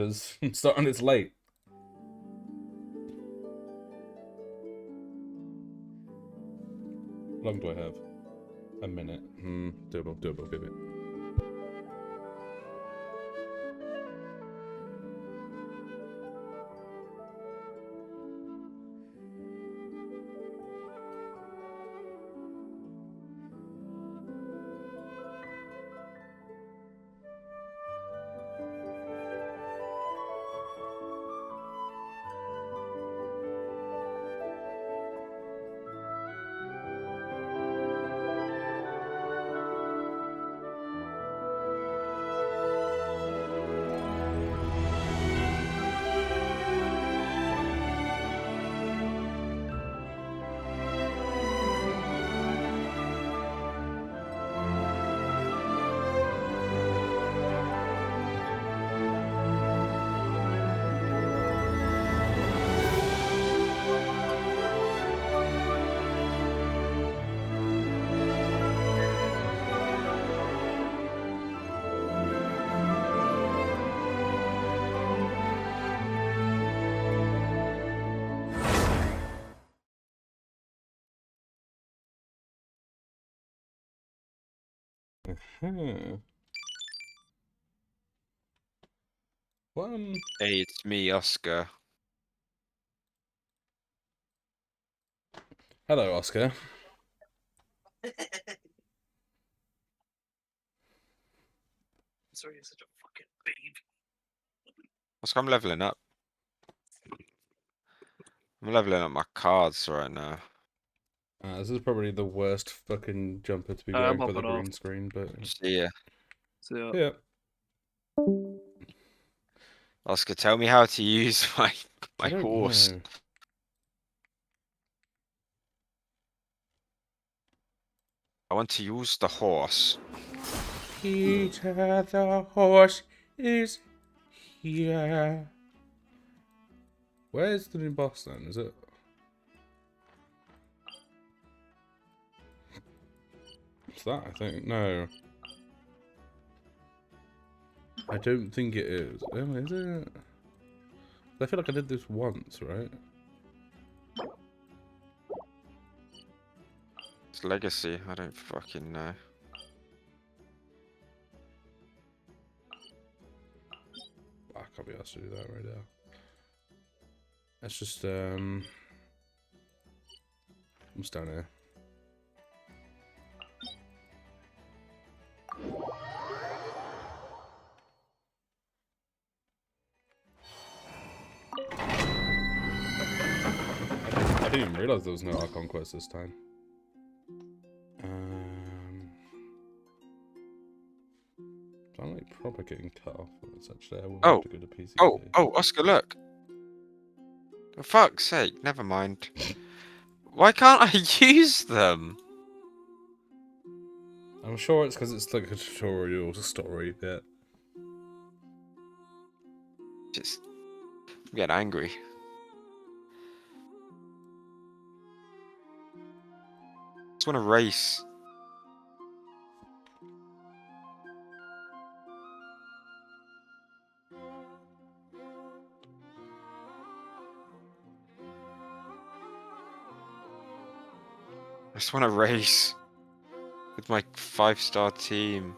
because I'm starting it's late. How long do I have? A minute. Doable, give it. One. Hey, it's me, Oscar. Hello, Oscar. Sorry, you're such a fucking baby. Oscar, I'm leveling up. I'm leveling up my cards right now. This is probably the worst fucking jumper to be I'm wearing for the hopping off. green screen, but See ya. So yeah. Oscar, tell me how to use my I don't horse. know. I want to use the horse. Peter the horse is here. Where's the new boss then? Is it? It's that, I think. No. I don't think it is. Oh, is it? I feel like I did this once, right? It's legacy. I don't fucking know. I can't be asked to do that right now. Let's just what's down here? I didn't even realize there was no Archon quest this time. I'm like proper getting cut off. It's actually I won't have to go to PC. Oh, Oscar, look. For fuck's sake, never mind. Why can't I use them? I'm sure it's because it's like a tutorial story bit. Just get angry. Just want to race. I just want to race with my 5-star team.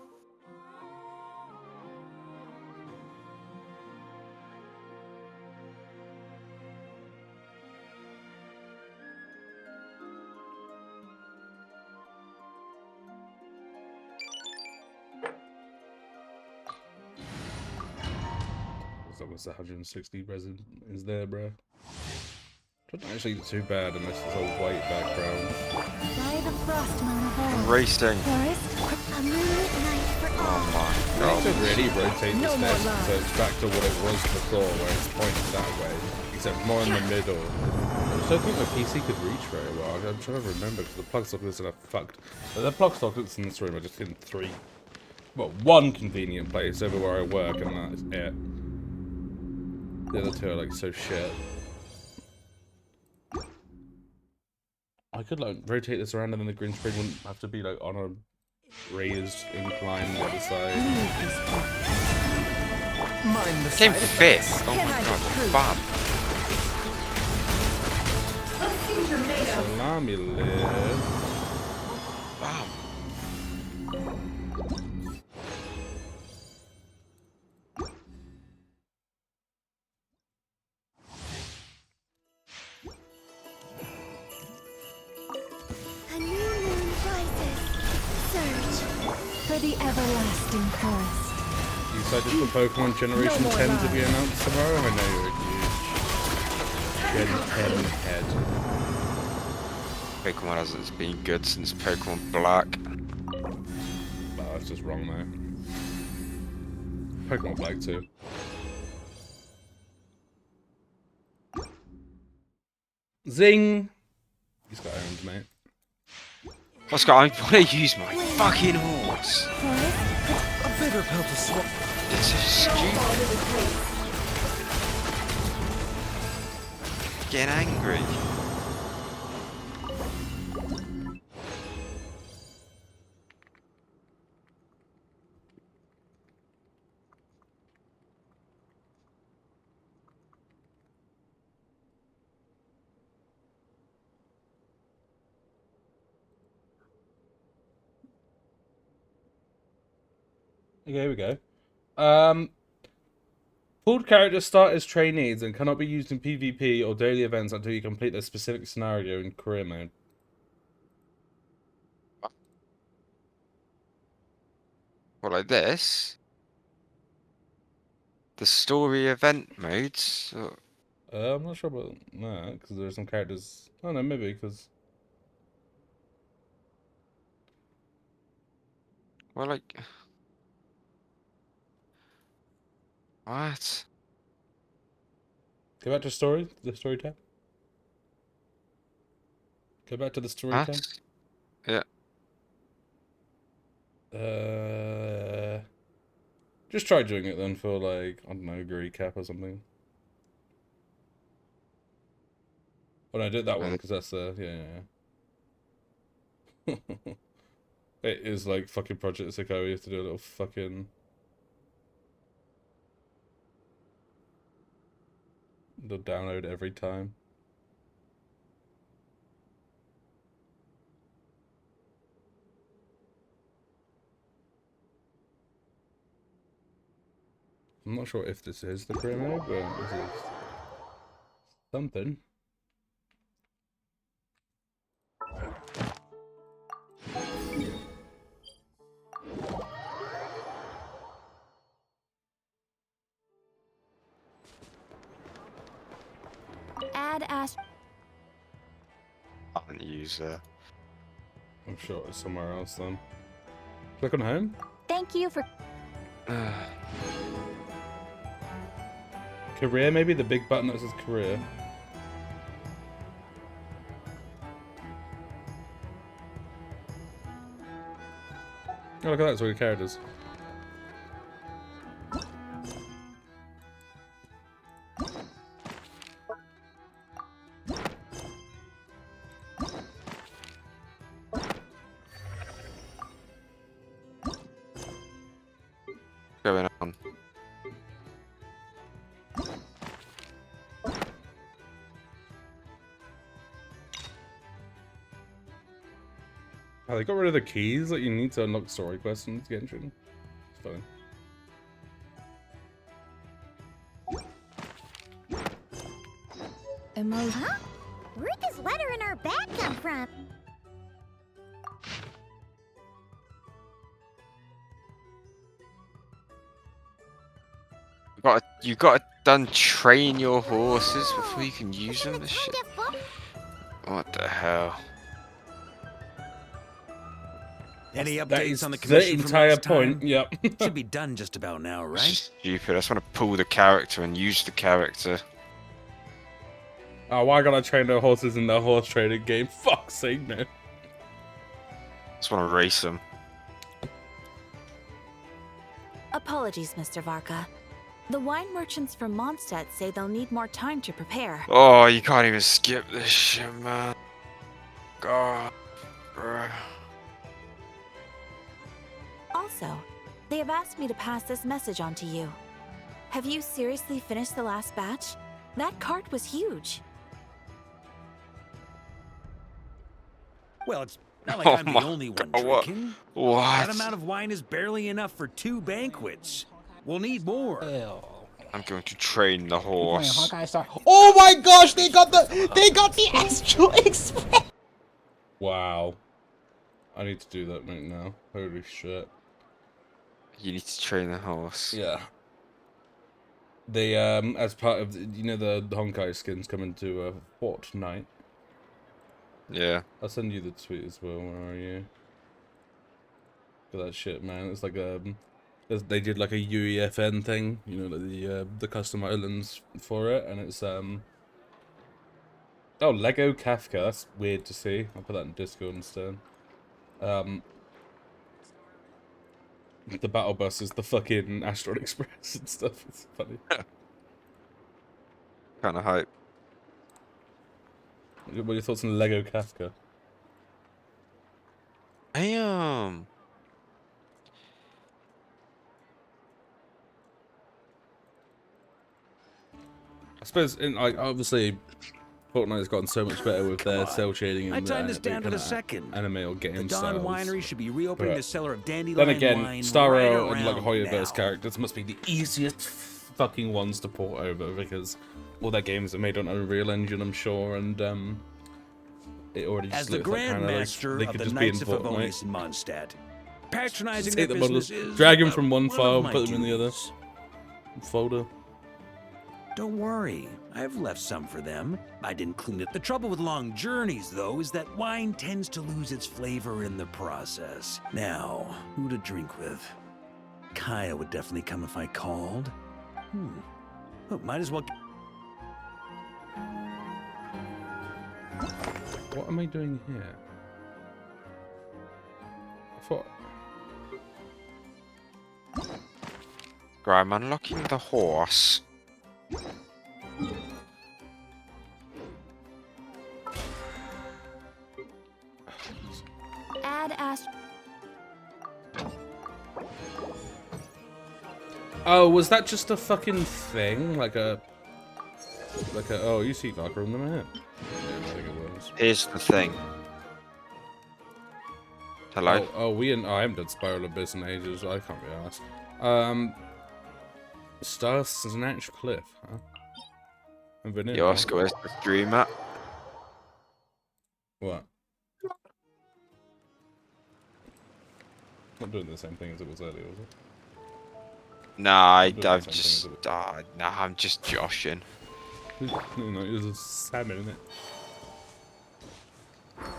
As long as the 160 resin is there, bro. It's not actually too bad unless it's a white background. I'm racing. Oh my I god. need to really rotate this desk so it's back to what it was before, where it's pointed that way, except more in the middle. I don't think the PC could reach very well. I'm trying to remember because the plug sockets are fucked. The plug sockets in this room are just in one convenient place over where I work, and that is it. The other two are like so shit. I could like rotate this around and then the green screen wouldn't have to be like on a raised incline on the other side. Mind the Came side fifth. effects. Oh my Can I god, recruit? bad. Salami lid. Wow. A new moon rises. Search for the everlasting forest. You excited for Pokemon Generation No more 10 to be lies. announced tomorrow? I know you're a huge Gen 10 head. Pokemon hasn't been good since Pokemon Black. Well, that's just wrong though. Pokemon Black too. Zing! He's got owned, mate. Oscar, I want to use my fucking horse. Forest? A bitter pill to swallow. It's so stupid. Getting angry. Okay, here we go. Pulled characters start as trainees and cannot be used in PvP or daily events until you complete their specific scenario in career mode. Well, like this. The story event modes. I'm not sure about that, because there are some characters... Oh no, maybe, because... Well, like. What? Go back to story, the story tab. Go back to the story tab. What? Yeah. Just try doing it then for like, I don't know, recap or something. Oh no, I did that one because that's yeah. It is like fucking Project Sicko. You have to do a little fucking... They'll download every time. I'm not sure if this is the career mode, but this is something. Add Ash. I haven't used I'm sure it's somewhere else then. Click on home. Thank you for. Career, maybe the big button that says career. Oh, look at that, it's all your characters. going on. Oh, they got rid of the keys that you need to unlock story quests in Genshin. It's funny. Emoji. Huh? Where'd this letter in our bag come from? You gotta done train your horses before you can use them. It's This shit. kind of full. What the hell? Any That updates is on the the commission from entire last point. time? Yep. Should be done just about now, It's right? just stupid. I just want to pull the character and use the character. Oh, why gotta train their horses in the horse trading game? Fuck's sake, man. Just want to race them. Apologies, Mr. Varka. The wine merchants from Mondstadt say they'll need more time to prepare. Oh, you can't even skip this shit, man. God, bruh. Also, they have asked me to pass this message on to you. Have you seriously finished the last batch? That cart was huge. Well, it's not like Oh I'm the my only one God, what? drinking. What? That amount of wine is barely enough for 2 banquets. We'll need more. I'm going to train the horse. Oh my gosh, they got the Astral Express. Wow. I need to do that right now. Holy shit. You need to train the horse. Yeah. They as part of the Honkai skins coming to Fortnite. Yeah. I'll send you the tweet as well. Where are you? Look at that shit, man. It's like they did like a UEFN thing, like the custom islands for it, and it's oh, Lego Kafka. That's weird to see. I'll put that in Discord instead. The battle bus is the fucking Astral Express and stuff. It's funny. Kind of hype. What are your thoughts on Lego Kafka? Damn. I suppose, obviously, Fortnite's gotten so much better with their cell shading and I timed this their down to the kinda second. anime or game The Dawn styles. Winery should be reopening But the cellar of Dandelion then again, wine Starro right and like around Hoyoverse now. characters must be the easiest fucking ones to port over because all their games are made on Unreal Engine, I'm sure, and it already just As the looks like Grand kinda Master they of could the just be in Knights of Fortnite. Favonius in Mondstadt, patronizing Take their the models, business is drag them from one of file, my put them in the other duties. folder. Don't worry, I've left some for them. I didn't clean it. The trouble with long journeys, though, is that wine tends to lose its flavor in the process. Now, who to drink with? Kaya would definitely come if I called. Oh, might as well. What am I doing here? I thought... Right, I'm unlocking the horse. Add Oh, was that just a fucking thing? Oh, you see dark room in here. Yeah, I think it was. Here's the thing. Hello? I haven't done Spiral Abyss in ages, I can't be asked. Star Snatch Cliff, huh? I've been in Yo, Oscar, where's the stream at? What? Not doing the same thing as it was earlier, was it? Nah, I'm doing I've the same thing just... nah, I'm just joshing. No, it was a salmon, isn't it?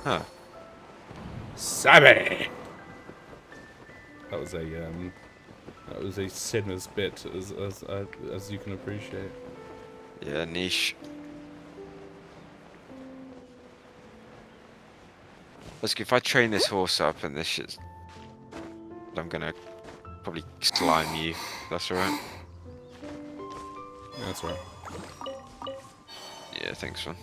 Huh. Sammy! That was a sinner's bit, as you can appreciate. Yeah, niche. Let's go. If I train this horse up and this shit's... I'm gonna probably slime you. That's alright. Yeah, that's right. Yeah, thanks, man.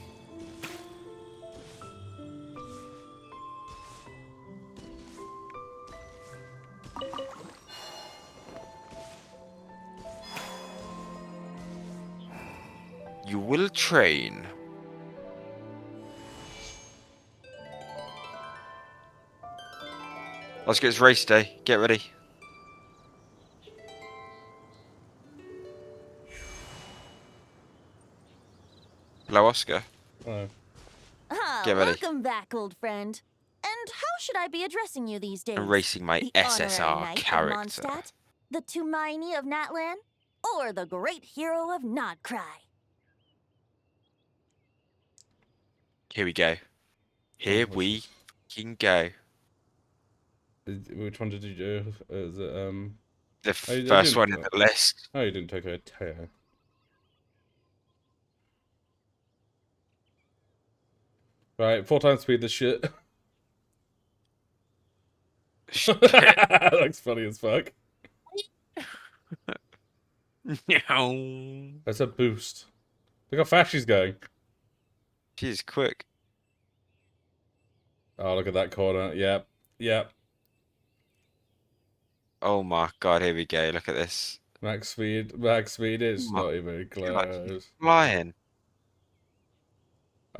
You will train. Let's get this race day. Get ready. Hello, Oscar. Oh. Ah, Get ready. welcome back, old friend. And how should I be addressing you these days? I'm racing my The honorary SSR knight of character. Mondstadt, the Tumaini of Natlan, or the great hero of Notcry? Here we go. Here we can go. Which one did you do? Is it, The I first didn't- one in the list. Oh, you didn't take a Teo. Right, 4 times speed this shit. Looks funny as fuck. No. That's a boost. Look how fast she's going. She's quick. Oh, look at that corner. Yep. Oh my god, here we go. Look at this. Max speed is Come on, not even too much. close. Flying.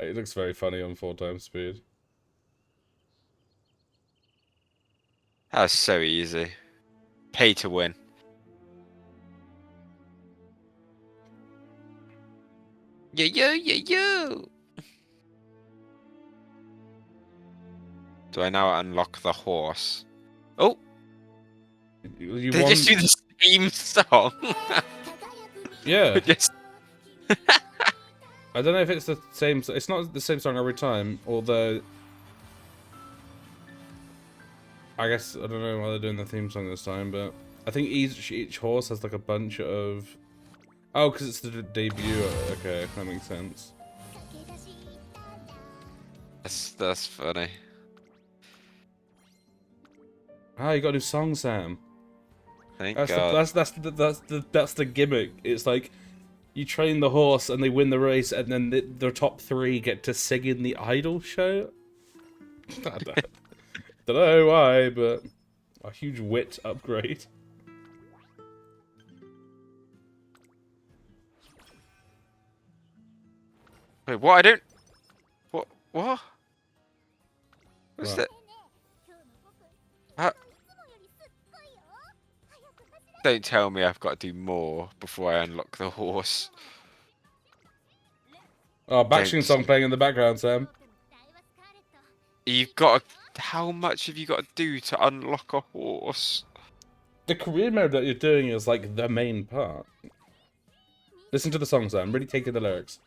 It looks very funny on 4x speed. That's so easy. Pay to win. Yo, yo, yo, yo! Do I now unlock the horse? Oh! You They want... just do the same song! Yeah. Just... I don't know if it's the same... It's not the same song every time, although... I guess, I don't know why they're doing the theme song this time, but... I think each horse has like a bunch of... Oh, because it's the debut. Okay, that makes sense. That's funny. Ah, you got a new song, Sam. Thank That's God. that's the gimmick. It's like you train the horse and they win the race, and then the top 3 get to sing in the idol show. I don't know why, but a huge wit upgrade. Wait, what? I don't... What? What? What's What? that? Don't tell me I've got to do more before I unlock the horse. Oh, Backstreet Don't- song playing in the background, Sam. You've got to... How much have you got to do to unlock a horse? The career mode that you're doing is like the main part. Listen to the song, Sam. Really take in the lyrics.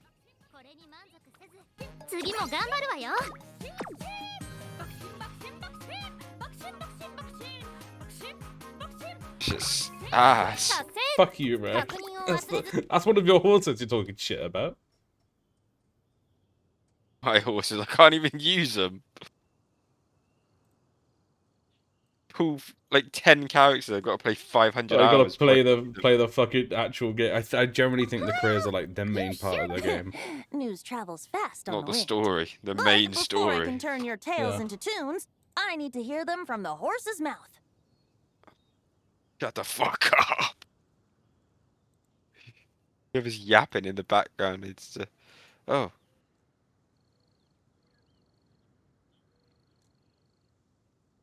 Just ass. Fuck you, man. That's one of your horses you're talking shit about. My horses, I can't even use them. Pull like 10 characters. I've got to play 500 I gotta hours. play the fucking actual game. I generally think the careers are like the main part of the game. News travels fast on Not the wind. story, the But main before I story. can turn your tales Yeah. into tunes, I need to hear them from the horse's mouth. Shut the fuck up. Whoever's yapping in the background, it's oh.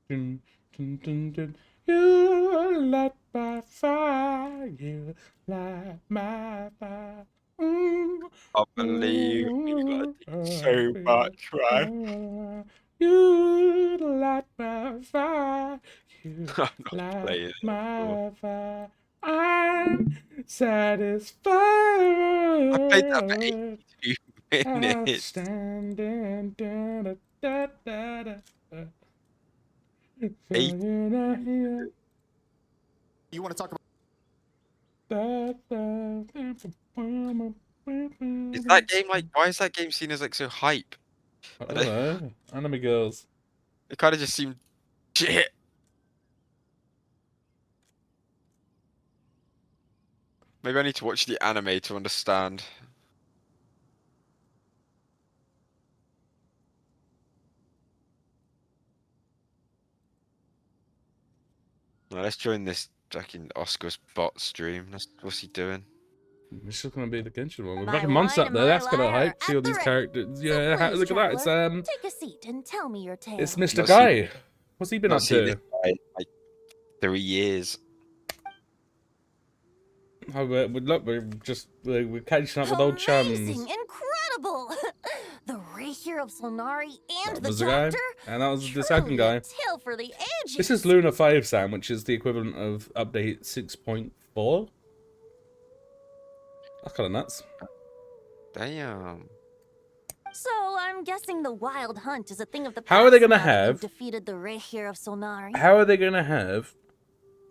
Dun, dun, dun, dun. You light my fire, you light my fire. I believe you gotta do so much, right? You light my fire, you I'm not light playing it. my fire. I'm satisfied. I played that for 82 minutes. Outstanding. Da, da, da, da, da, da. So Eight. you're not here. You want to talk about Is that game like? Why is that game seen as like so hype? I don't know. Anime girls. It kind of just seemed shit. Maybe I need to watch the anime to understand. Well, let's join this fucking Oscar's bot stream. What's he doing? This is gonna be the Genshin one. We're My back in months line up and there. my That's gonna lie are hype. See all at the these ready. characters. So Yeah, please, look at that. It's traveler, take a seat and tell me your tale. it's Mr. Not Guy. What's he been Not up seen this to? guy in, like 3 years. Oh, look, we're catching up with old chums. Amazing, incredible! The Rapier of Solnari and That the was the guy, Doctor. and that was the second Truly guy. a tale for the ages. This is Luna 5, Sam, which is the equivalent of update 6.4. That's kind of nuts. Damn. So I'm guessing the Wild Hunt is a thing of the past. How are they gonna now that you've have- defeated the Rapier of Solnari? How are they gonna have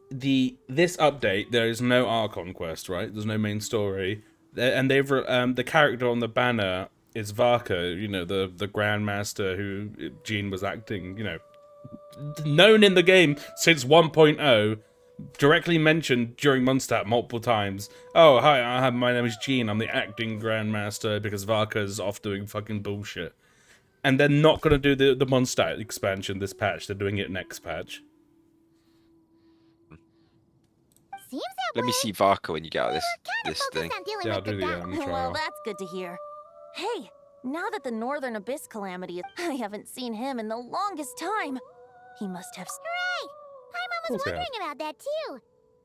this update? There is no Archon quest, right? There's no main story, and they've the character on the banner is Varka, you know, the Grandmaster who Jean was acting, you know, known in the game since 1.0, directly mentioned during Mondstadt multiple times. Oh, hi, my name is Jean. I'm the acting Grandmaster because Varka's off doing fucking bullshit. And they're not gonna do the Mondstadt expansion this patch. They're doing it next patch. seems that Let me way. see Varka when you get out of this Kinda thing. focused on dealing Yeah, I'll with the do the dark. trial. Well, that's good to hear. Hey, now that the Northern Abyss calamity, I haven't seen him in the longest time. He must have. Hooray! Paimon was Course they wondering about that too.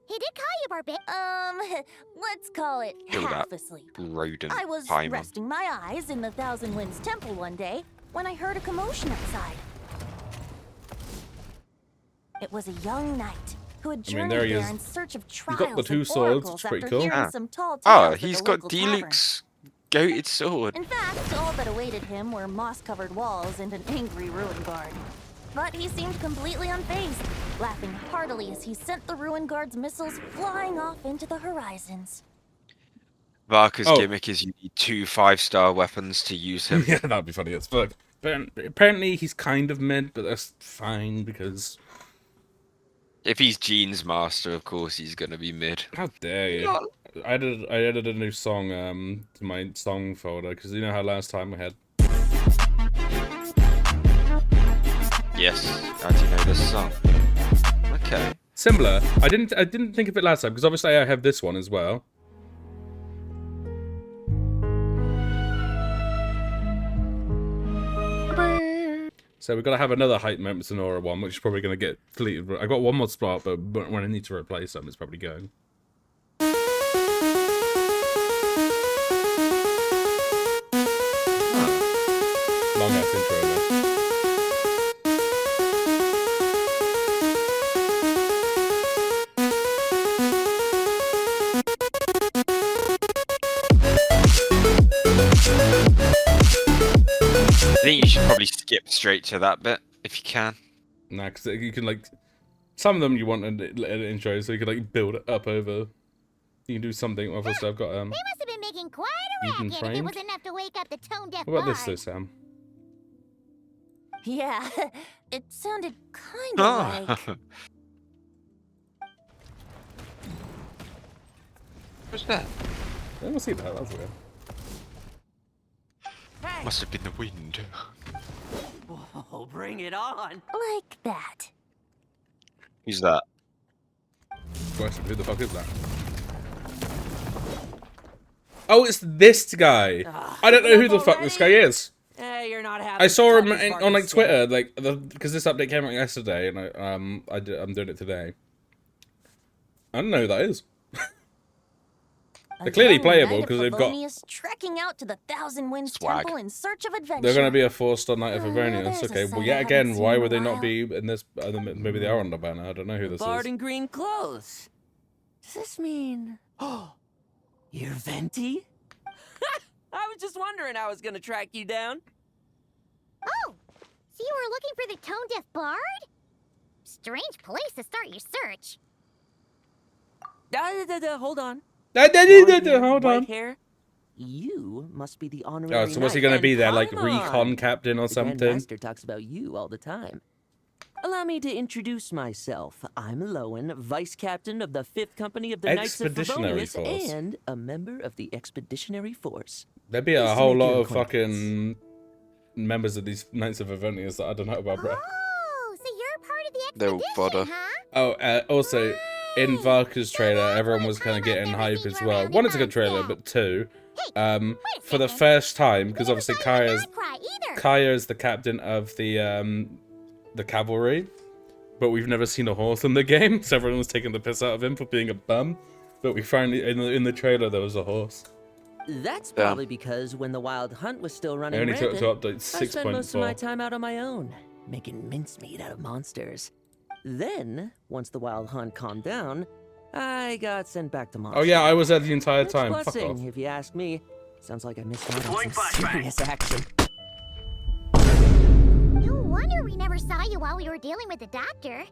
He did call you barbarian. Let's call it Kill that half asleep. rodent I was Paimon. resting my eyes in the Thousand Winds Temple one day when I heard a commotion outside. It was a young knight who had journeyed there he there is. in search of trials got the two and swords, oracles it's pretty after cool. hearing Ah. some tall tales Oh, at he's the got local tavern. Diluc's goated sword. In fact, all that awaited him were moss-covered walls and an angry ruin guard. But he seemed completely unfazed, laughing heartily as he sent the ruin guard's missiles flying off into the horizons. Varka's Oh. gimmick is you need 2 5-star weapons to use him. Yeah, that'd be funny as fuck. But apparently he's kind of mid, but that's fine because If he's Gene's master, of course he's gonna be mid. how dare you? I added a new song to my song folder because you know how last time we had. Yes, how do you know this song? Okay. Similar. I didn't think of it last time because obviously I have this one as well. So we've got to have another Hype Moment Sonora one, which is probably going to get deleted. I got one more spot, but when I need to replace them, it's probably going. Long ass intro. Man. I think you should probably skip straight to that bit if you can. Nah, because you can like some of them you want an intro, so you can like build it up over. You can do something. Obviously, I've got They must have been making quite a Eden racket if it was framed. enough to wake up the tone-deaf What about this, bard. though, Sam? Yeah, it sounded kind of like... What's that? I didn't see that. That's weird. Must have been the wind. Whoa, bring it on. Like that. Who's that? Question: who the fuck is that? Oh, it's this guy. I don't know who the fuck this guy is. Hey, you're not happy. I saw him Tough as on like Varka's Twitter, like because this update came out yesterday, and I'm doing it today. I don't know who that is. They're clearly playable because they've got. Trekking out to the Thousand Winds Swag. Temple in search of adventure. They're going to be a 4-star Knight of Oh, Avonius. there's a Okay, sight well, I yet haven't again, seen why in a would they not while. be in this? Maybe they are on the banner. I don't know who this Bard is. in green clothes. Does this mean... Oh, you're Venti? I was just wondering how I was gonna track you down. Oh, so you were looking for the tone-deaf bard? Strange place to start your search. Hold on. Hold White on. hair. You must be the honorary Oh, so what's he knight, going to be and there, like Paimon. recon captain or The something? Grandmaster talks about you all the time. Allow me to introduce myself. I'm Lowen, Vice Captain of the 5th Company of the Knights of Expeditionary Favonius Force. and a member of the Expeditionary Force. There'd be a Nice to whole make lot your of fucking members of these Knights of Avonius that I don't know about, bro. Oh, so you're part of the They're all expedition, fodder. huh? Oh, also, in Varka's trailer, everyone was kind of getting hype as well. One, it's a good trailer, but two, for the first time, because obviously Kaya is the captain of the cavalry, but we've never seen a horse in the game, so everyone was taking the piss out of him for being a bum. But we finally, in the trailer, there was a horse. That's probably because when the Wild Hunt was still running I only took rampant, to update I spent most of my 6.4. time out on my own, making mincemeat out of monsters. Then, once the Wild Hunt calmed down, I got sent back to monsters. Oh yeah, I was there the entire Mixed time. Fuck blessing, off. if you ask me. Sounds like I missed out on some serious action. No wonder we never saw you while we were dealing with the doctor.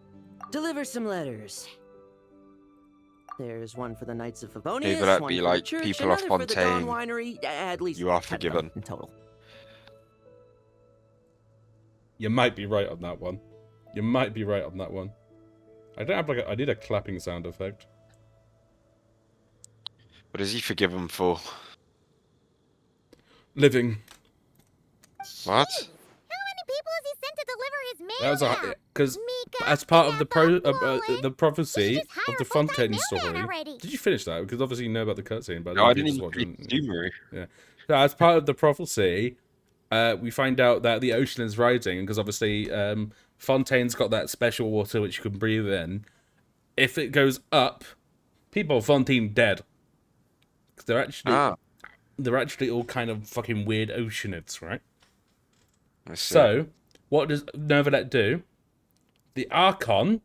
Deliver some letters. There's one for the Knights of Favonius, People that one be for like the church, people of another for the Dawn Fontaine. Winery. At least You are 10 of them forgiven. in total. You might be right on that one. You might be right on that one. I don't have like I need a clapping sound effect. What is he forgiven for? Living. What? How many people has he sent to deliver his mail That was now? because Me as part of the You prophecy should just hire of the a full-time Fontaine mailman story. already. Did you finish that? Because obviously you know about the cutscene, but No, I you didn't just even watch read it. the summary. Yeah. So as part of the prophecy, we find out that the ocean is rising because obviously Fontaine's got that special water which you can breathe in. If it goes up, people of Fontaine dead. 'Cause they're actually all kind of fucking weird oceanids, right? I see. So, what does Neuvillette do? The Archon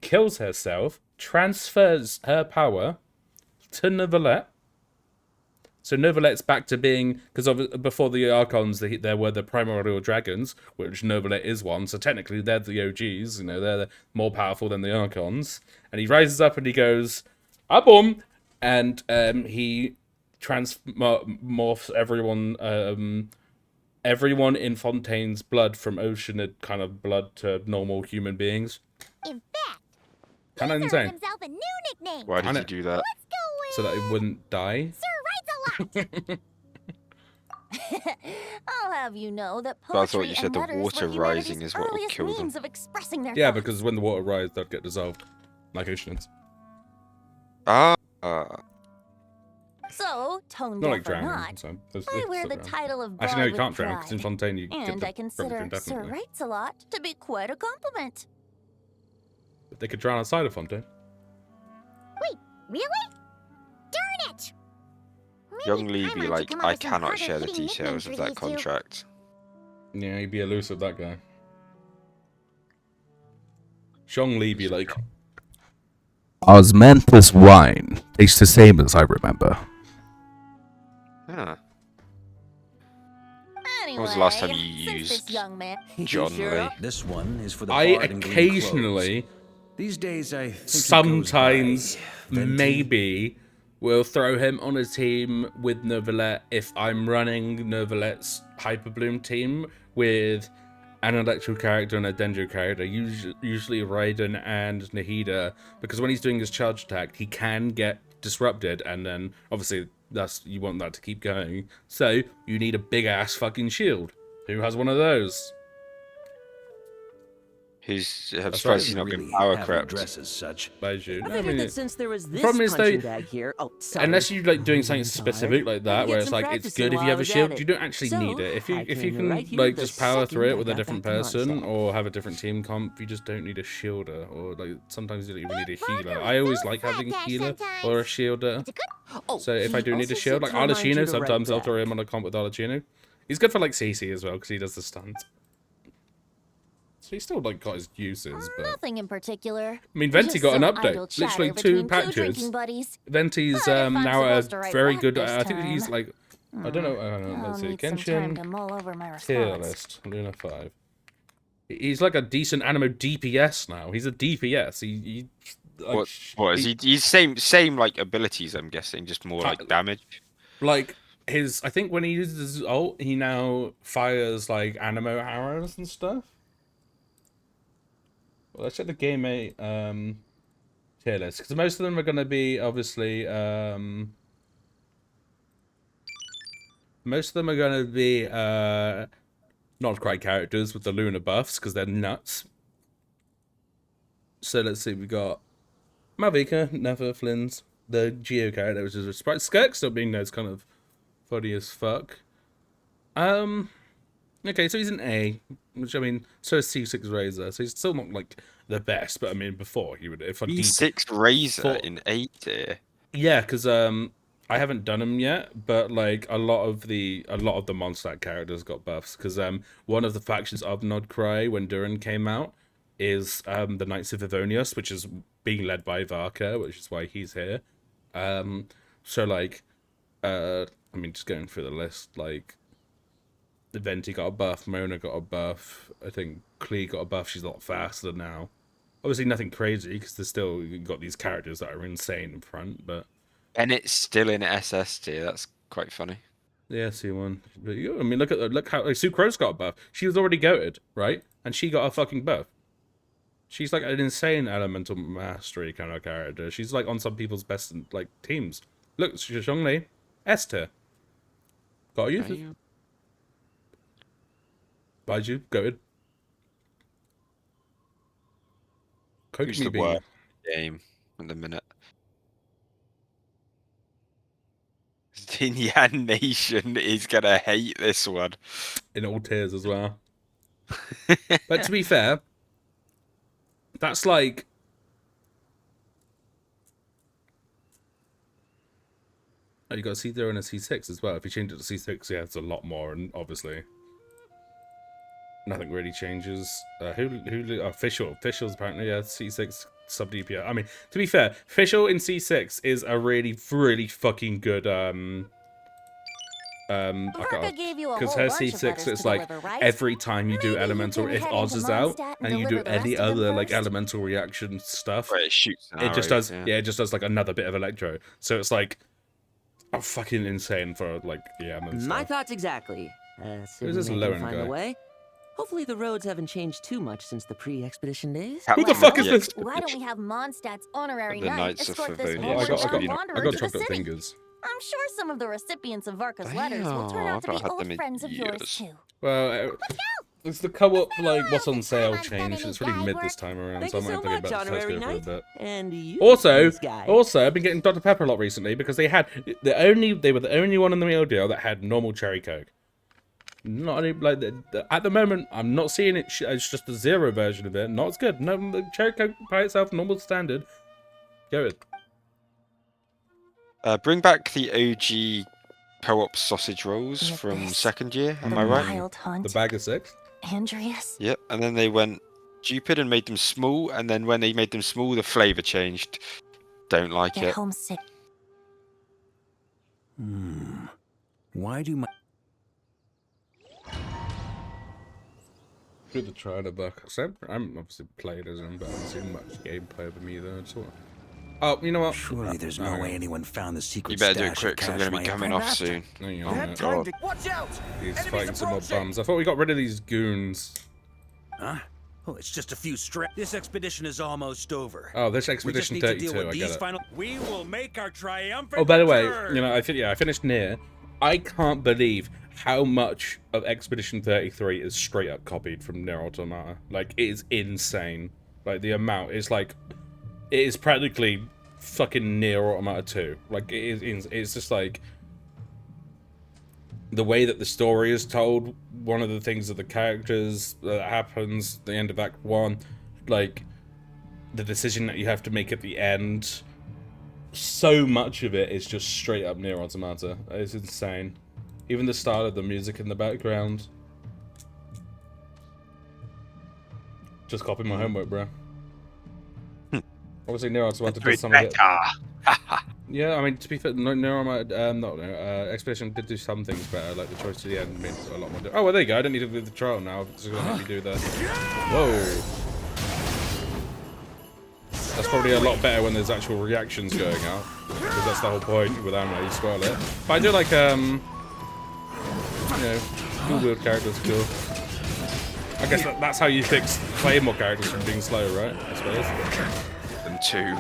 kills herself, transfers her power to Neuvillette. So Neuvillette's back to being, because before the Archons, there were the primordial dragons, which Neuvillette is one. So technically, they're the OGs. You know, they're more powerful than the Archons. And he rises up and he goes, "Abum," and he transmorphs everyone in Fontaine's blood from oceanid kind of blood to normal human beings. In fact, Kind of he's earned insane. himself a new nickname. Why did you do that? Let's go with So that it wouldn't die. Sir Writes a Lot. I'll have you know that But I thought poetry you said and the letters water were rising humanity's is what would earliest kill them. means of expressing their Yeah, thoughts. because when the water rises, they'd get dissolved. Like oceanids. Ah. So, tone Not like deaf or drowning. not, So I wear the title of Actually, no, you Bard can't with drown, because in pride. Fontaine you get And the I consider Sir indefinitely. Writes a Lot to be quite a compliment. But they could drown outside of Fontaine. Wait, really? Darn it! Maybe Young Paimon Lee be should like, come up I with some cannot share the harder-hitting details of nicknames that for these two. contract. Yeah, he'd be elusive, that guy. Xiong Li be like, Osmanthus wine tastes the same as I remember. Huh. Anyway, When was the last time you since used this young man... John Sure. Lee? This one is for the I bard in green occasionally, clothes. These days, I think he goes sometimes, by Venti. maybe, will throw him on a team with Neuvillette if I'm running Neuvillette's Hyperbloom team with an electro character and a Dendro character, usually Raiden and Nahida, because when he's doing his charge attack, he can get disrupted, and then obviously you want that to keep going. So you need a big ass fucking shield. Who has one of those? I'm That's surprised right. he's not Really getting power have crept. a dress as such. Baiju. I I figured mean, that since there was this problem is, punching though, bag here, oh, sorry, unless you like doing something I'm tired. specific like I that, could where get it's some like it's practicing good if while you I have a was shield. at You it. don't actually So, need it. If I you came can right here like the just power second through I it with a got different back to person, myself. or have a different team comp, you just don't need a shielder. Or like sometimes you don't even need a That healer. Barker I is always so like having a fat healer sometimes. or a shielder. It's a good... Oh, So if I he do need a also shield, said like to remind you Arlecchino, to write sometimes I'll back. throw him on a comp with Arlecchino. He's good for like CC as well because he does the stuns. So he's still like got his uses, but Nothing in particular. I mean, Venti Just got an some update. idle chatter Literally 2 between two patches. drinking buddies. Venti's But if I'm now a supposed to write very back good. this I think he's time, like, I don't know. I'll Let's see, need some time to Genshin mull over my tier response. list, Luna 5. He's like a decent animo DPS now. He's a DPS. He like, What is he? He's same like abilities, I'm guessing, just more like damage. Like his, I think when he uses his ult, he now fires like animo arrows and stuff. Well, let's check the game 8 tier list, because most of them are going to be obviously most of them are going to be not quite characters with the Luna buffs because they're nuts. So let's see, we got Malvika, Never, Flynn's, the Geo character, which is a sprite. Skirk still being there is kind of funny as fuck. Okay, so he's an A, which I mean, so is C6 Razor, so he's still not like the best, but I mean, before he would, if I C6 Razor in 8 tier. Yeah, because I haven't done them yet, but like a lot of the Mondstadt characters got buffs, because one of the factions of Nodcry when Durin came out is the Knights of Ivonius, which is being led by Varka, which is why he's here. So like, I mean, just going through the list, like, the Venti got a buff, Mona got a buff, I think Klee got a buff, she's a lot faster now. Obviously nothing crazy, because there's still, you've got these characters that are insane in front, but... And it's still in SS tier, that's quite funny. Yeah, C1. But I mean, look how... Like, Sucrose got a buff. She was already goated, right? And she got a fucking buff. She's like an insane elemental mastery kind of character. She's like on some people's best like teams. Look, Zhongli, S tier. Got you. Baiju, goated. Who's the Kokomi worst game in the minute? The animation is gonna hate this one. in all tears as well. But to be fair, that's like... Oh, you got a C0 and a C6 as well. If you change it to C6, yeah, it's a lot more, and obviously nothing really changes. Officials apparently, yeah, C6 sub DPI. I mean, to be fair, official in C6 is a really fucking good Varka gave you a because whole her bunch of C6 letters is to like deliver, right? every time you do Maybe you elemental, can if head Oz into is out Mondstadt and you do deliver the any rest of them other like first? elemental reaction stuff, Where it shoots it just arrows, does it just does like another bit of electro. So it's like fucking insane for like and My stuff. thoughts exactly. Who's this Assuming I low can end find guy? the way. Hopefully the roads haven't changed too much since the pre-expedition days. Who the fuck is Yeah. this? Why don't we have Mondstadt's honorary The knight Knights of escort this Favonius. Oh, I forward got bound you know, wanderer I got to the chocolate city? fingers. I'm sure some of the recipients of Varka's letters will turn Damn, out to I've be not had old them in friends of yours years. too. Well, it's the co-op like what's on sale I've done change. any It's really guide mid work. this time around, Thank so I you might so have to get much, back to honorary Tesco for a knight. bit. And you, Also, nice guy. I've been getting Dr Pepper a lot recently because they were the only one in the meal deal that had normal cherry coke. Not any like at the moment, I'm not seeing it. It's just the zero version of it. Not as good. No, the cherry coke by itself, normal standard. Go with. Bring back the OG co-op sausage rolls The from abyss. second year. Am The I right? wild hunt. The bag of six. Andreas? Yep. And then they went stupid and made them small. And then when they made them small, the flavor changed. Don't like Get it. homesick. Why do my... Through the trailer book. So I'm obviously played as him, but I haven't seen much gameplay of him either. Oh, you know what? Surely there's no way anyone found the secret You better do it stash quick, of because I'm cash going to be my coming off soon. Hang Oh on, my god. Watch out! He's fighting some more bums. I thought we got rid of these goons. Huh? Oh, it's just a few straps. This expedition is almost over. Oh, this We just expedition need to 32. deal with I these get it. final. We will make our triumphant. Oh, by the way, return. you know, I finished Nier. I can't believe how much of Expedition 33 is straight up copied from Nier Automata. Like, it is insane. Like, the amount is like, it is practically fucking Nier Automata 2. Like, it's just like, the way that the story is told, one of the things of the characters that happens at the end of Act 1, like, the decision that you have to make at the end, so much of it is just straight up Nier Automata. It's insane. Even the style of the music in the background. Just copying my homework, bro. Obviously, Nier Automata does some of it. Yeah, I mean, to be fair, Expedition did do some things better, like the choice to the end made it a lot more. Oh, well, there you go. I don't need to do the trial now. It's just gonna let me do the. Whoa. That's probably a lot better when there's actual reactions going out, because that's the whole point. Without me, you spoil it. But I do like you know, dual-wield characters are cool. I guess that's how you fix claymore characters from being slow, right? I suppose. And two.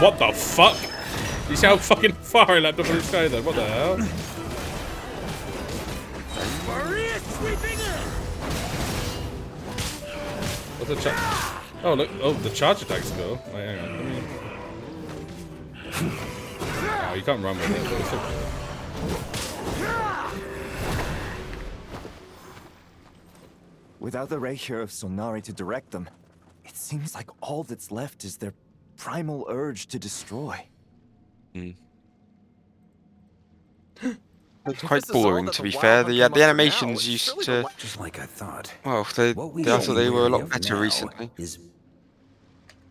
What the fuck? You see how fucking far I leapt up in the sky though? What the hell? What's the charge? Oh look! Oh, the charge attack's cool. Wait, hang on. Let me... Oh, you can't run with it, but it's okay. Without the ray here of Sonari to direct them, it seems like all that's left is their primal urge to destroy. It's quite boring, to be fair. The animations used to... Just like I thought. Well, I thought they were a lot better recently.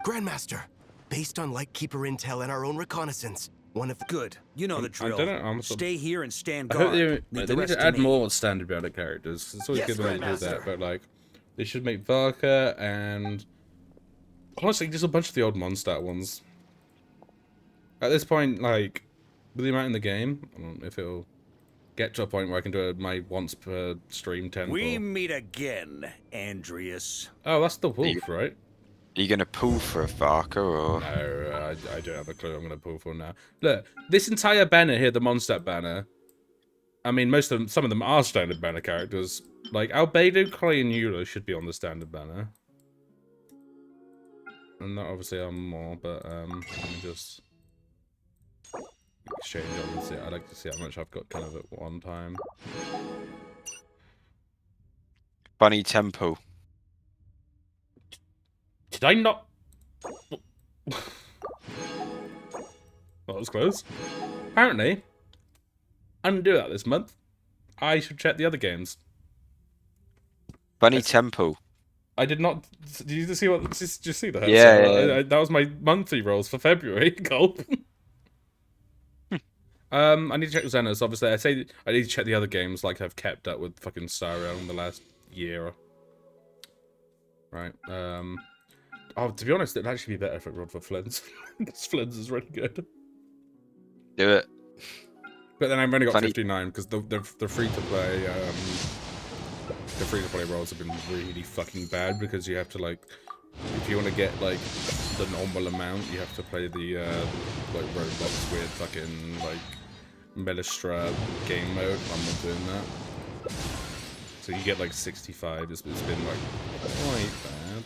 Grandmaster, based on Lightkeeper intel and our own reconnaissance, one of the... Good. You know the drill. I don't know. I'm Stay here and stand I hope guard. they need to add more standard bearer characters. It's always good when they do that, but like, they should make Varka and honestly just a bunch of the old Mondstadt ones. At this point, like, with the amount in the game, I don't know if it'll get to a point where I can do my once per stream 10. We meet again, Andreas. Oh, that's the wolf, right? Are you going to pull for a Varka, or...? No, I don't have a clue I'm going to pull for now. Look, this entire banner here, the Mondstadt banner, I mean, some of them are standard banner characters. Like, Albedo, Clay, and Eula should be on the standard banner. And that obviously I'm more, but let me just exchange. Obviously, I'd like to see how much I've got kind of at one time. Bunny Temple. Did I not? Well, that was close. Apparently, I didn't do that this month. I should check the other games. Bunny Temple. I did not. Did you see what? Did you see that? Yeah, So, yeah. that was my monthly rolls for February. Gulp. I need to check Xenos. Obviously, I say I need to check the other games. Like I've kept up with fucking Star Rail in the last year. Right. Oh, to be honest, it'd actually be better if it run for Flins. Because Flins is really good. Do it. But then I've only got Funny. 59 because the free to play rolls have been really fucking bad because you have to like, if you want to get like the normal amount, you have to play the like Roblox weird fucking like Melistra game mode. I'm not doing that. So you get like 65. It's been like quite bad.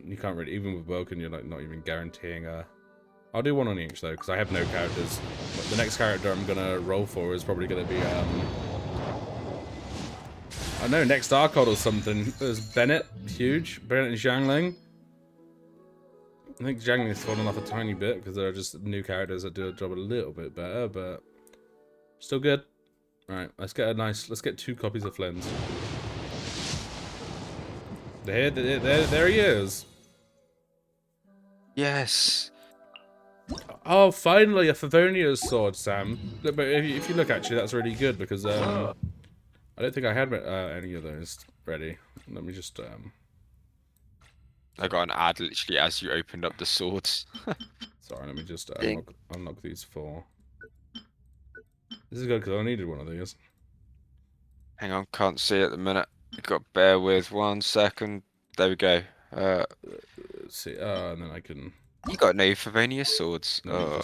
You can't really, even with Woken, you're like not even guaranteeing a. I'll do one on each though, because I have no characters. But the next character I'm gonna roll for is probably gonna be I know, next Archon or something. There's Bennett, huge. Bennett and Zhangling. I think Zhangling's fallen off a tiny bit because they're just new characters that do a job a little bit better, but still good. Alright, let's get 2 copies of Flynn's. There he is. Yes. Oh, finally a Favonia's sword, Sam. Look, but if you look, actually, that's really good because I don't think I had any of those ready. Let me just I got an ad literally as you opened up the swords. Sorry, let me just unlock these 4. This is good because I needed one of these. Hang on, can't see at the minute. You've got to bear with 1 second. There we go. Let's see, and then I can. You got no Favonius swords. No,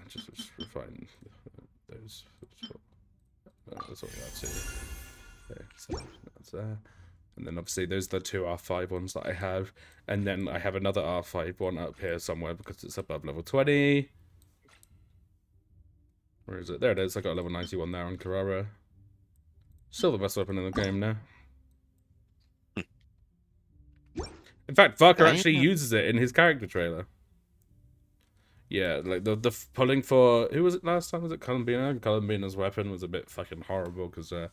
just refine those. That's all we got to. Okay, so that's there. And then obviously those are the 2 R5 ones that I have. And then I have another R5 one up here somewhere because it's above level 20. Where is it? There it is. I got a level 91 there on Carrara. Still the best weapon in the game now. In fact, Varka actually uses it in his character trailer. Yeah, like the pulling for, who was it last time? Was it Columbina? Columbina's weapon was a bit fucking horrible because I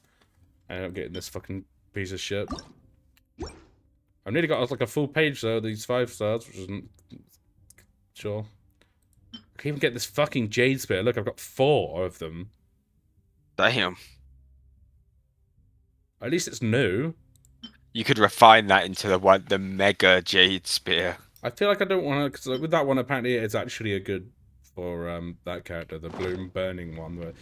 ended up getting this fucking piece of shit. I've nearly got like a full page though, these 5 stars, which isn't sure. I can't even get this fucking Jade Spear. Look, I've got 4 of them. Damn. At least it's new. You could refine that into the mega Jade Spear. I feel like I don't want to, because like, with that one, apparently it's actually a good for that character, the Bloom Burning one. But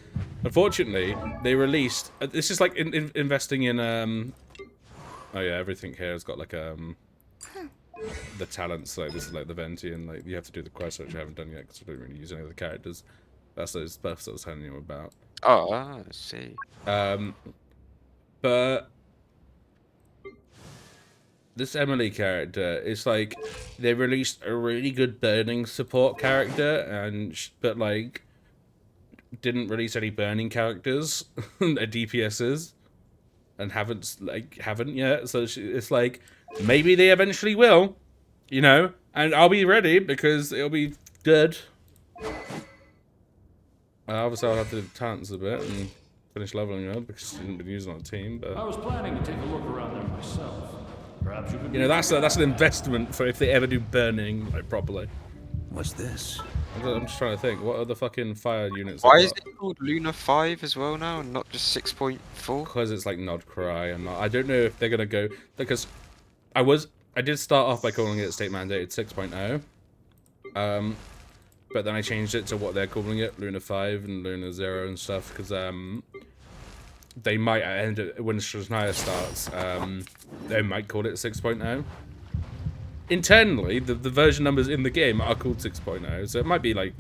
unfortunately, they released. This is like investing in. Oh yeah, everything here has got like the talents. Like this is like the Venti, and like you have to do the quest, which I haven't done yet because I don't really use any of the characters. That's those buffs I was telling you about. Oh, I see. But this Emily character, it's like they released a really good burning support character, but like didn't release any burning characters, DPSs, and haven't yet. So it's like maybe they eventually will, you know, and I'll be ready because it'll be good. Obviously, I'll have to talents a bit and finish leveling up because I didn't been using on a team. But I was planning to take a look around there myself. Perhaps you could. You know, that's an investment for if they ever do burning like properly. What's this? I'm just trying to think. What are the fucking fire units? Why is it called Luna 5 as well now, and not just 6.4? Because it's like Nod Cry, and I don't know if they're gonna go because I did start off by calling it state mandated 6.0. But then I changed it to what they're calling it, Luna 5 and Luna 0 and stuff, because they might end it when Shania starts. They might call it 6.0. Internally, the version numbers in the game are called 6.0, so it might be like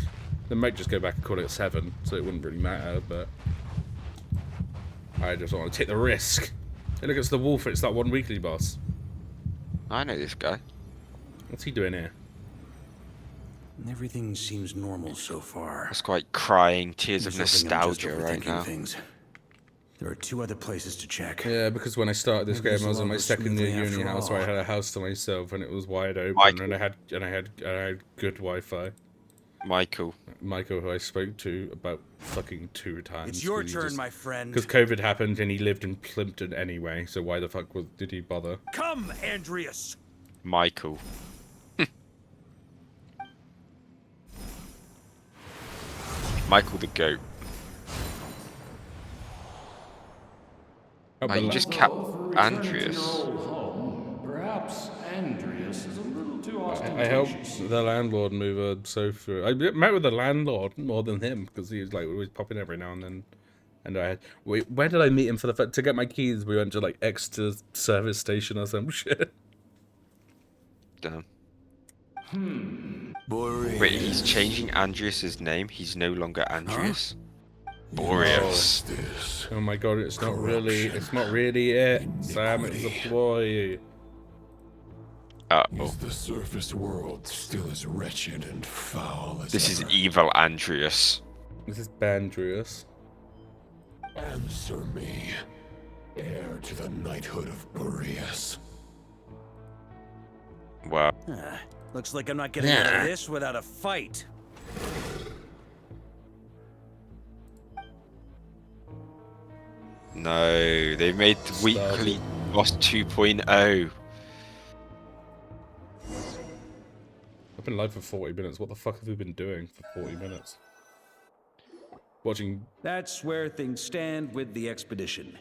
they might just go back and call it 7, so it wouldn't really matter. But I just want to take the risk. Hey, look, it's the wolf. It's that one weekly boss. I know this guy. What's he doing here? Everything seems normal so far. That's quite crying tears of Here's hoping I'm just nostalgia right overthinking now. Things. There are 2 other places to check. Yeah, because when I started this Maybe game, I was in my this will second go year smoothly uni house where I after had a house to myself and it was wide open Michael. and I had good Wi-Fi. Michael. Michael, who I spoke to about fucking 2 times. It's your turn, my friend. Because COVID happened and he lived in Plimpton anyway, so why the fuck did he bother? Come, Andreas. Michael. Michael the goat. Oh, you just capped Andreas. Perhaps Andreas is a little too I helped the landlord move a sofa. I met with the landlord more than him because he was like always popping every now and then. And I had where did I meet him for to get my keys? We went to like Exeter service station or some shit. Damn. Wait, he's changing Andreas's name. He's no longer Andreas. Boreas. Oh my god, it's not really it, Sam, it's a ploy. Is the surface world still as wretched and foul as This is ever? evil Andreas. This is Bandrius. Answer me, heir to the knighthood of Boreas. Wow. Looks like I'm not getting out of this without a fight. No, they made the weekly boss 2.0. I've been live for 40 minutes. What the fuck have we been doing for 40 minutes? Watching. That's where things stand with the expedition.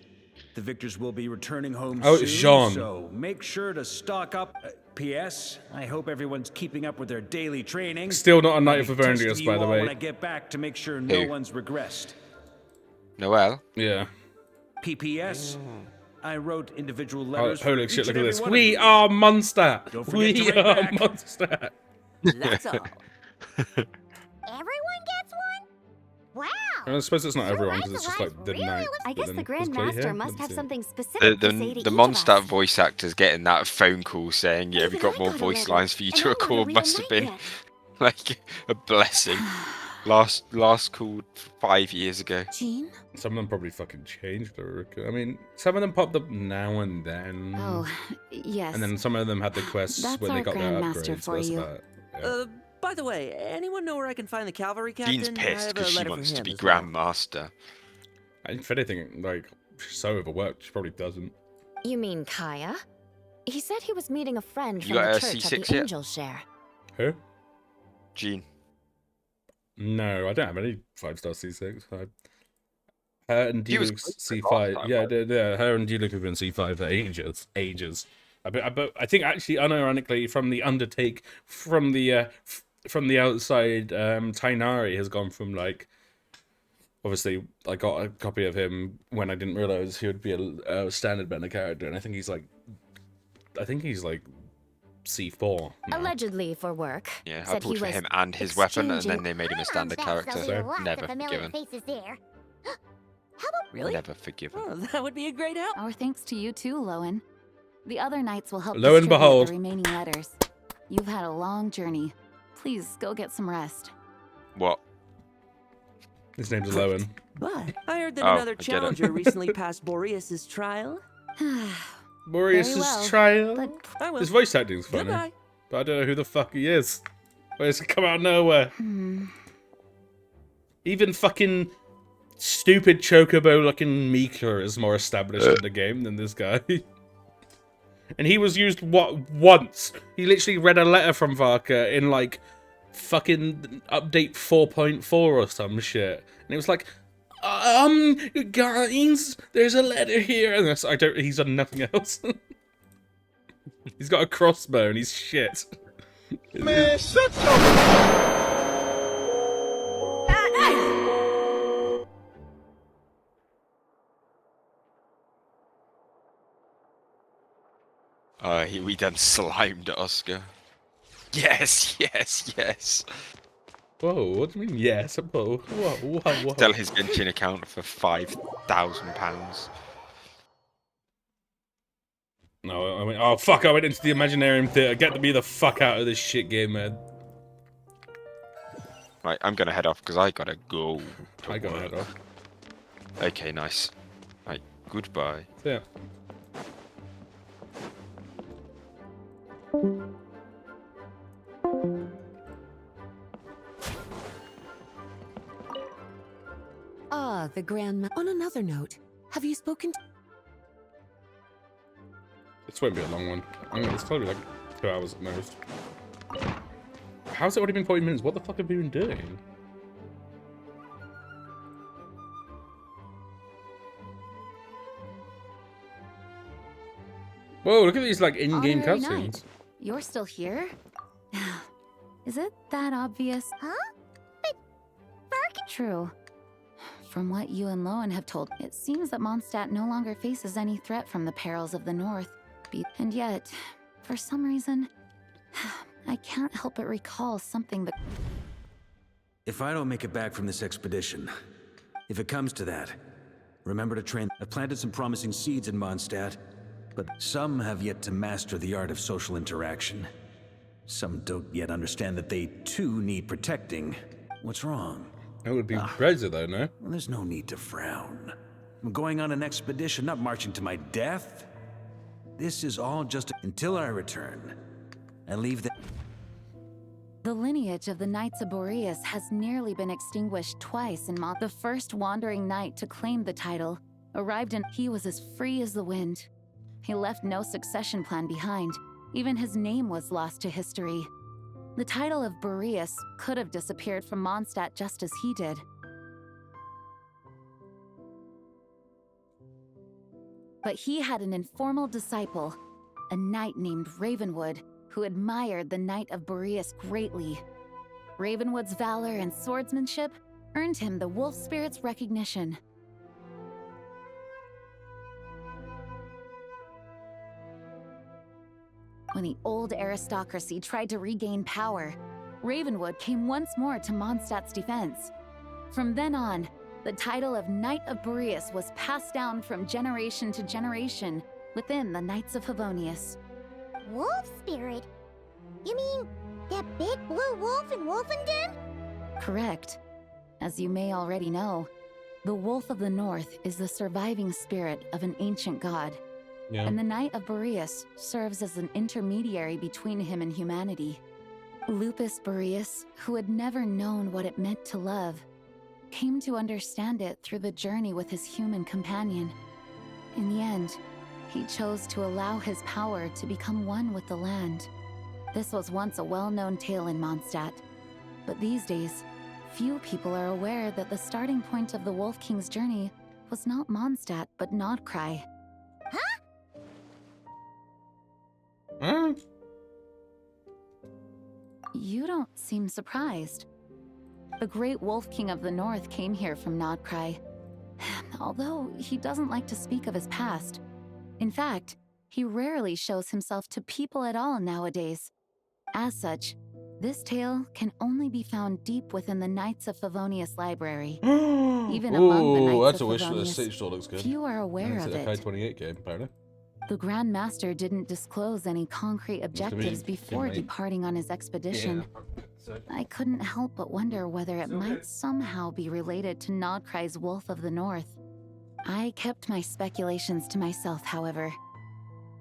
The victors will be returning home Oh, soon, it's Jean. so make sure to stock up. P.S. I hope everyone's keeping up with their daily training. Still not a Knight I'll of be Avernus, testing by you the all way. When I get back to make sure no Who? one's regressed. Noel? Yeah. P.P.S. I wrote individual letters. Holy for shit, each look and at every this. one of We you. are Monster! Don't forget to We write are back. Monster! That's all. Everyone gets one? Wow. I suppose it's not everyone because it's just like the knight. I but guess then the there's Grand grey Master hair. must Let's have see. something specific The, to say to the each Mondstadt of us. voice actor's getting that phone call saying, yeah, we Even got I more got a voice letter, lines for you and to I want a record. real Must have knight been yet. like a blessing. Last called 5 years ago. Jean? Some of them probably fucking changed. I mean, some of them popped up now and then. Oh, yes. And then some of them had the quests That's when they our got their Grandmaster upgrades. for That's you. about it. Yeah. By the way, anyone know where I can find the cavalry captain? Dean's I pissed have a because she letter for wants to him be as well. Grandmaster. If anything, like, she's so overworked, she probably doesn't. You mean Kaya? He said he was meeting a friend You from got the a church at C6 the yet? Angel Share. Who? Jean. No, I don't have any 5-star C6. Her and He was Deluxe good C5. last time, Yeah, right? yeah, her and Deluxe have been C5 for ages. But I think actually, unironically, from the undertake, from the outside, Tainari has gone from like. Obviously, I got a copy of him when I didn't realize he would be a standard bender character, and I think he's like C4 now. Allegedly for work. Yeah, I Said pulled he for was him and his weapon, and then exchanging- they made him a standard Sounds character. like lots of Never familiar forgiven. faces there. Really? Never forgiven. Oh, that would be a great help. Our thanks to you too, Lowen. The other knights will help Lo and distribute behold. the remaining letters. You've had a long journey. Please go get some rest. What? His name's Lowen. But I heard that Oh, another I get it. challenger recently passed Boreas' trial. Boreas' well, trial. but I will. His voice acting's funny, Goodbye. but I don't know who the fuck he is. Where does it come out of nowhere? Even fucking stupid chocobo looking Mika is more established in the game than this guy. And he was used once. He literally read a letter from Varka in like fucking update 4.4 or some shit. And it was like, guys, there's a letter here. And he's done nothing else. He's got a crossbow and he's shit. Man, shut your... We done slimed Oscar. Yes, yes, yes. Whoa, what do you mean yes? Whoa, whoa. Sell his Genshin account for £5,000. No, I went. Oh fuck! I went into the Imaginarium Theatre. Get me the fuck out of this shit game, man. Right, I'm gonna head off because I gotta go. I gotta head off. Okay, nice. Right, goodbye. See ya. Ah, the Grandma. On another note, have you spoken to... This won't be a long one. I mean, it's probably like 2 hours at most. How's it already been 40 minutes? What the fuck have you been doing? Whoa, look at these like in-game Honorary cutscenes. Knight, you're still here? Is it that obvious? Huh? But Vark... True. From what you and Lowen have told, it seems that Mondstadt no longer faces any threat from the perils of the North. And yet, for some reason, I can't help but recall something that... If I don't make it back from this expedition, if it comes to that, remember to train. I've planted some promising seeds in Mondstadt, but some have yet to master the art of social interaction. Some don't yet understand that they, too, need protecting. What's wrong? It would be Reza, though, no? Well, there's no need to frown. I'm going on an expedition, not marching to my death. This is all just until I return. I leave the... The lineage of the Knights of Boreas has nearly been extinguished twice in The first wandering knight to claim the title arrived and he was as free as the wind. He left no succession plan behind. Even his name was lost to history. The title of Boreas could have disappeared from Mondstadt just as he did. But he had an informal disciple, a knight named Ravenwood, who admired the Knight of Boreas greatly. Ravenwood's valor and swordsmanship earned him the Wolf Spirit's recognition. When the old aristocracy tried to regain power, Ravenwood came once more to Mondstadt's defense. From then on, the title of Knight of Boreas was passed down from generation to generation within the Knights of Favonius. Wolf spirit? You mean that big blue wolf in Wolfenden? Correct. As you may already know, the Wolf of the North is the surviving spirit of an ancient god. Yeah. And the Knight of Boreas serves as an intermediary between him and humanity. Lupus Boreas, who had never known what it meant to love, came to understand it through the journey with his human companion. In the end, he chose to allow his power to become one with the land. This was once a well-known tale in Mondstadt, but these days, few people are aware that the starting point of the Wolf King's journey was not Mondstadt, but Nodcry. Huh? You don't seem surprised. The Great Wolf King of the North came here from Nodcry, although he doesn't like to speak of his past. In fact, he rarely shows himself to people at all nowadays. As such, this tale can only be found deep within the Knights of Favonius library. Even among the Knights that's of a wish list. Favonius, Stage store looks good. few are aware of It's a it. K28 game, apparently. The Grand Master didn't disclose any concrete objectives before mate. departing on his expedition. I couldn't help but wonder whether it might somehow be related to Nodcry's Wolf of the North. I kept my speculations to myself, however.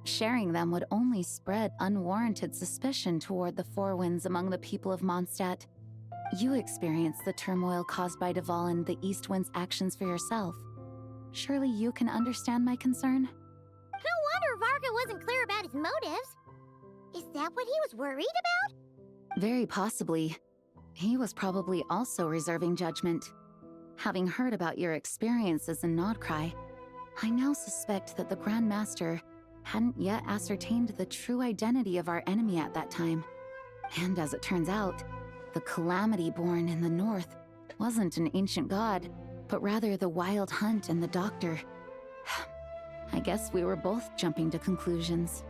Sharing them would only spread unwarranted suspicion toward the Four Winds among the people of Mondstadt. You experienced the turmoil caused by Duval and the East Wind's actions for yourself. Surely you can understand my concern? No wonder Varga wasn't clear about his motives. Is that what he was worried about? Very possibly. He was probably also reserving judgment. Having heard about your experiences in Nodcry, I now suspect that the Grand Master hadn't yet ascertained the true identity of our enemy at that time. And as it turns out, the Calamity born in the north wasn't an ancient god, but rather the Wild Hunt and the Doctor. I guess we were both jumping to conclusions.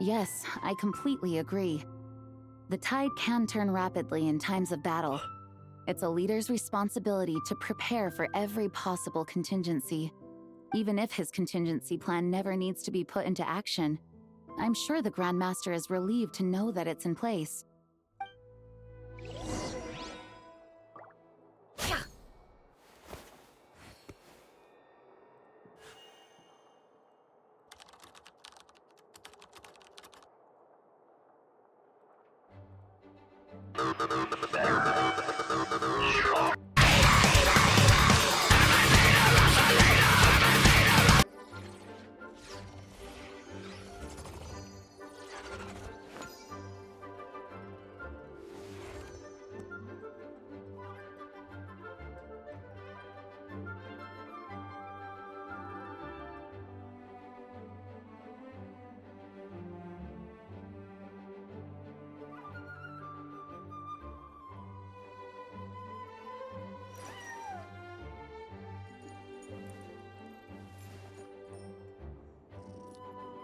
Yes, I completely agree. The tide can turn rapidly in times of battle. It's a leader's responsibility to prepare for every possible contingency. Even if his contingency plan never needs to be put into action, I'm sure the Grand Master is relieved to know that it's in place.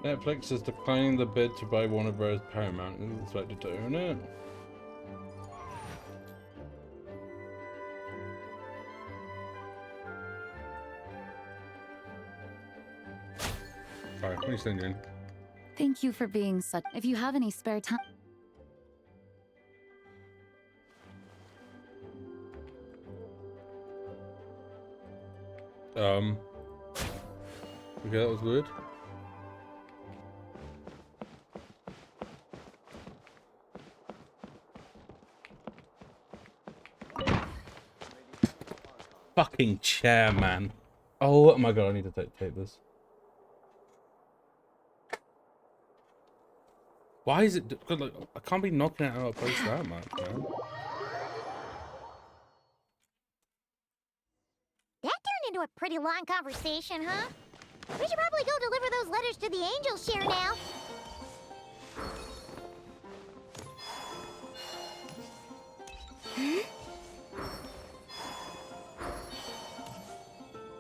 Netflix is declining the bid to buy Warner Bros. Paramount and is expected to own it. Sorry, what are you saying, Jane? Thank you for being such. If you have any spare time. Okay, that was weird. Fucking chair, man. Oh my god, I need to take this. Why is it? Like, I can't be knocking it out of place that much, man. That turned into a pretty long conversation, huh? We should probably go deliver those letters to the Angels share now.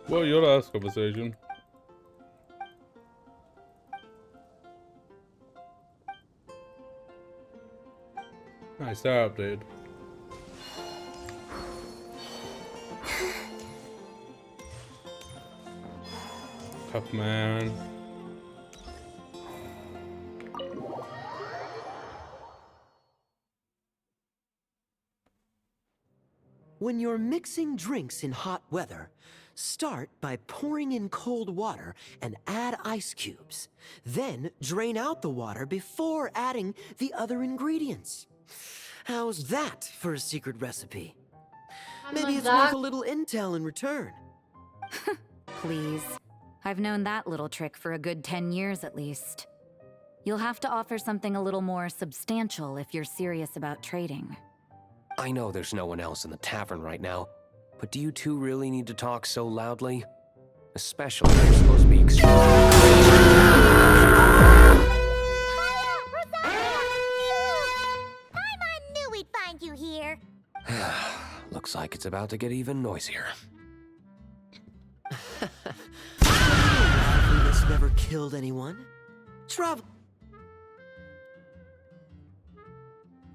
Well, your last conversation. Nice, they're updated. Tough man. When you're mixing drinks in hot weather, start by pouring in cold water and add ice cubes. Then drain out the water before adding the other ingredients. How's that for a secret recipe? Maybe it's worth a little intel in return. Please. I've known that little trick for a good 10 years at least. You'll have to offer something a little more substantial if you're serious about trading. I know there's no one else in the tavern right now, but do you two really need to talk so loudly? Especially when you're supposed to be I knew we'd find you here. Looks like it's about to get even noisier. This never killed anyone. Travel.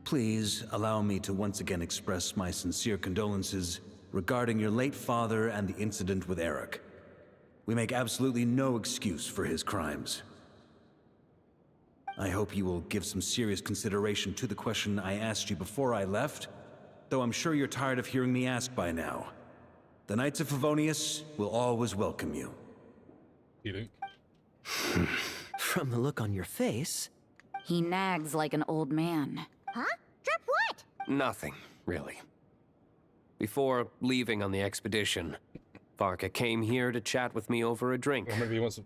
Please allow me to once again express my sincere condolences regarding your late father and the incident with Eric. We make absolutely no excuse for his crimes. I hope you will give some serious consideration to the question I asked you before I left, though I'm sure you're tired of hearing me ask by now. The Knights of Favonius will always welcome you. You think? From the look on your face... He nags like an old man. Huh? Drop what? Nothing, really. Before leaving on the expedition, Varka came here to chat with me over a drink. Or maybe he wants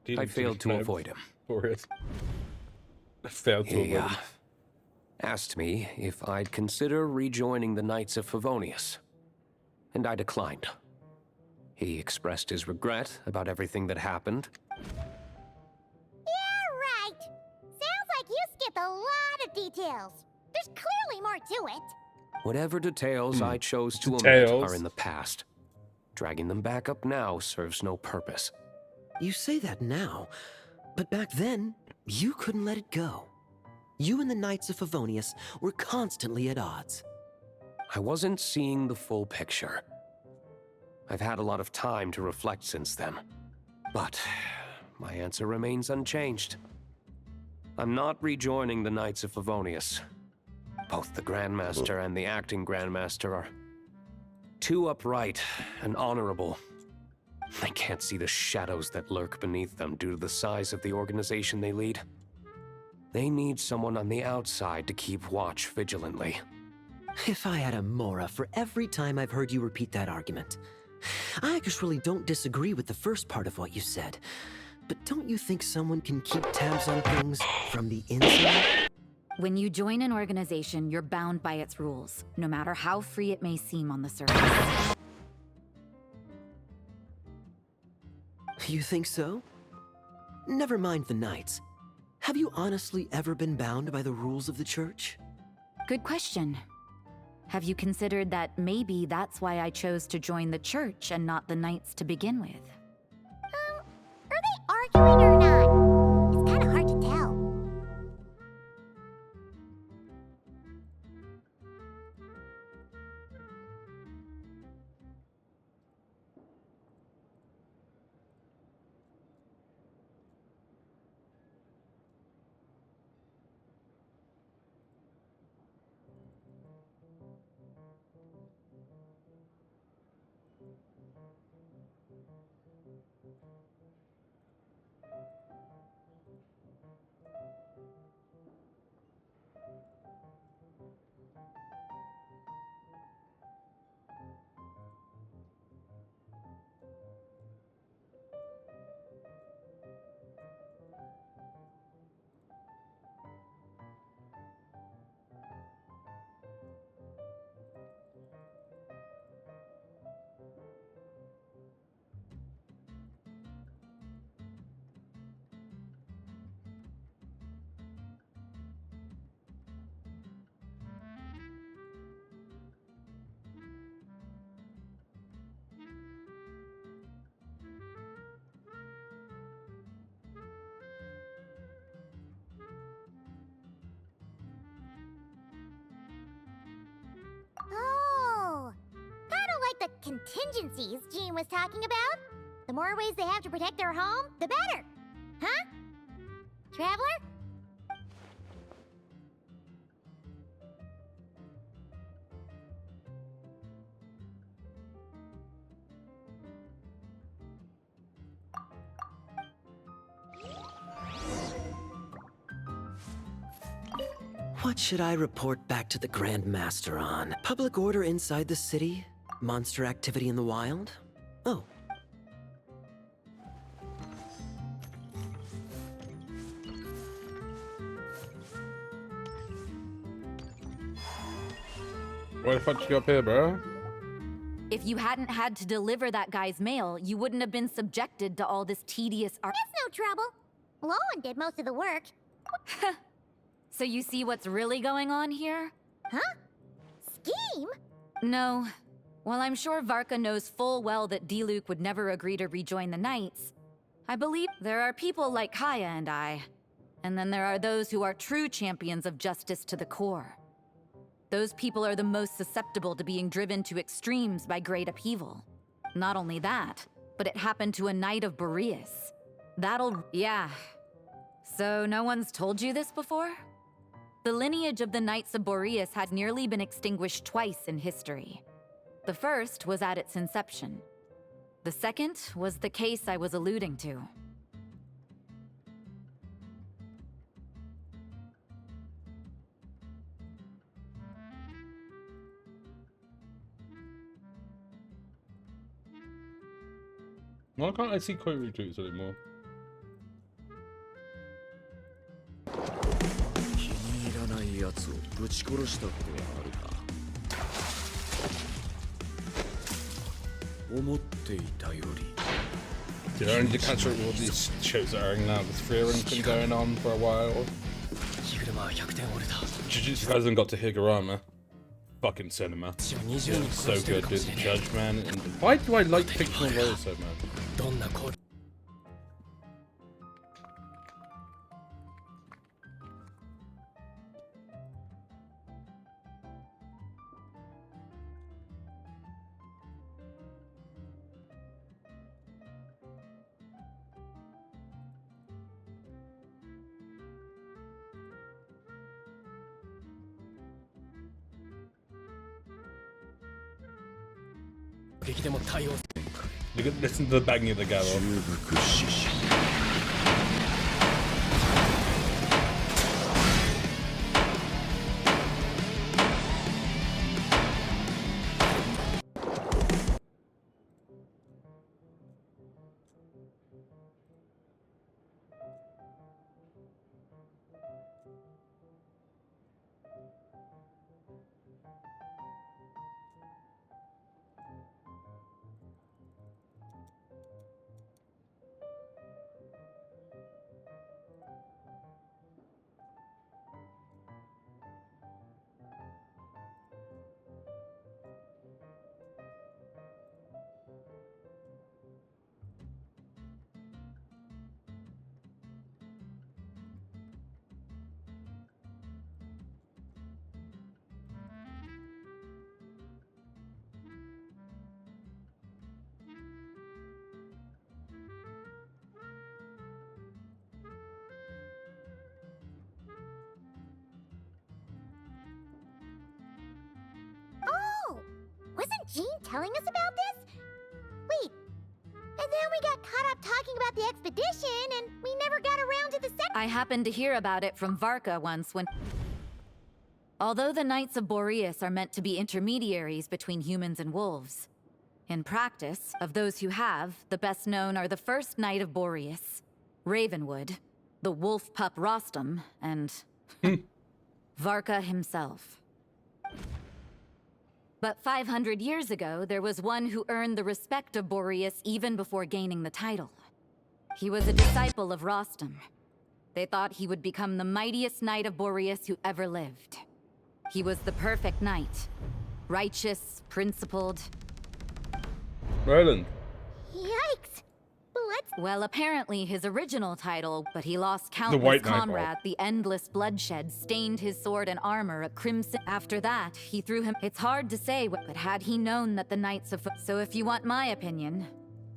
to I failed to avoid him. For it. I failed to avoid him. Asked me if I'd consider rejoining the Knights of Favonius, and I declined. He expressed his regret about everything that happened. Yeah, right. Sounds like you skipped a lot of details. There's clearly more to it. Whatever details I chose to omit are in the past. Dragging them back up now serves no purpose. You say that now, but back then, you couldn't let it go. You and the Knights of Favonius were constantly at odds. I wasn't seeing the full picture. I've had a lot of time to reflect since then. But my answer remains unchanged. I'm not rejoining the Knights of Favonius. Both the Grandmaster and the acting Grandmaster are too upright and honorable. I can't see the shadows that lurk beneath them due to the size of the organization they lead. They need someone on the outside to keep watch vigilantly. If I had a Mora for every time I've heard you repeat that argument. I actually don't disagree with the first part of what you said. But don't you think someone can keep tabs on things from the inside? When you join an organization, you're bound by its rules, no matter how free it may seem on the surface. You think so? Never mind the Knights. Have you honestly ever been bound by the rules of the Church? Good question. Have you considered that maybe that's why I chose to join the Church and not the Knights to begin with? Are they arguing or not? It's kind of hard to tell. Oh, kind of like the contingencies Jean was talking about. The more ways they have to protect their home, the better. Huh? Traveler? What should I report back to the Grand Master on? Public order inside the city? Monster activity in the wild? Oh. Why the fuck you got up here, bro? If you hadn't had to deliver that guy's mail, you wouldn't have been subjected to all this tedious art. It's no trouble. Lowen did most of the work. So you see what's really going on here? Huh? Scheme? No. While I'm sure Varka knows full well that Diluc would never agree to rejoin the Knights, I believe there are people like Kaya and I. And then there are those who are true champions of justice to the core. Those people are the most susceptible to being driven to extremes by great upheaval. Not only that, but it happened to a Knight of Boreas. Yeah. So no one's told you this before? The lineage of the Knights of Boreas had nearly been extinguished twice in history. The first was at its inception. The second was the case I was alluding to. Why can't I see quote retweets anymore? Did I only catch up with all these shows that are airing now? This Freering's been going on for a while. Jujutsu Kaisen got to Higurama. Fucking cinema. Yeah, so good, dude. Judge, man. And why do I like fictional roles so much? Look at listen to the banging of the gallop. Oh! Wasn't Jean telling us about this? Wait. And then we got caught up talking about the expedition, and we never got around to the second. I happened to hear about it from Varka once when... Although the Knights of Boreas are meant to be intermediaries between humans and wolves, in practice, of those who have, the best known are the first Knight of Boreas, Ravenwood, the wolf pup Rostam, and... Varka himself. But 500 years ago, there was one who earned the respect of Boreas even before gaining the title. He was a disciple of Rostam. They thought he would become the mightiest Knight of Boreas who ever lived. He was the perfect knight. Righteous, principled. Roland. Yikes! Well, apparently his original title, but he lost The countless White Knight, comrades. The endless bloodshed stained his sword and armor a crimson. After that, he threw him. It's hard to say, but had he known that the Knights of... So if you want my opinion,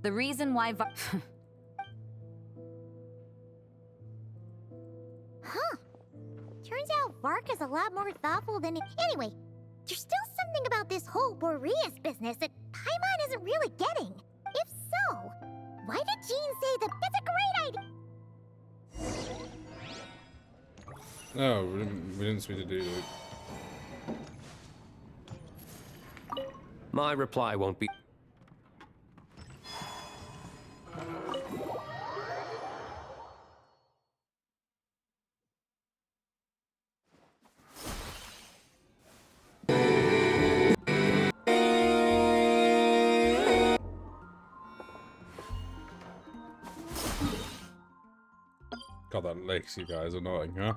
the reason why Huh. Turns out Varka's a lot more thoughtful than it. Anyway, there's still something about this whole Boreas business that Paimon isn't really getting. If so, why did Jean say that? That's a great idea! No, we didn't speak to do it. My reply won't be... God, that licks you guys annoying, huh?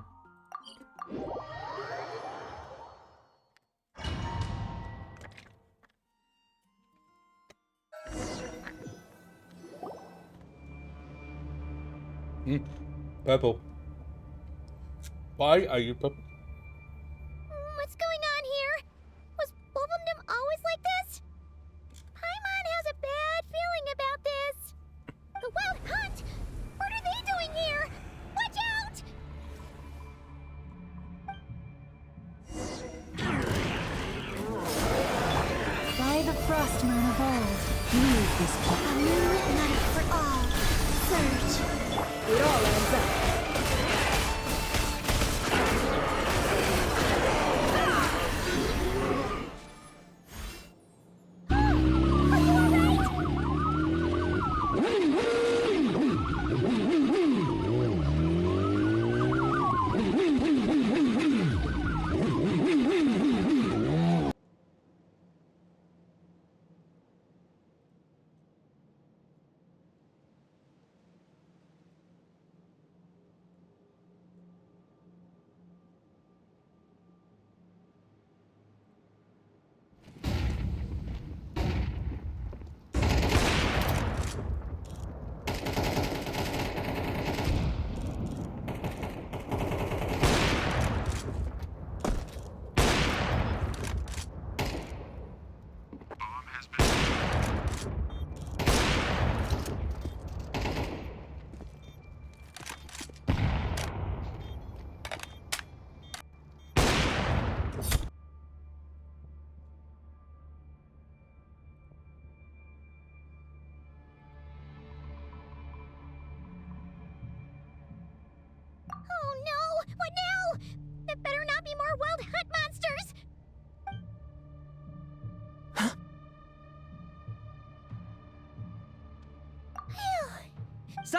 Purple. Why are you purple? What's going on here? Was Bulbumdum always like this? Paimon has a bad feeling about this. The Wild Hunt? What are they doing here? Watch out! By the frost moon of old, leave this place. A moonlit night for all. Search. It all ends up.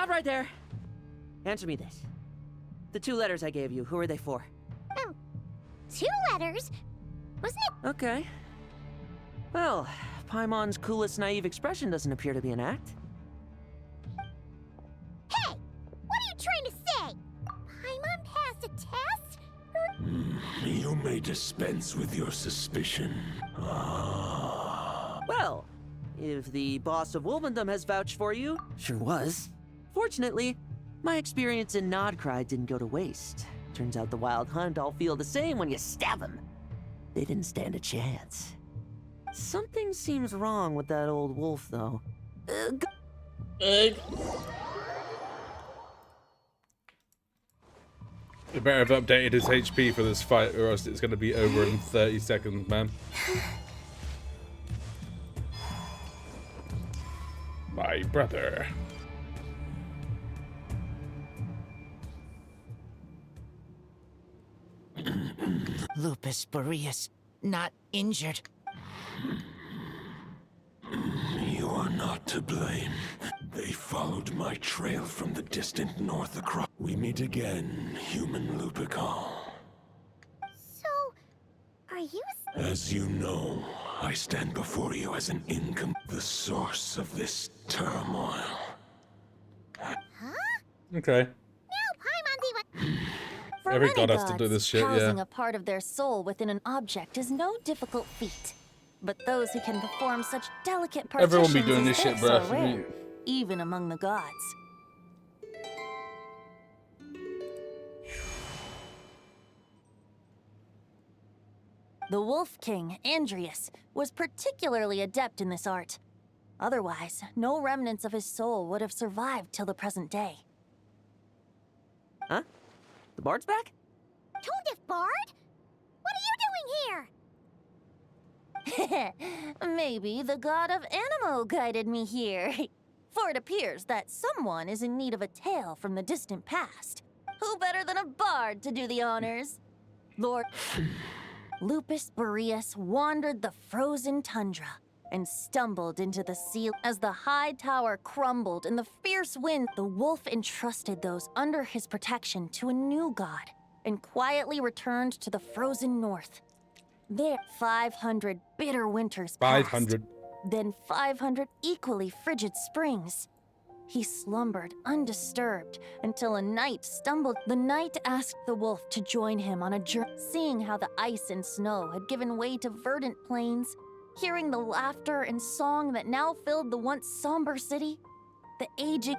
Stop right there. Answer me this. The 2 letters I gave you, who are they for? 2 letters? Wasn't it? Okay. Well, Paimon's coolest naive expression doesn't appear to be an act. Hey! What are you trying to say? Paimon passed a test? You may dispense with your suspicion. Well, if the boss of Wolvendom has vouched for you, sure was. Fortunately, my experience in Nodcry didn't go to waste. Turns out the Wild Hunt all feel the same when you stab them. They didn't stand a chance. Something seems wrong with that old wolf, though. You better have updated his HP for this fight, or else it's going to be over in 30 seconds, man. My brother. Lupus Boreas, not injured. You are not to blame. They followed my trail from the distant north across. We meet again, human Lupical. So, are you... As you know, I stand before you as an the source of this turmoil. Huh? Okay. Now Paimon's even... For Every many god has to do gods, this shit, housing yeah. a part of their soul within an object is no difficult feat. But those who can perform such delicate partitions Everyone be doing as this shit, this bruh. are rare, even among the gods. The Wolf King, Andrius, was particularly adept in this art. Otherwise, no remnants of his soul would have survived till the present day. Huh? The bard's back? Tondef Bard? What are you doing here? Maybe the god of Animo guided me here. For it appears that someone is in need of a tale from the distant past. Who better than a bard to do the honors? Lord Lupus Boreas wandered the frozen tundra and stumbled into the sea. As the high tower crumbled in the fierce wind, the wolf entrusted those under his protection to a new god and quietly returned to the frozen north. There, 500 bitter winters passed. 500. Then 500 equally frigid springs. He slumbered undisturbed until a knight stumbled. The knight asked the wolf to join him on a journey, seeing how the ice and snow had given way to verdant plains, hearing the laughter and song that now filled the once somber city, the aging.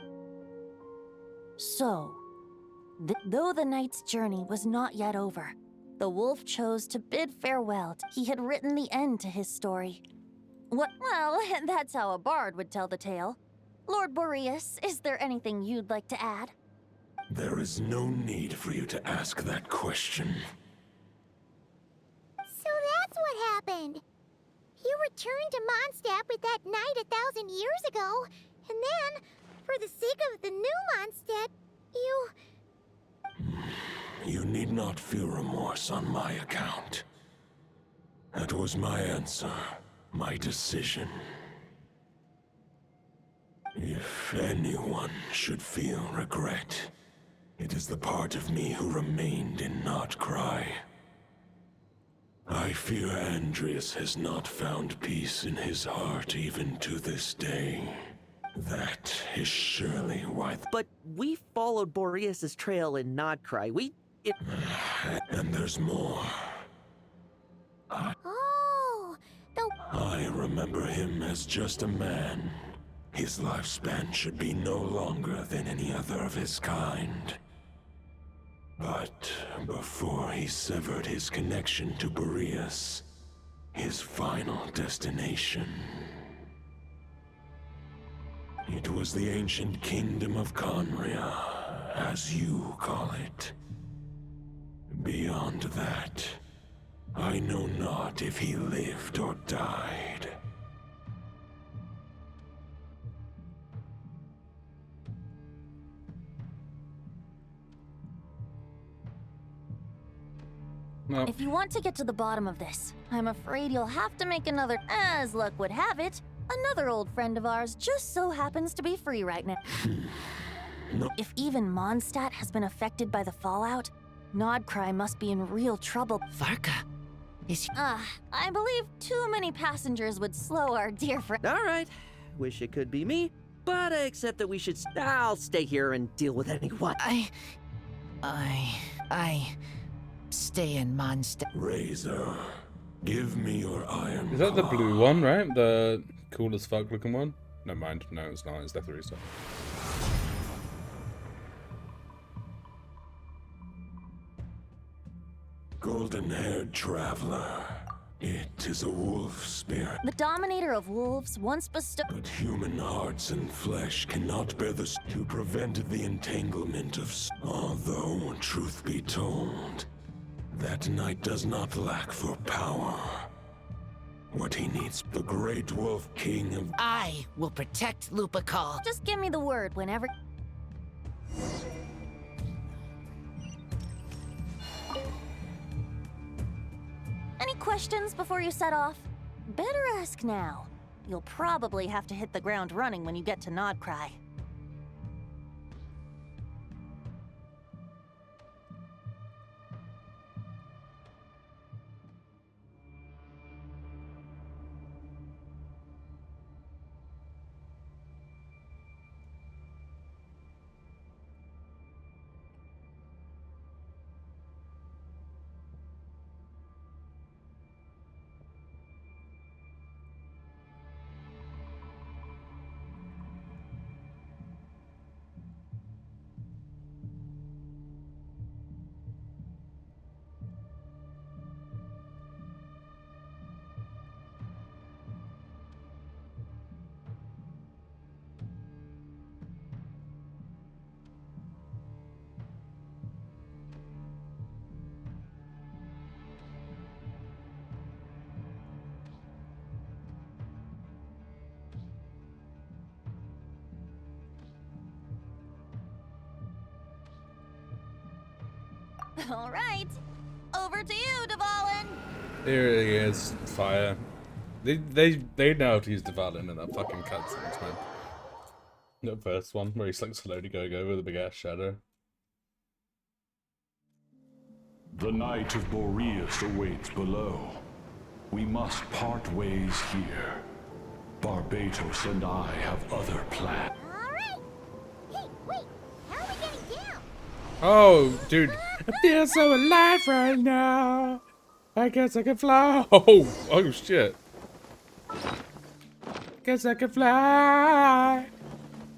So, though the knight's journey was not yet over, the wolf chose to bid farewell. He had written the end to his story. Well, that's how a bard would tell the tale. Lord Boreas, is there anything you'd like to add? There is no need for you to ask that question. So that's what happened. You returned to Mondstadt with that knight 1,000 years ago, and then, for the sake of the new Mondstadt, you... You need not feel remorse on my account. That was my answer, my decision. If anyone should feel regret, it is the part of me who remained in Nodcry. I fear Andrius has not found peace in his heart even to this day. That is surely why... But we followed Boreas' trail in Nodcry. And there's more. Oh, I remember him as just a man. His lifespan should be no longer than any other of his kind. But before he severed his connection to Boreas, his final destination, it was the ancient kingdom of Conria, as you call it. Beyond that, I know not if he lived or died. No. If you want to get to the bottom of this, I'm afraid you'll have to make another. As luck would have it, another old friend of ours just so happens to be free right now. No. If even Mondstadt has been affected by the fallout, Nodcry must be in real trouble. Varka, is he... I believe too many passengers would slow our dear friend. All right. Wish it could be me, but I accept that we should... I'll stay here and deal with anyone. I stay in Mondstadt. Razor, give me your iron. Is that the blue one, right? The cool as fuck looking one? Never mind. No, it's not. It's definitely stuff. Golden-haired traveler. It is a wolf spirit. The dominator of wolves once bestowed... But human hearts and flesh cannot bear this to prevent the entanglement of... Although, truth be told, that knight does not lack for power. What he needs, the great wolf king of... I will protect Lupacol. Just give me the word whenever... Any questions before you set off? Better ask now. You'll probably have to hit the ground running when you get to Nodcry. All right, over to you, Dvalin. Here he is, fire. They know how to use Dvalin in that fucking cutscenes, man. The first one where he's like slowly going over the big ass shadow. The Knight of Boreas awaits below. We must part ways here. Barbatos and I have other plans. Alright! Hey, wait! How are we getting down? Oh, dude. I feel so alive right now. I guess I can fly. Oh shit. Guess I can fly.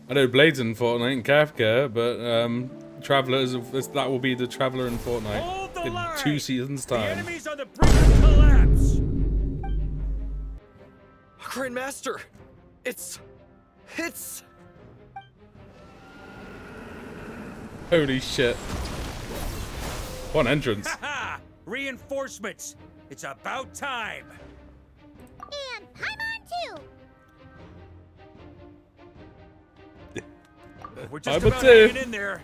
I know Blade's in Fortnite and Kafka, but Traveler that will be the Traveler in Fortnite in 2 seasons time. The enemy's on the brink of collapse. Grandmaster, it's Holy shit. One entrance. Ha! Reinforcements. It's about time. And Paimon too. We're just Paimon about too. hanging in there.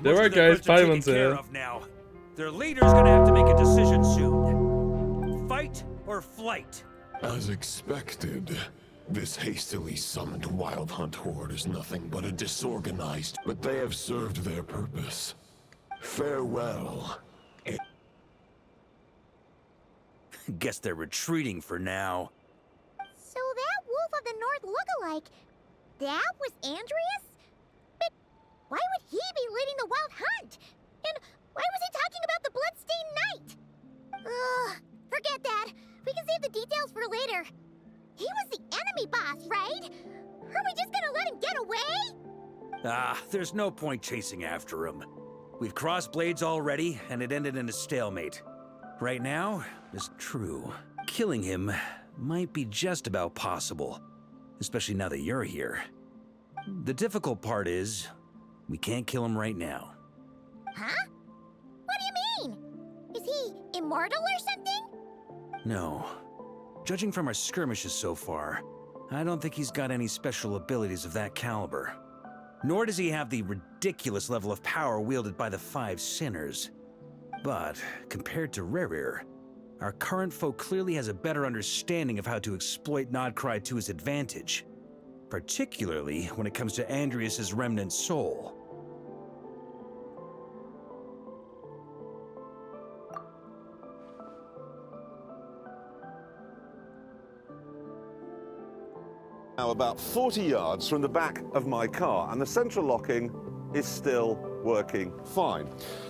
There Most are of their guys, goods are taken Paimon's care here. of now. Their leader's gonna have to make a decision soon. Fight or flight. As expected, this hastily summoned Wild Hunt horde is nothing but a disorganized, but they have served their purpose. Farewell. Guess they're retreating for now. So that Wolf of the North lookalike, that was Andreas? But why would he be leading the Wild Hunt? And why was he talking about the Bloodstained Knight? Ugh, forget that. We can save the details for later. He was the enemy boss, right? Are we just gonna let him get away? There's no point chasing after him. We've crossed blades already, and it ended in a stalemate. Right now, it's true. Killing him might be just about possible, especially now that you're here. The difficult part is, we can't kill him right now. Huh? What do you mean? Is he immortal or something? No. Judging from our skirmishes so far, I don't think he's got any special abilities of that caliber. Nor does he have the ridiculous level of power wielded by the 5 Sinners. But, compared to Rerir, our current foe clearly has a better understanding of how to exploit Nodcry to his advantage. Particularly when it comes to Andreas' remnant soul. Now about 40 yards from the back of my car, and the central locking is still working fine.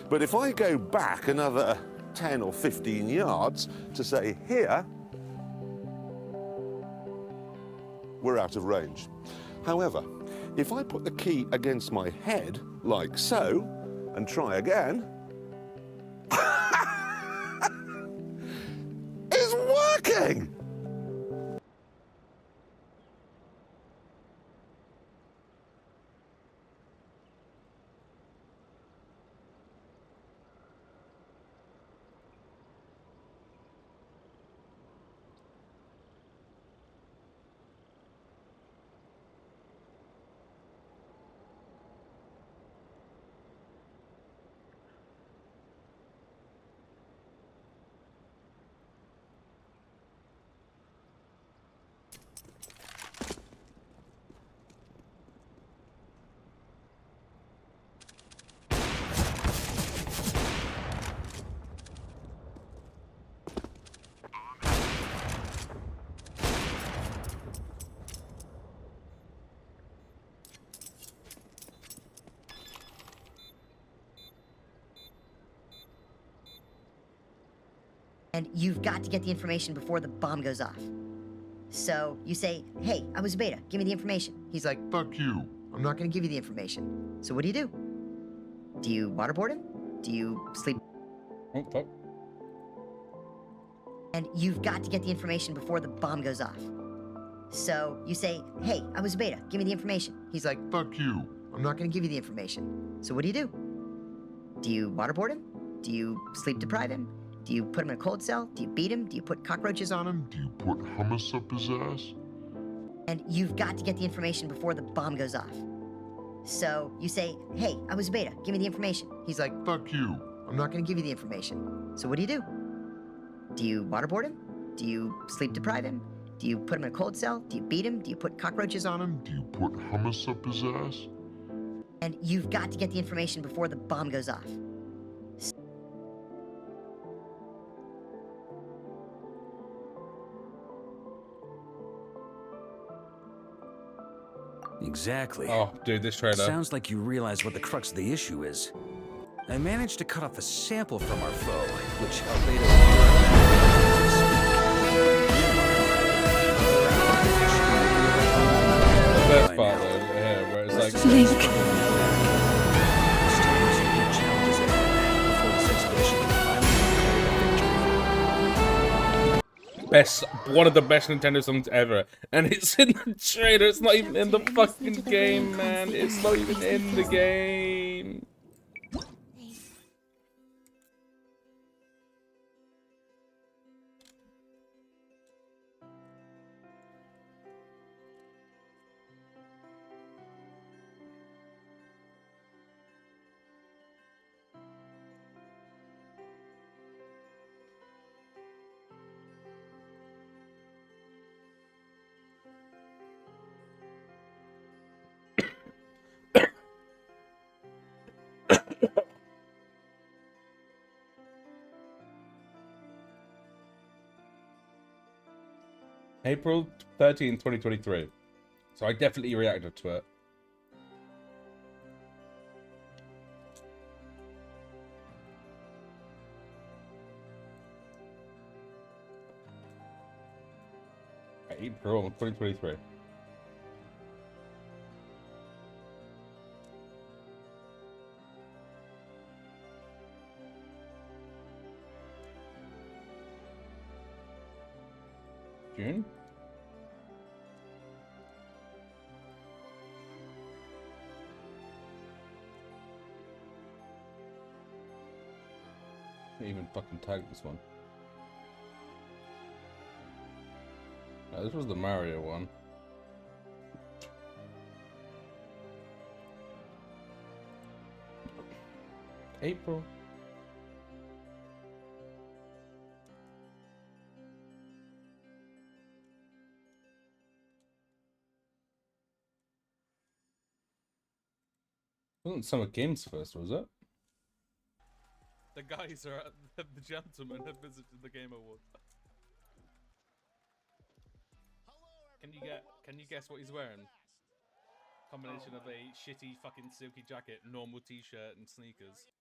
But if I go back another 10 or 15 yards to say here, we're out of range. However, if I put the key against my head, like so, and try again, it's working! And you've got to get the information before the bomb goes off. So you say, hey, I was Beta, give me the information. He's like, fuck you. I'm not gonna give you the information. So what do you do? Do you waterboard him? Do you sleep? Okay. And you've got to get the information before the bomb goes off. So you say, hey, I was Beta, give me the information. He's like, fuck you. I'm not gonna give you the information. So what do you do? Do you waterboard him? Do you sleep deprive him? Do you put him in a cold cell? Do you beat him? Do you put cockroaches on him? Do you put hummus up his ass? And you've got to get the information before the bomb goes off. So you say, hey, I was Beta, give me the information. He's like, fuck you. I'm not gonna give you the information. So what do you do? Do you waterboard him? Do you sleep deprive him? Do you put him in a cold cell? Do you beat him? Do you put cockroaches on him? Do you put hummus up his ass? And you've got to get the information before the bomb goes off. Exactly. Oh, dude, this trailer. Sounds like you realize what the crux of the issue is. I managed to cut off a sample from our foe, which outlaid The best part though, yeah, where it's like one of the best Nintendo songs ever, and it's in the trailer. It's not even in the fucking game, man. It's not even in the game. April 13, 2023. So I definitely reacted to it. April 2023. June? Can't even fucking tag this one. No, this was the Mario one. April. Wasn't Summer Games Fest, was it? The guys are at the gentlemen have visited the Game Awards. Can you guess what he's wearing? Combination of a shitty fucking silky jacket, normal t-shirt, and sneakers.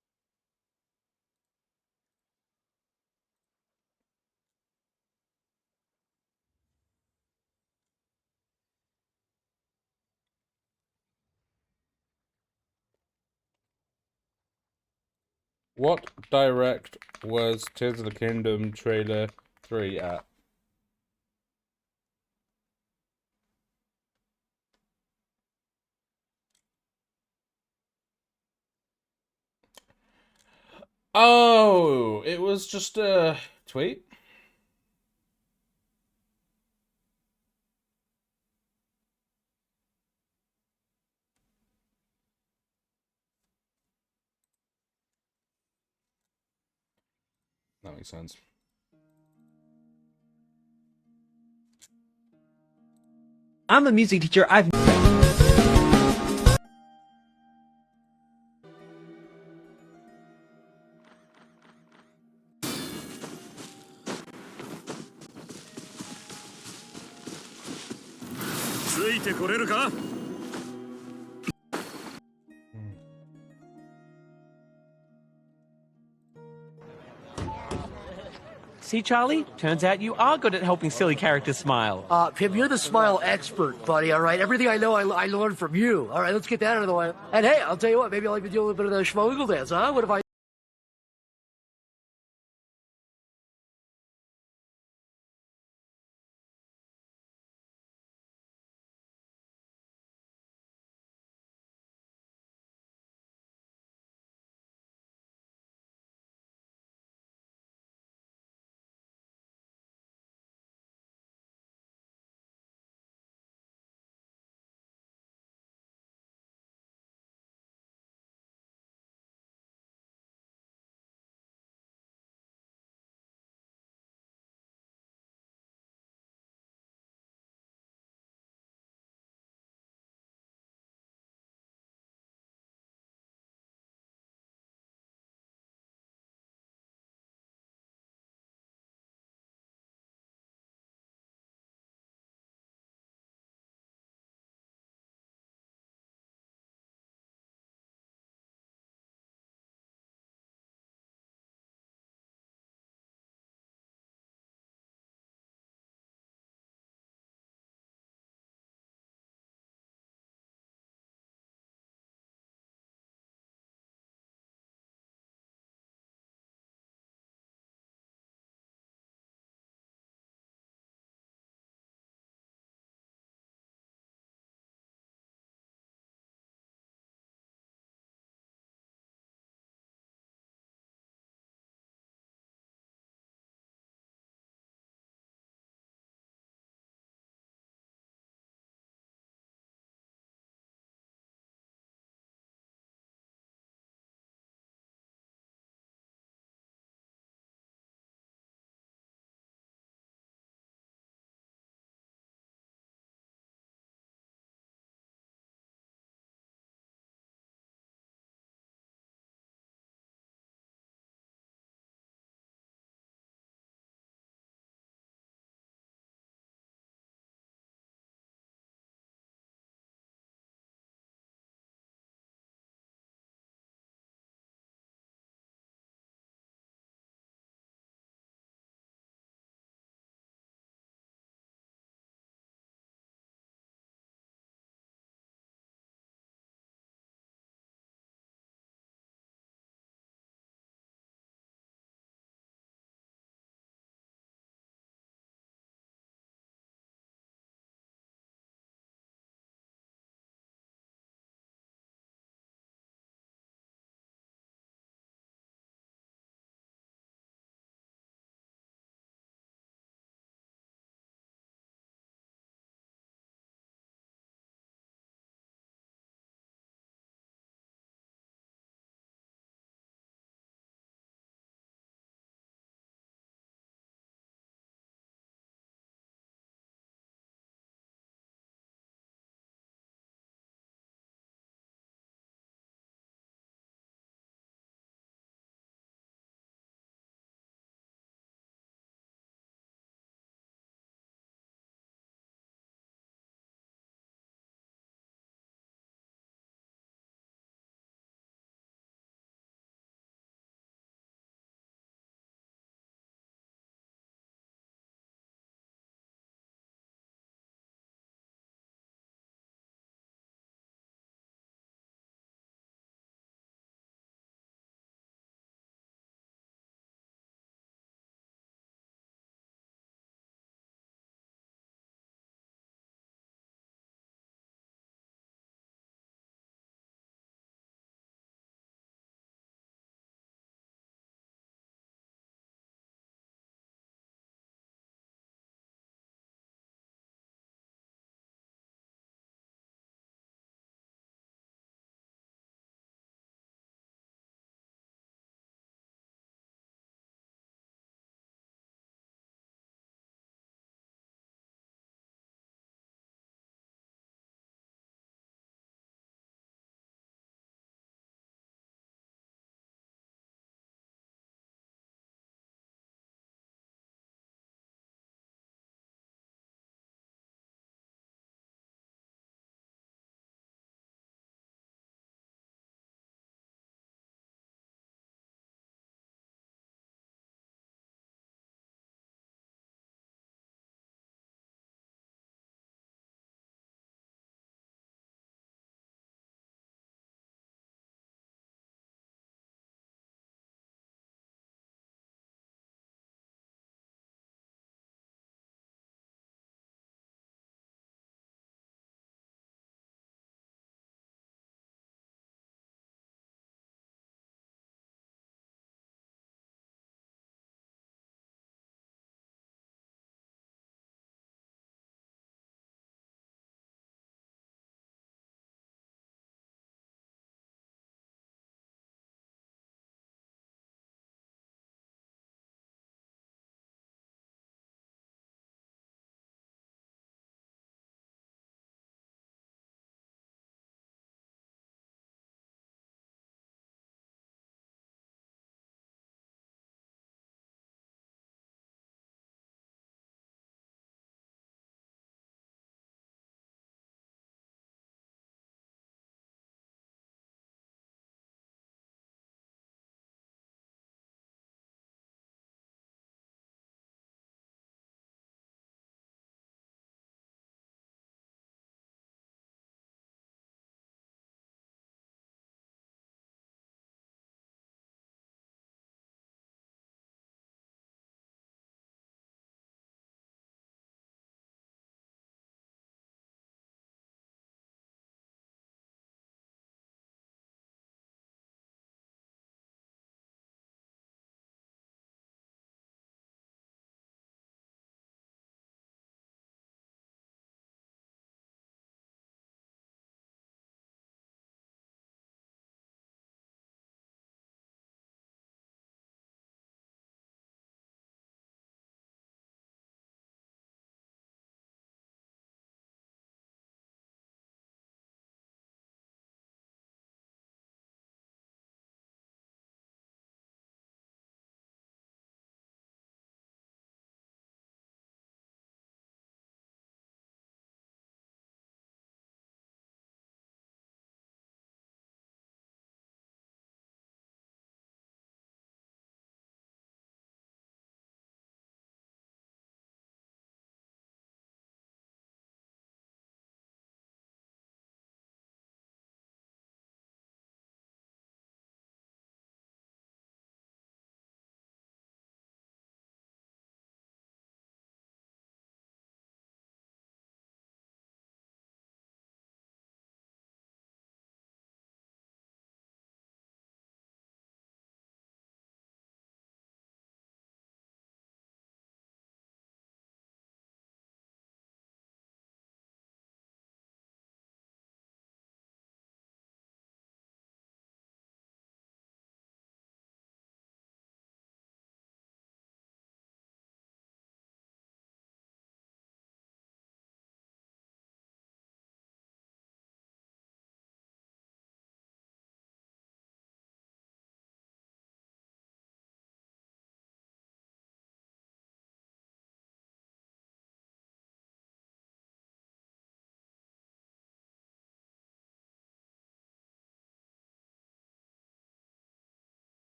What direct was Tears of the Kingdom trailer 3 at? Oh, it was just a tweet. That makes sense. I'm a music teacher. I've See, Charlie? Turns out you are good at helping silly characters smile. Pim, you're the smile expert, buddy, all right? Everything I know, I learned from you. All right, let's get that out of the way. And hey, I'll tell you what, maybe I'll even do a little bit of the schmogle dance, huh? What if I...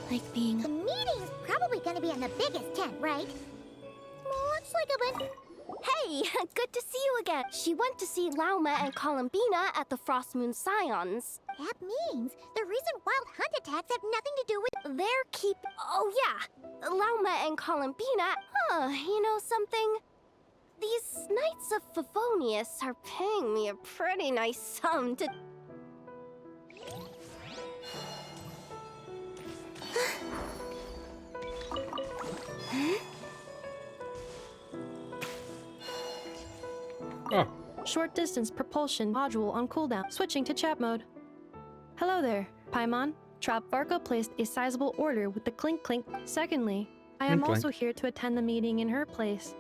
Like being... The meeting's probably gonna be in the biggest tent, right? Looks like a bit... Hey, good to see you again. She went to see Lauma and Columbina at the Frost Moon Scions. That means the recent wild hunt attacks have nothing to do with... Their keep... Oh, yeah. Lauma and Columbina... you know something? These Knights of Favonius are paying me a pretty nice sum to... Oh. Short distance propulsion module on cooldown. Switching to chat mode. Hello there, Paimon. Trap Varka placed a sizable order with the Clink Clink. Secondly, I am Clink. also here to attend the meeting in her place.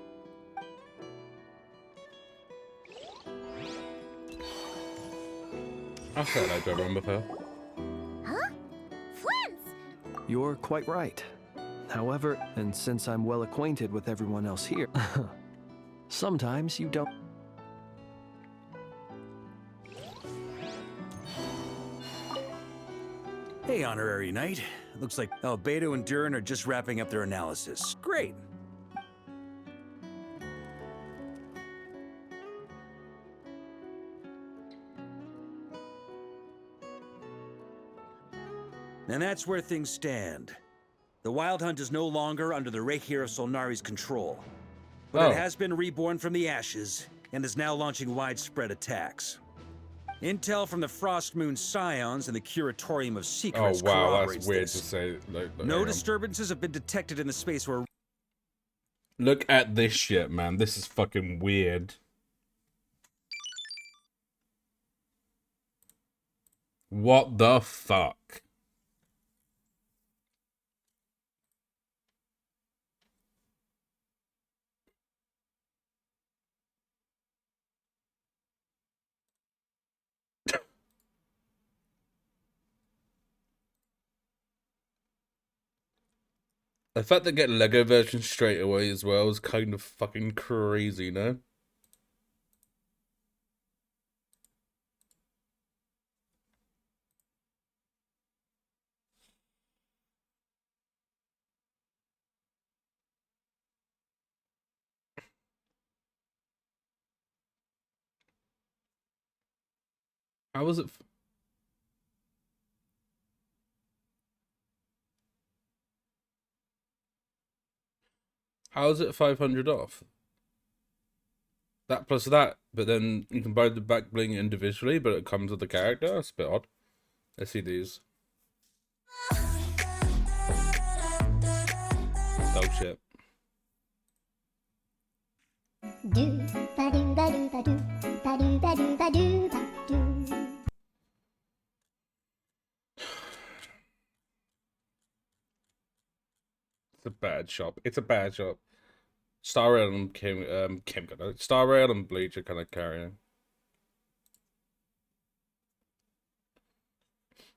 I said I don't remember her. Huh? Flint! You're quite right. However, and since I'm well acquainted with everyone else here, sometimes you don't... Hey, Honorary Knight. Looks like Albedo and Durin are just wrapping up their analysis. Great. And that's where things stand. The Wild Hunt is no longer under the Reikir of Solnari's control. But it has been reborn from the ashes and is now launching widespread attacks. Intel from the Frost Moon Scions and the Curatorium of Secrets Oh wow, corroborates that's weird this. to say. No disturbances have been detected in the space where... Look at this shit, man. This is fucking weird. What the fuck? The fact they get Lego versions straight away as well is kind of fucking crazy, no? How was it? How is it 500 off? That plus that, but then you can buy the back bling individually, but it comes with the character? That's a bit odd. Let's see these. Oh shit. It's a bad shop. It's a bad shop. Star Rail and Star Rail and Bleach are kind of carrying.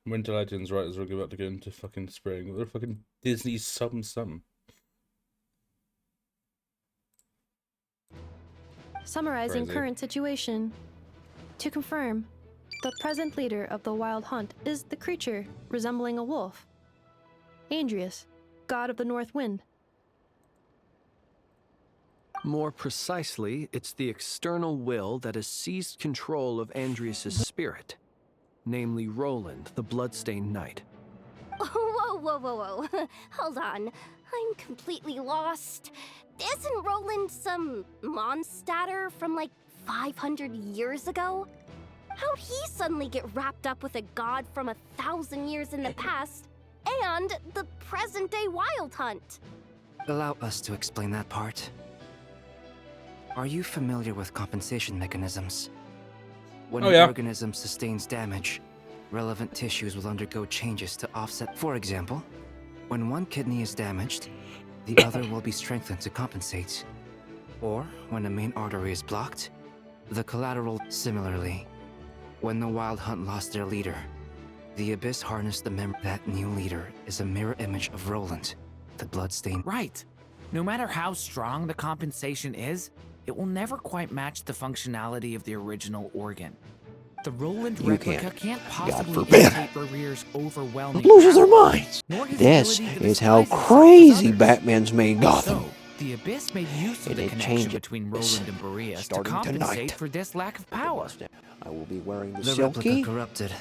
Winter Legends writers are about to get into fucking spring. They're fucking Disney something. Summarizing Crazy. current situation. To confirm, the present leader of the Wild Hunt is the creature resembling a wolf. Andrius, god of the North Wind. More precisely, it's the external will that has seized control of Andrius' spirit, namely Roland, the Bloodstained Knight. Whoa. Hold on. I'm completely lost. Isn't Roland some monstatter from like 500 years ago? How'd he suddenly get wrapped up with a god from 1,000 years in the past and the present-day Wild Hunt? Allow us to explain that part. Are you familiar with compensation mechanisms? When an organism sustains damage, relevant tissues will undergo changes to offset. For example, when one kidney is damaged, the other will be strengthened to compensate. Or, when a main artery is blocked, the collateral. Similarly, when the Wild Hunt lost their leader, the Abyss harnessed the memory. That new leader is a mirror image of Roland, the Bloodstained. Right. No matter how strong the compensation is, it will never quite match the functionality of the original organ. The Roland You replica can't. can't God possibly forbid. imitate Barrier's overwhelming Loses their power, minds. nor his This ability to is how disguise himself as crazy others. Batman's made Gotham. So, the Abyss made use of And the it connection changes between Roland and Boreas to starting compensate tonight. for this lack of power. I will be wearing the The silky. replica corrupted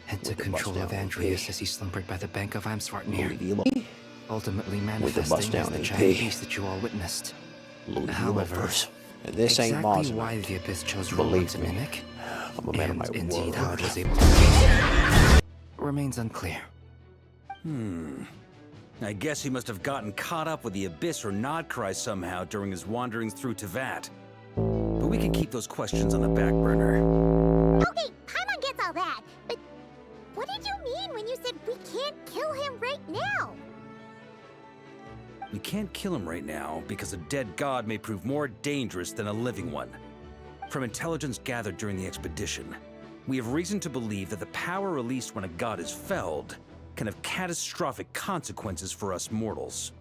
and took control of Andreas as he slumbered by the bank of Amsvartnir, ultimately manifesting as the giant beast that you all witnessed. However, And this ain't exactly Mosin. why the Abyss chose Believe Roland to me, mimic, I'm a man of and my indeed how it word. was able to remains unclear. I guess he must have gotten caught up with the Abyss or Nodcry somehow during his wanderings through Tevat. But we can keep those questions on the back burner. Okay, Paimon gets all that, but what did you mean when you said we can't kill him right now? We can't kill him right now because a dead god may prove more dangerous than a living one. From intelligence gathered during the expedition, we have reason to believe that the power released when a god is felled can have catastrophic consequences for us mortals.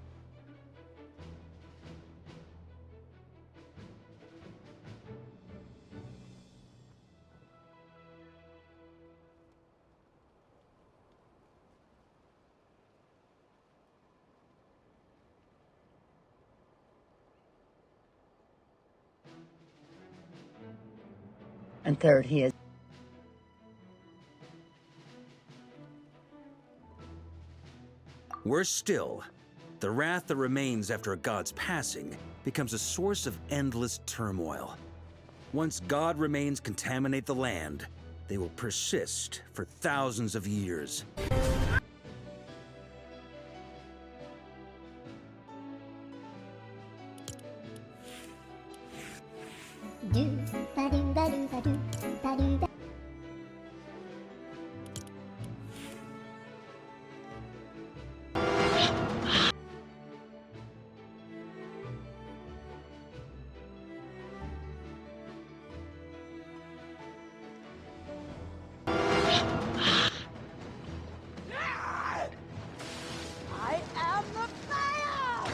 And third, he is. Worse still, the wrath that remains after a god's passing becomes a source of endless turmoil. Once god remains contaminate the land, they will persist for thousands of years. I am the fire!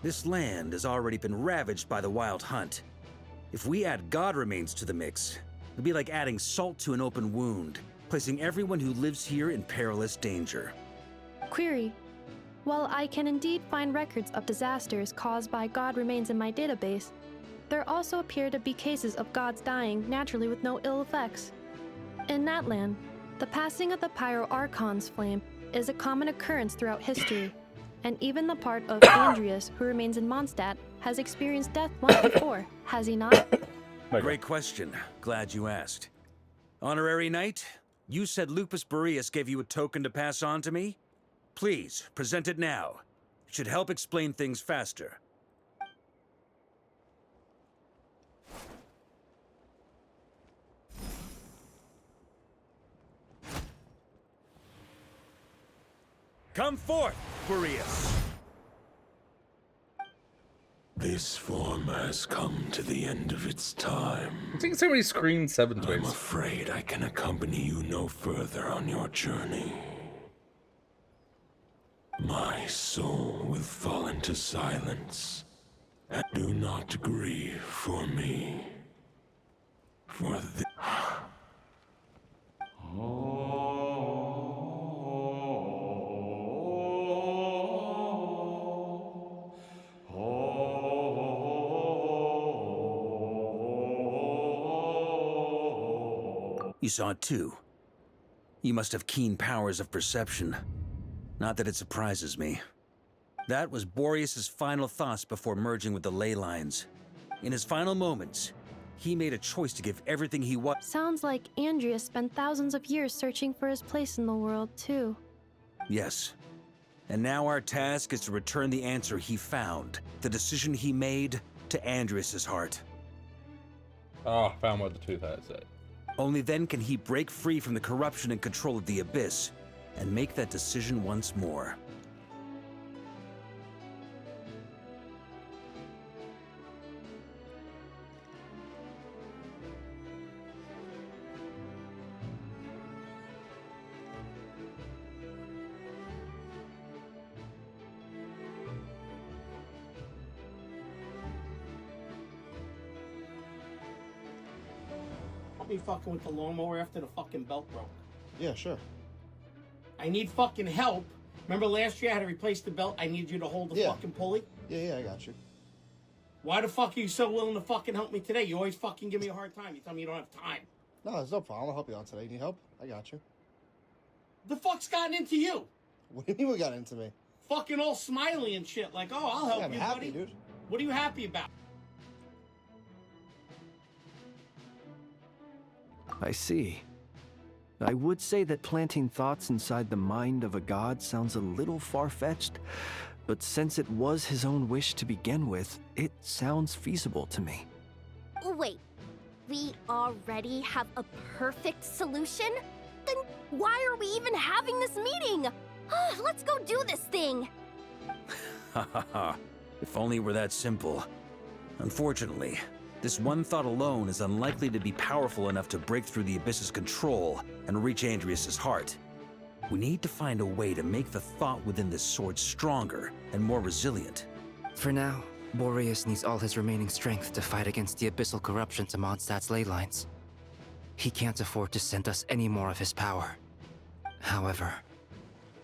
This land has already been ravaged by the Wild Hunt. If we add god remains to the mix, it'd be like adding salt to an open wound, placing everyone who lives here in perilous danger. Query. While I can indeed find records of disasters caused by god remains in my database, there also appear to be cases of gods dying naturally with no ill effects. In that land, the passing of the Pyro-Archon's flame is a common occurrence throughout history, and even the part of Andreas who remains in Mondstadt has experienced death once before, has he not? Great question. Glad you asked. Honorary Knight, you said Lupus Boreas gave you a token to pass on to me? Please, present it now. It should help explain things faster. Come forth, Boreas! This form has come to the end of its time. I think somebody screamed 7 I'm times. afraid I can accompany you no further on your journey. My soul will fall into silence. And do not grieve for me. For the... You saw it too. You must have keen powers of perception. Not that it surprises me. That was Boreas' final thoughts before merging with the ley lines. In his final moments, he made a choice to give everything he was. Sounds like Andreas spent thousands of years searching for his place in the world, too. Yes. And now our task is to return the answer he found, the decision he made, to Andreas' heart. Oh, found where the tooth head is. Only then can he break free from the corruption and control of the Abyss and make that decision once more. Me fucking with the lawnmower after the fucking belt broke. Yeah, sure. I need fucking help. Remember last year I had to replace the belt? I need you to hold the fucking pulley. Yeah, I got you. Why the fuck are you so willing to fucking help me today? You always fucking give me a hard time. You tell me you don't have time. No, there's no problem. I'll help you out today. Need help? I got you. The fuck's gotten into you? What do you mean what got into me? Fucking all smiley and shit. Like, oh, I'll help I'm you, happy, buddy. dude. What are you happy about? I see. I would say that planting thoughts inside the mind of a god sounds a little far-fetched, but since it was his own wish to begin with, it sounds feasible to me. Wait, we already have a perfect solution? Then why are we even having this meeting? Let's go do this thing! Ha ha ha. If only it were that simple. Unfortunately, this one thought alone is unlikely to be powerful enough to break through the Abyss's control and reach Andrias' heart. We need to find a way to make the thought within this sword stronger and more resilient. For now, Boreas needs all his remaining strength to fight against the abyssal corruption to Mondstadt's ley lines. He can't afford to send us any more of his power. However,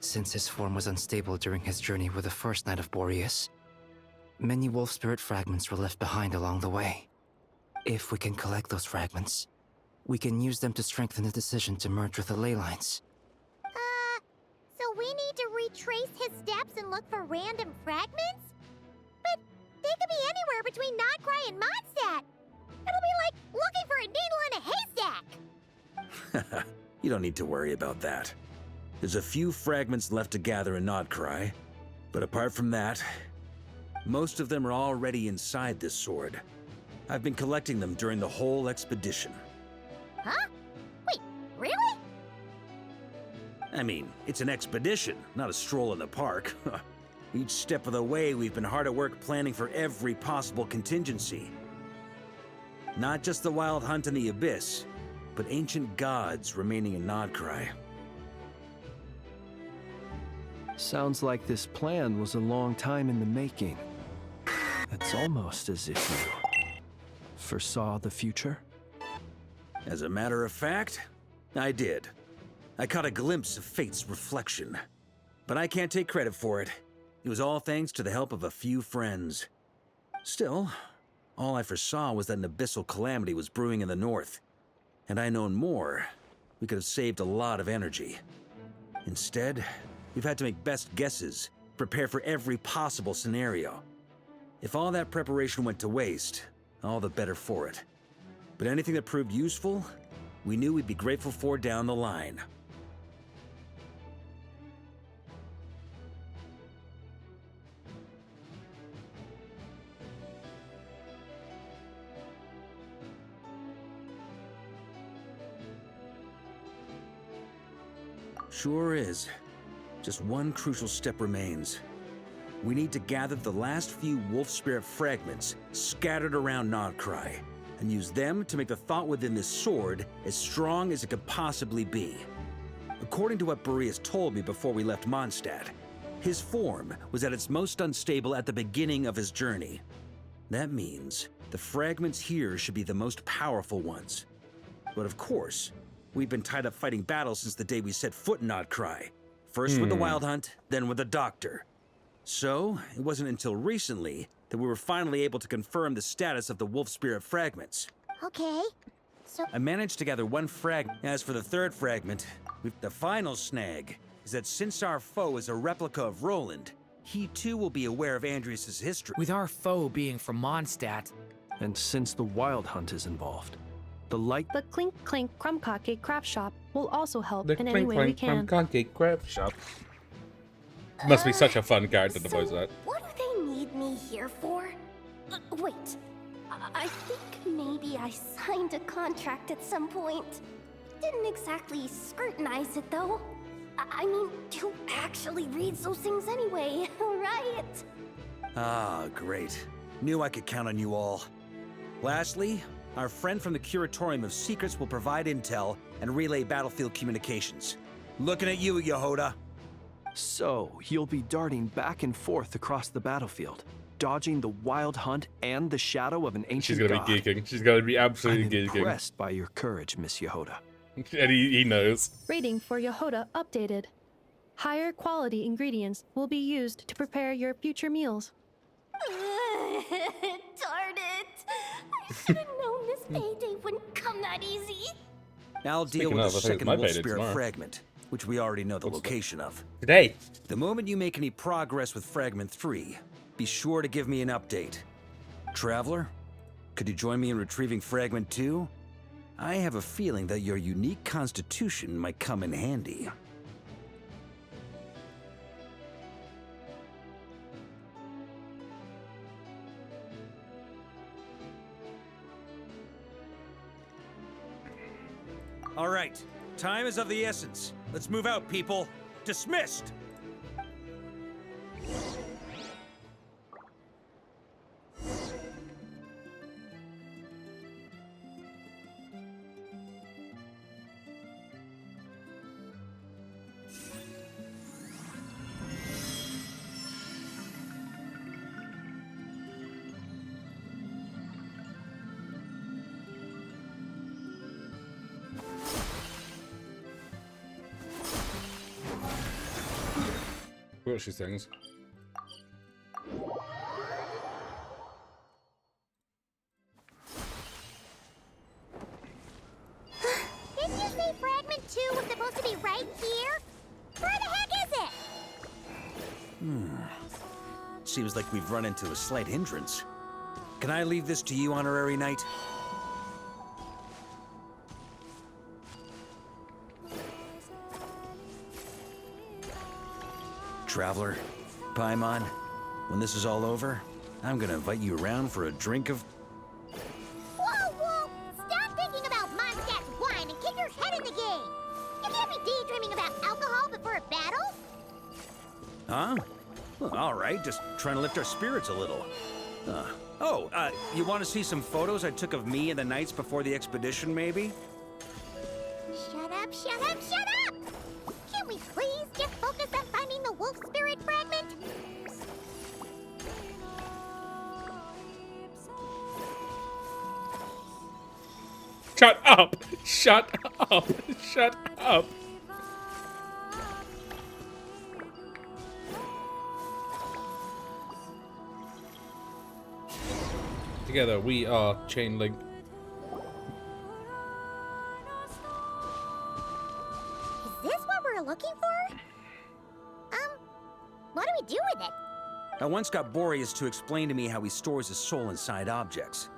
since his form was unstable during his journey with the first Knight of Boreas, many wolf spirit fragments were left behind along the way. If we can collect those fragments, we can use them to strengthen the decision to merge with the ley lines. So we need to retrace his steps and look for random fragments? But they could be anywhere between Notcry and Mondstadt. It'll be like looking for a needle in a haystack. You don't need to worry about that. There's a few fragments left to gather in Notcry, but apart from that, most of them are already inside this sword. I've been collecting them during the whole expedition. Huh? Wait, really? I mean, it's an expedition, not a stroll in the park. Each step of the way, we've been hard at work planning for every possible contingency. Not just the wild hunt in the Abyss, but ancient gods remaining in Notcry. Sounds like this plan was a long time in the making. It's almost as if you foresaw the future. As a matter of fact, I did. I caught a glimpse of fate's reflection. But I can't take credit for it. It was all thanks to the help of a few friends. Still, all I foresaw was that an abyssal calamity was brewing in the north. Had I known more, we could have saved a lot of energy. Instead, we've had to make best guesses, prepare for every possible scenario. If all that preparation went to waste, all the better for it. But anything that proved useful, we knew we'd be grateful for down the line. Sure is. Just one crucial step remains. We need to gather the last few wolf spirit fragments scattered around Notcry, and use them to make the thought within this sword as strong as it could possibly be. According to what Boreas told me before we left Mondstadt, his form was at its most unstable at the beginning of his journey. That means the fragments here should be the most powerful ones. But of course, we've been tied up fighting battles since the day we set foot in Notcry. First with the Wild Hunt, then with the Doctor. So, it wasn't until recently that we were finally able to confirm the status of the wolf spirit fragments. Okay, so... I managed to gather one fragment. As for the third fragment, the final snag is that since our foe is a replica of Roland, he too will be aware of Andrias' history. With our foe being from Mondstadt. And since the Wild Hunt is involved, the Clink Clink Crumb Cake Craft Shop will also help The in any way we Clink can. Clink Cake Craft Shop. Must be such a fun character to voice that. What do they need me here for? Wait, I think maybe I signed a contract at some point. Didn't exactly scrutinize it, though. I mean, who actually reads those things anyway, right? Ah, great. Knew I could count on you all. Lastly, our friend from the Curatorium of Secrets will provide intel and relay battlefield communications. Looking at you, Yehoda. So, you'll be darting back and forth across the battlefield, dodging the wild hunt and the shadow of an ancient She's gonna be geeking. She's gonna be absolutely I'm geeking. impressed by your courage, Miss Yehoda. And he knows. Rating for Yehoda updated. Higher quality ingredients will be used to prepare your future meals. Darn it! I should have known this payday wouldn't come that easy. I'll deal with the second Wolf Spirit fragment, which we already know the location of. Today. The moment you make any progress with Fragment 3, be sure to give me an update. Traveler, could you join me in retrieving Fragment 2? I have a feeling that your unique constitution might come in handy. All right, time is of the essence. Let's move out, people. Dismissed! What she sings. Didn't you say Fragment 2 was supposed to be right here? Where the heck is it? Seems like we've run into a slight hindrance. Can I leave this to you, Honorary Knight? Traveler, Paimon, when this is all over, I'm gonna invite you around for a drink of... Whoa, whoa! Stop thinking about Mondstadt's wine and get your head in the game! You can't be daydreaming about alcohol before a battle! Huh? Well, all right, just trying to lift our spirits a little. You want to see some photos I took of me and the knights before the expedition, maybe? Shut up, shut up, shut up! Can we please get focused on finding the wolf spirit fragment? Shut up! Shut up! Shut up! Together we are Chain Link. Is this what we're looking for? What do we do with it? I once got Boreas to explain to me how he stores his soul inside objects.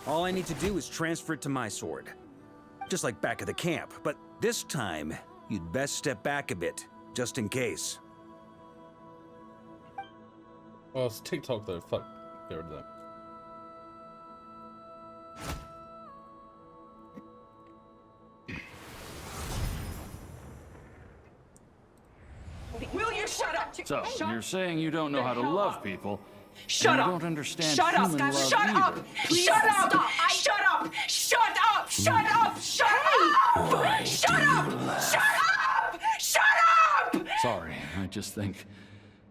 All I need to do is transfer it to my sword. Just like back at the camp, but this time, you'd best step back a bit, just in case. Oh, it's TikTok though, fuck. Get rid of that. Will you shut up? So, you're saying you don't know how to love people, Shut and up! you don't understand Shut up, human guys! love Shut either. up! Shut up! Shut up! Shut up! Shut up! Shut up! Shut up! Shut up! Shut up! Sorry, I just think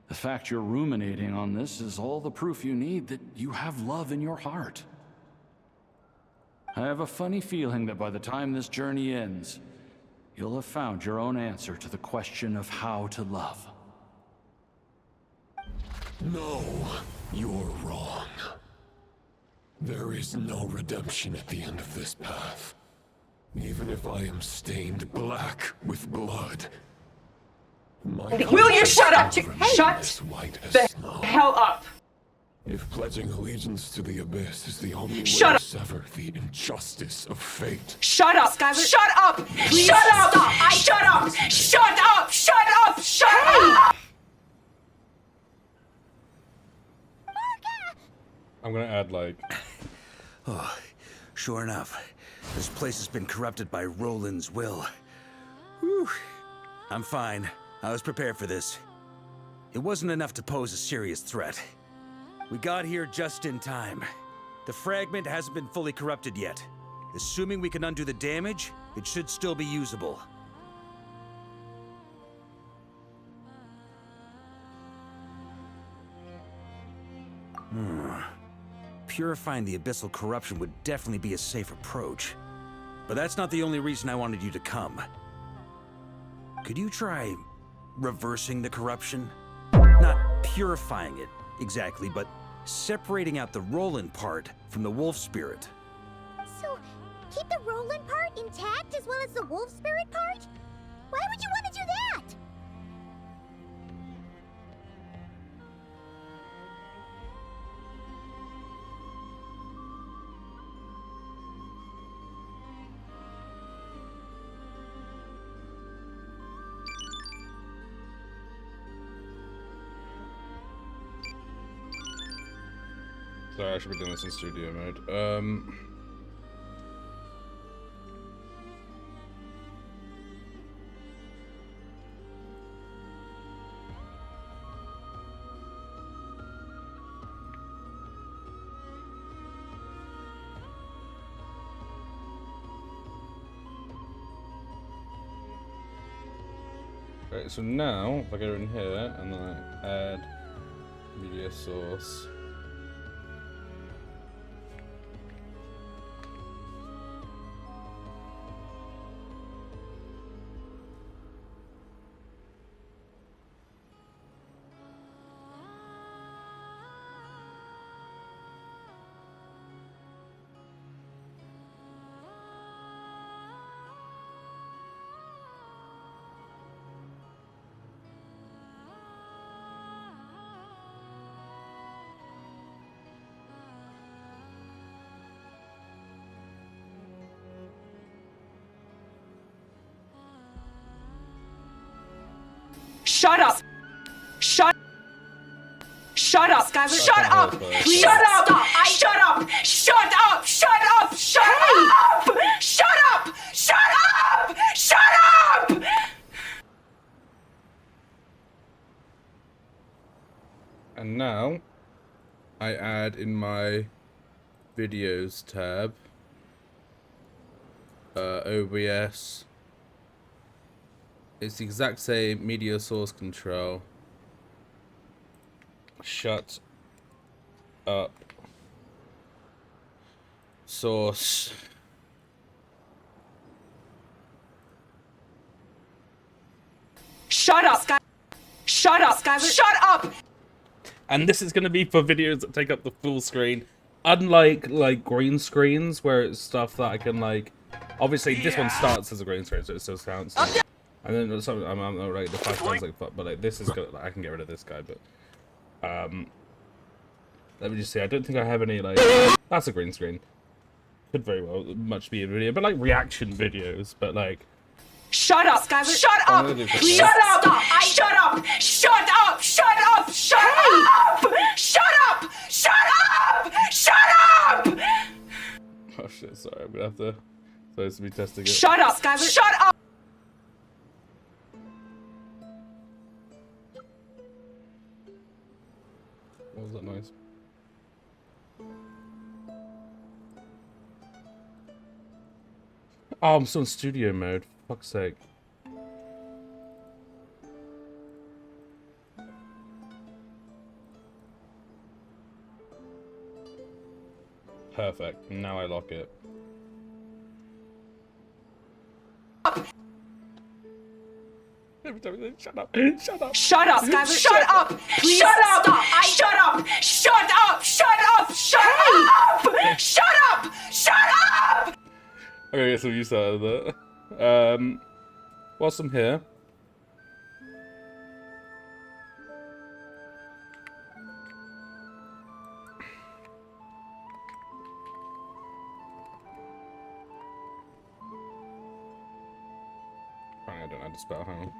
the fact you're ruminating on this is all the proof you need that you have love in your heart. I have a funny feeling that by the time this journey ends, you'll have found your own answer to the question of how to love. No, you're wrong. There is no redemption at the end of this path. Even if I am stained black with blood. Will you shut up? Shut the hell up! If pledging allegiance to the Abyss is the only way Shut to up. sever the injustice of fate. Shut up! Shut up! Please Shut up! stop. Shut up! Shut up! Shut up! Shut up! I'm gonna add like Oh, sure enough, this place has been corrupted by Roland's will. Whew. I'm fine. I was prepared for this. It wasn't enough to pose a serious threat. We got here just in time. The fragment hasn't been fully corrupted yet. Assuming we can undo the damage, it should still be usable. Purifying the abyssal corruption would definitely be a safe approach. But that's not the only reason I wanted you to come. Could you try reversing the corruption? Not purifying it, exactly, but separating out the Roland part from the wolf spirit. So, keep the Roland part intact as well as the wolf spirit part? Why would you want to do that? Sorry, I should be doing this in studio mode. Okay, so now if I go in here and then I add media source. Shut up! Shut up! Skylar, shut up! please. Shut up! Shut up! Shut up! Shut up! Shut up! Shut up! Shut up! Shut up! And now I add in my videos tab OBS. It's the exact same media source control. Shut up. Source. Shut up! Shut up! Shut up! And this is going to be for videos that take up the full screen. Unlike like green screens where it's stuff that I can like. Obviously this one starts as a green screen, so it still counts. And then something I'm not right. The flash one's like, but like this is good. Like, I can get rid of this guy, but let me just see. I don't think I have any like. That's a green screen. Could very well much be a video, but like reaction videos. But like. Shut up, Skylar! Shut up! Shut up! Shut up! Shut up! Shut up! Shut up! Shut up! Shut up! Shut up! Oh shit! Sorry, I'm gonna have to. Supposed to be testing it. Shut up, Skylar! Shut up! What was that noise? Oh, I'm still in studio mode. For fuck's sake. Perfect. Now I lock it. Shut up! Shut up! Shut up, Skylar! Shut up! Please shut up! Stop. Shut up! Shut up! Shut up! Shut up! Shut up! Shut up! Okay, get some use out of that. Whilst I'm here. I don't know how to spell, hang on.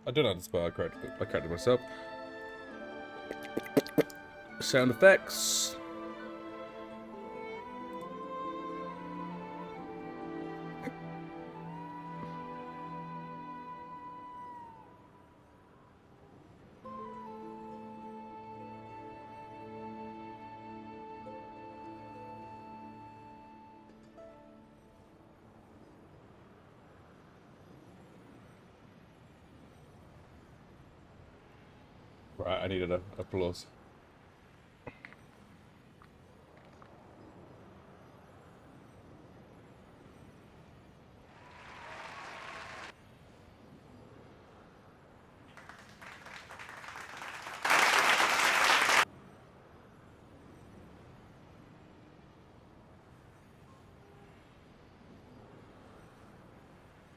I don't know how to spell, I corrected myself. Sound effects. Right, I needed a applause.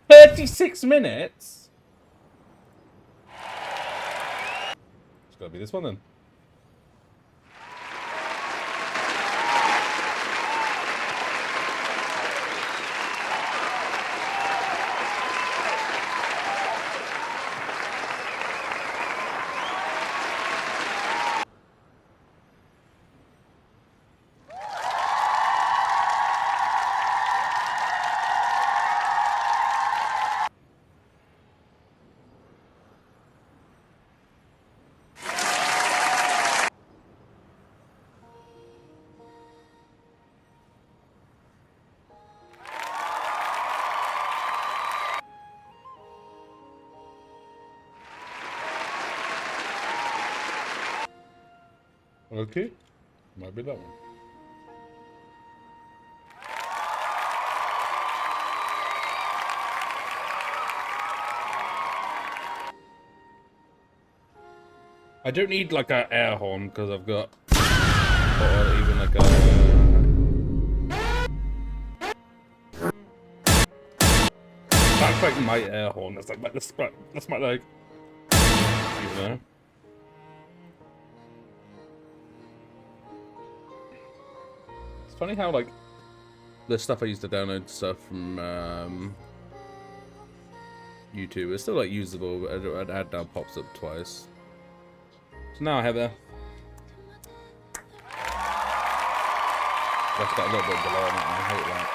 $36. It's gotta be this one then. Okay, might be that one. I don't need like an air horn because I've got, or even like a. That's like my air horn. That's like that's my like. You know. It's funny how like the stuff I used to download stuff from YouTube is still like usable, but an ad now pops up twice. So now I have a. That's got a little bit below on it. I hate that.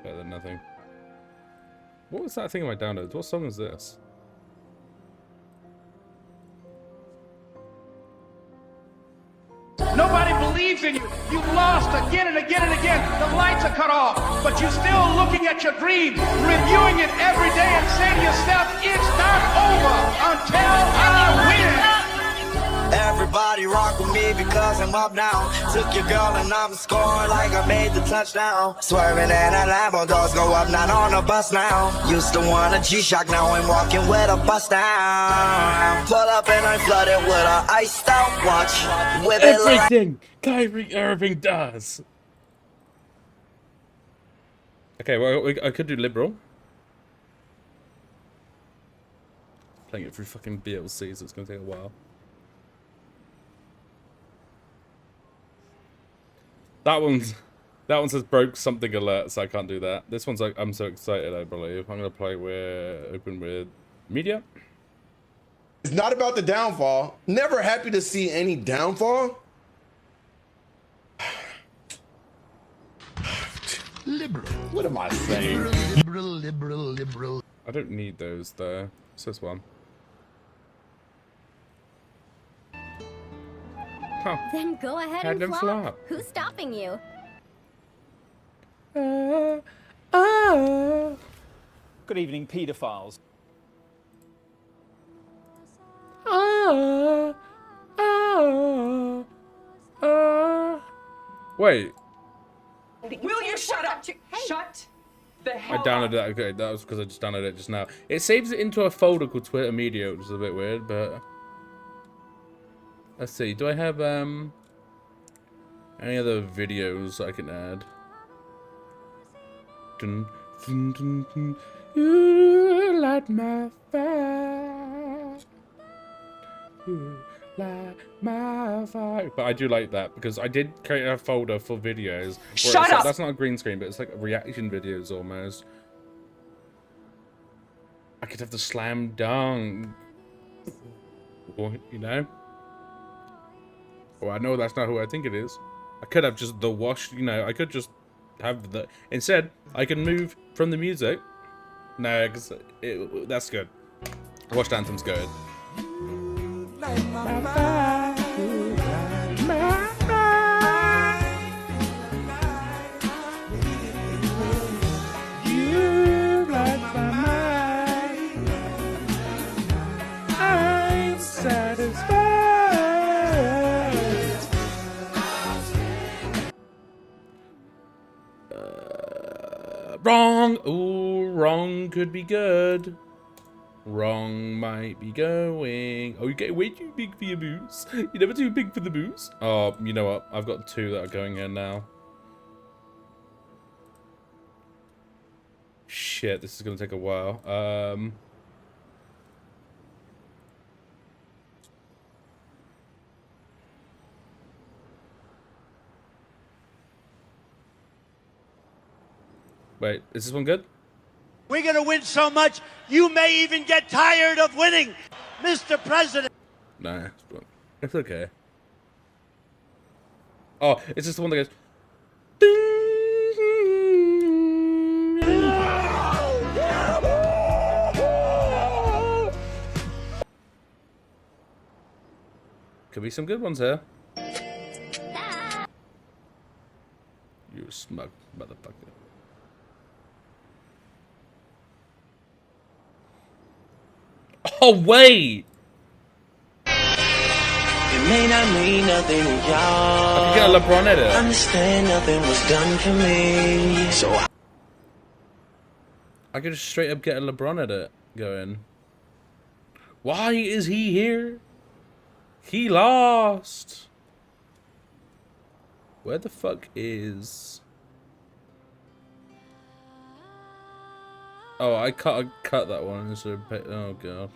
Better than nothing. What was that thing in my downloads? What song is this? Nobody believes in you. You've lost again and again and again. The lights are cut off, but you're still looking at your dream, reviewing it every day and saying to yourself, it's not over until I win. Everybody rock with me because I'm up now. Took your girl and I'm scoring like I made the touchdown. Swerving and a Lambo, doors go up, not on a bus now. Used to want a G-Shock, now I'm walking with a bust down. Pull up and I'm flooded with a iced out watch. With everything Kyrie Irving does. Okay, well, I could do liberal. Playing it through fucking DLC, so it's gonna take a while. That one says broke something alert, so I can't do that. This one's like I'm so excited, I believe. I'm gonna play with open with media. It's not about the downfall. Never happy to see any downfall. Liberal. What am I saying? Liberal. I don't need those though. It's this one. Huh. Then go ahead Had and them flop. flop. Who's stopping you? Good evening, paedophiles. Wait. Will you shut up? Shut the hell I downloaded that. Okay, that was because I just downloaded it just now. It saves it into a folder called Twitter Media, which is a bit weird, but let's see. Do I have any other videos I can add? Dun, dun, dun, dun. You light my fire. You light my fire. But I do like that because I did create a folder for videos. Shut up! That's not a green screen, but it's like reaction videos almost. I could have the slam dunk. Or, you know? Well, I know that's not who I think it is. I could have just the wash, you know, I could just have the... Instead, I can move from the music. No, because that's good. Washed Anthem's good. Wrong! Ooh, wrong could be good. Wrong might be going. Oh, you're getting way too big for your boots. You're never too big for the boots. Oh, you know what? I've got 2 that are going in now. Shit, this is gonna take a while. Wait, is this one good? We're going to win so much, you may even get tired of winning, Mr. President. Nah, it's okay. Oh, it's just the one that goes. Could be some good ones here. You smug motherfucker. Oh, wait! It may not mean nothing to y'all. I can get a LeBron edit. Understand nothing was done for me. So I could just straight up get a LeBron edit going. Why is he here? He lost. Where the fuck is... Oh, I cut that one. Oh god.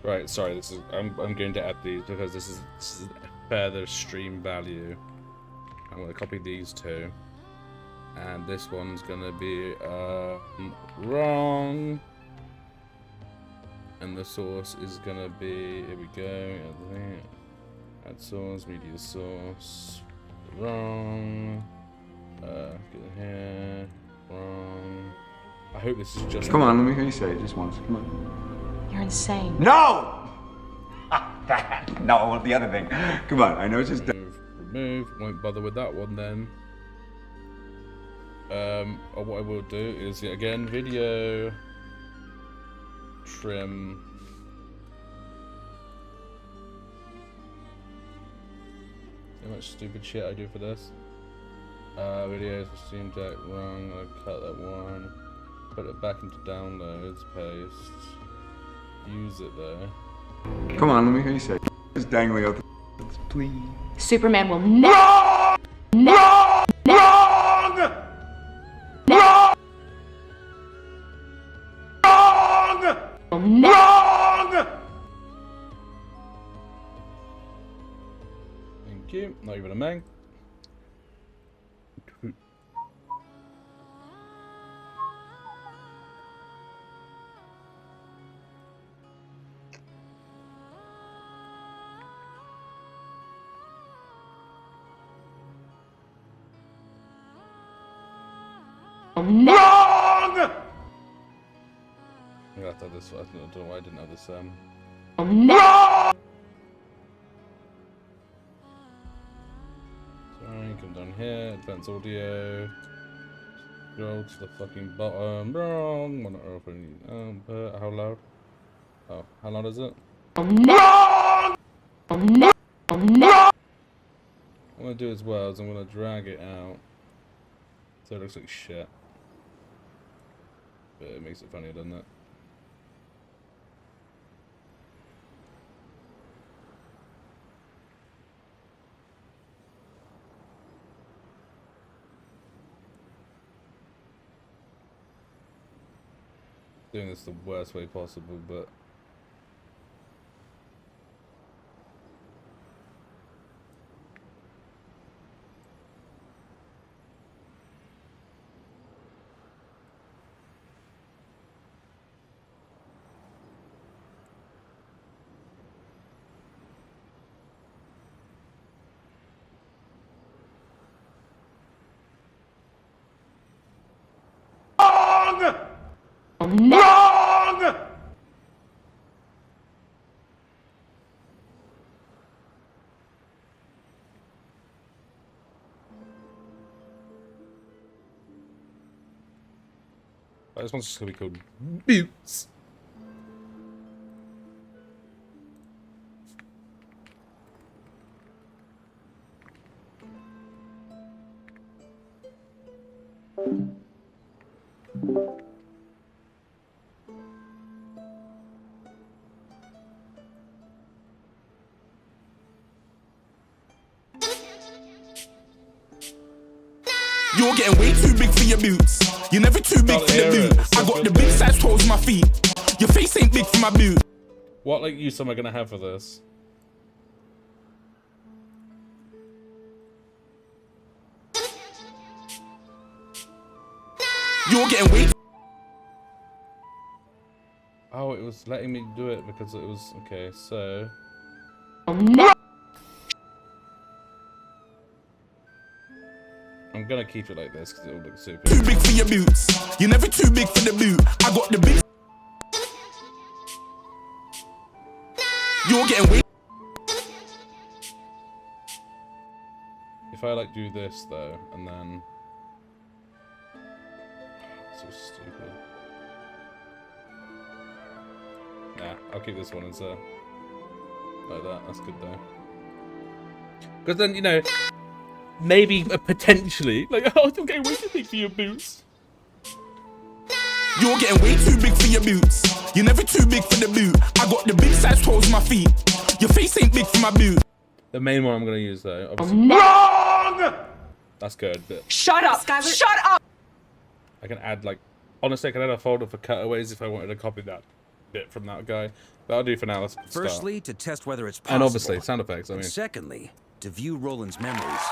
Right, sorry. This is I'm going to add these because this is further stream value. I'm going to copy these 2. And this one's going to be wrong. And the source is going to be, here we go, add source, media source, wrong. Get here, wrong. I hope this is just... Come on, let me hear you say it just once. Come on. You're insane. No! No, the other thing. Come on, I know it's just... Remove, won't bother with that one then. Or what I will do is, again, video, trim, see how much stupid shit I do for this. Videos, stream deck, wrong, I cut that one, put it back into downloads, paste, use it there. Come on, let me hear you say it. Just dangling out the... Please. Superman will never. Wrong! Wrong! Wrong! Wrong! Wrong! Thank you. Not even a man. Wrong! I thought this. I don't know why I didn't have this. Wrong! Sorry, come down here. Advanced audio. Scroll to the fucking bottom. Wrong. Wanna open? How loud? Oh, how loud is it? Wrong! What I'm gonna do as well is I'm gonna drag it out so it looks like shit. But it makes it funny, doesn't it? Doing this the worst way possible, but Wrong! This one's just gonna be called Boots. You're getting way too big for your boots. You're never too big for the boot. I got the big size toes on my feet. Your face ain't big for my boot. What like use am I gonna have for this? You're getting way. Oh, it was letting me do it because it was okay. So. I'm gonna keep it like this because it'll look super. Too big for your boots. You're never too big for the boot. I got the big. You're getting way. If I like do this though, and then. So stupid. Nah, I'll keep this one instead. Like that. That's good though. Because then, you know. Maybe potentially, like, oh, I'm getting way too big for your boots. You're getting way too big for your boots. You're never too big for the boot. I got the big size toes on my feet. Your face ain't big for my boot. The main one I'm gonna use though, obviously. Wrong! That's good, but Shut up, Skylar. Shut up! I can add like, honestly, I can add a folder for cutaways if I wanted to copy that bit from that guy. That'll do for now. Let's start. Firstly, to test whether it's possible. And obviously, sound effects. I mean. And secondly, to view Roland's memories.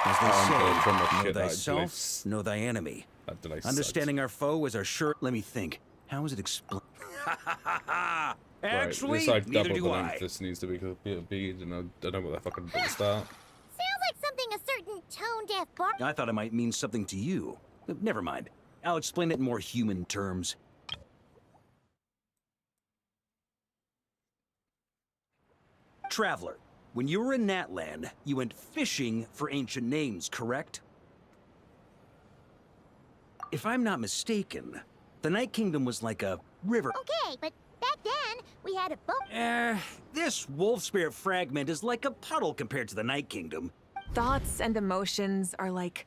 As they say, know thyself, know thy enemy. Understanding our foe is our sure. Let me think. How is it explained? Actually, right, this like neither double do the I. length this needs to be because it'll be, and I don't know what the fucking bit start. Sounds like something a certain tone-deaf bar. I thought it might mean something to you. Never mind. I'll explain it in more human terms. Traveler, when you were in Natland, you went fishing for ancient names, correct? If I'm not mistaken, the Night Kingdom was like a river. Okay, but back then, we had a boat. This wolf spirit fragment is like a puddle compared to the Night Kingdom. Thoughts and emotions are like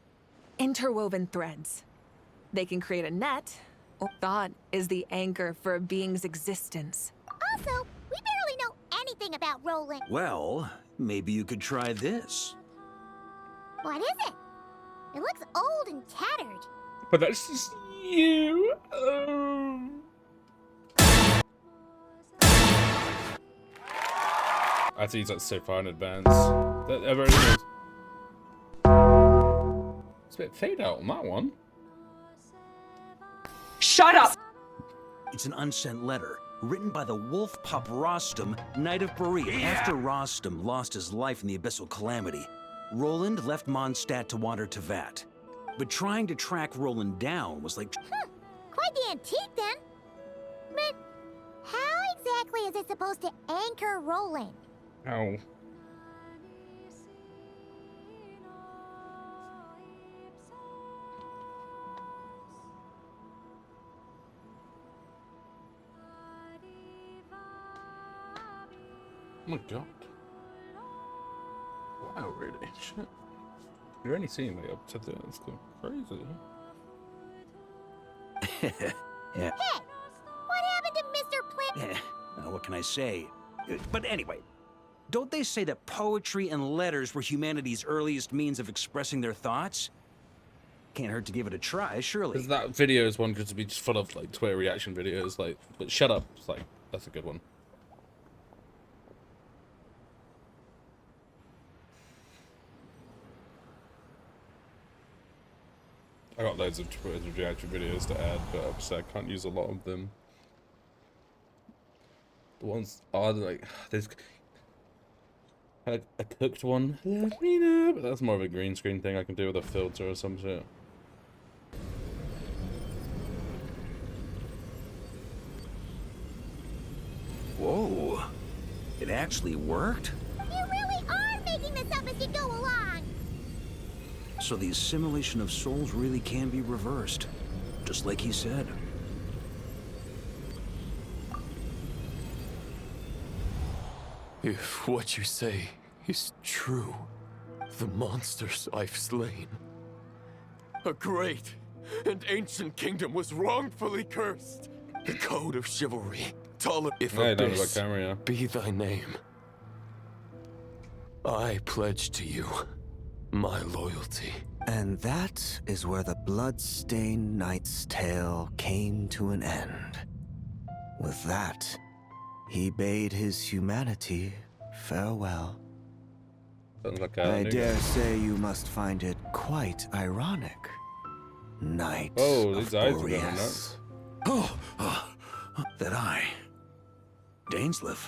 interwoven threads. They can create a net, or thought is the anchor for a being's existence. Also, we barely know anything about Roland. Well, maybe you could try this. What is it? It looks old and tattered. But that's just you. I think that's so far in advance. That everything is. It's a bit fade out on that one. Shut up! It's an unsent letter, written by the wolf pup Rostam, Knight of Berea. After Rostam lost his life in the Abyssal Calamity, Roland left Mondstadt to wander Teyvat. But trying to track Roland down was like... Quite the antique, then. But how exactly is it supposed to anchor Roland? Ow. Oh my god. Wow, really? Shit. You're only seeing me up to the... That's crazy. Yeah. Hey! What happened to Mr. Plant? What can I say? But anyway, don't they say that poetry and letters were humanity's earliest means of expressing their thoughts? Can't hurt to give it a try, surely. Because that video is one to be just full of like Twitter reaction videos, like, but shut up. It's like, that's a good one. I got loads of Twitter reaction videos to add, but obviously I can't use a lot of them. The ones are like, there's a cooked one, let me know, but that's more of a green screen thing I can do with a filter or some shit. Whoa, it actually worked? You really are making this up as you go along! So the assimilation of souls really can be reversed, just like he said. If what you say is true, the monsters I've slain, a great and ancient kingdom was wrongfully cursed. The code of chivalry, if abyss be thy name, I pledge to you my loyalty. And that is where the blood-stained knight's tale came to an end. With that, he bade his humanity farewell. I dare say you must find it quite ironic, Knight of these eyes are going Boreas. Oh, that eye. Dainsleif?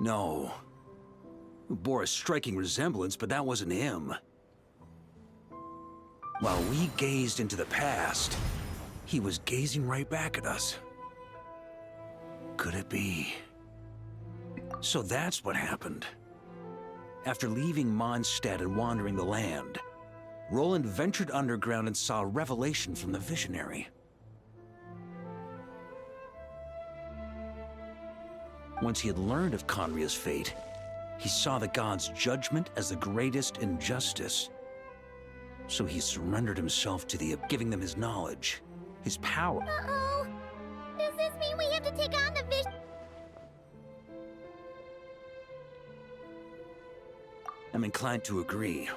No. Bore a striking resemblance, but that wasn't him. While we gazed into the past, he was gazing right back at us. Could it be? So that's what happened. After leaving Mondstadt and wandering the land, Roland ventured underground and saw a revelation from the Visionary. Once he had learned of Conria's fate, he saw the gods' judgment as the greatest injustice. So he surrendered himself to the giving them his knowledge, his power. Uh-oh. Does this mean we have to take on the Vision? I'm inclined to agree.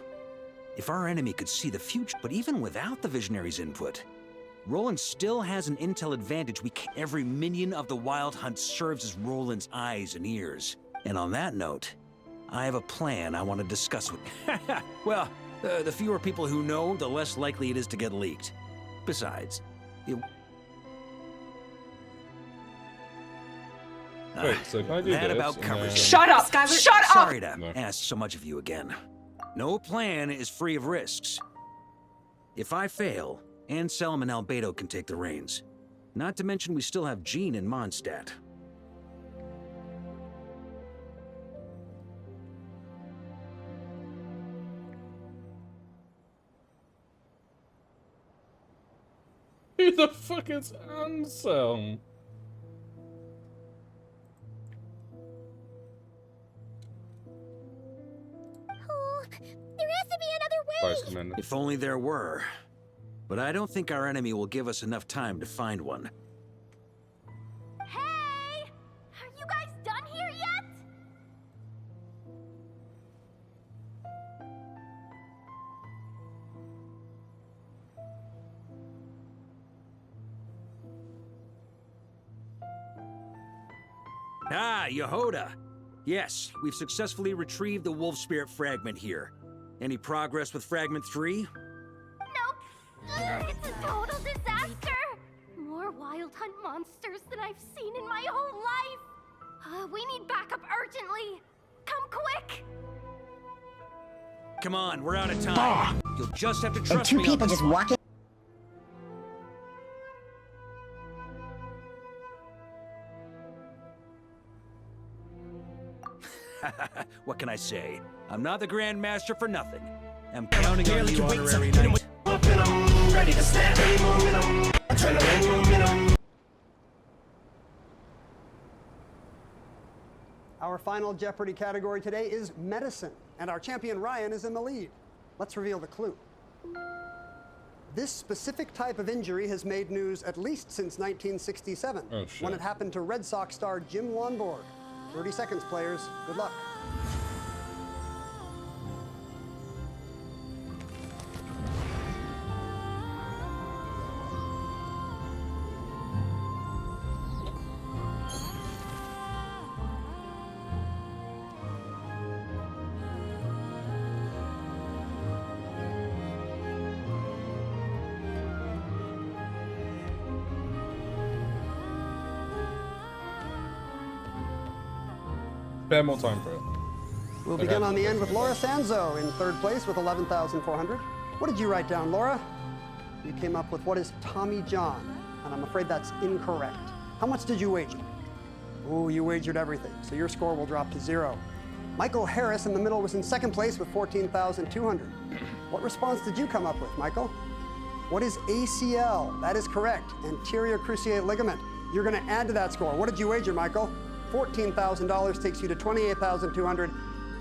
If our enemy could see the future, but even without the Visionary's input, Roland still has an intel advantage. Every minion of the Wild Hunt serves as Roland's eyes and ears. And on that note, I have a plan I want to discuss with well, the fewer people who know, the less likely it is to get leaked. Besides, it... Wait, so can I do that this about covers it. Shut up! Skylar, shut up! Sorry to ask so much of you again. No plan is free of risks. If I fail, Anselm and Albedo can take the reins. Not to mention we still have Jean in Mondstadt. Who the fuck is Anselm? Oh, there has to be another way. If only there were. But I don't think our enemy will give us enough time to find one. Hey! Are you guys done here yet? Ah, Yehoda! Yes, we've successfully retrieved the Wolf Spirit fragment here. Any progress with Fragment 3? Nope. It's a total disaster. More Wild Hunt monsters than I've seen in my whole life. We need backup urgently. Come quick. Come on, we're out of time. You'll just have to trust two me. people just walking. What can I say? I'm not the Grand Master for nothing. I'm counting on you, honorary knight. Ready to snap any momentum. Adrenaline momentum. Our final Jeopardy category today is medicine, and our champion Ryan is in the lead. Let's reveal the clue. This specific type of injury has made news at least since 1967, when it happened to Red Sox star Jim Lonborg. 30 seconds, players. Good luck. Spare more time for it. We'll begin on the end with Laura Sanzo in third place with 11,400. What did you write down, Laura? You came up with what is Tommy John, and I'm afraid that's incorrect. How much did you wager? Ooh, you wagered everything, so your score will drop to 0. Michael Harris in the middle was in second place with 14,200. What response did you come up with, Michael? What is ACL? That is correct, anterior cruciate ligament. You're going to add to that score. What did you wager, Michael? $14,000 takes you to $28,200.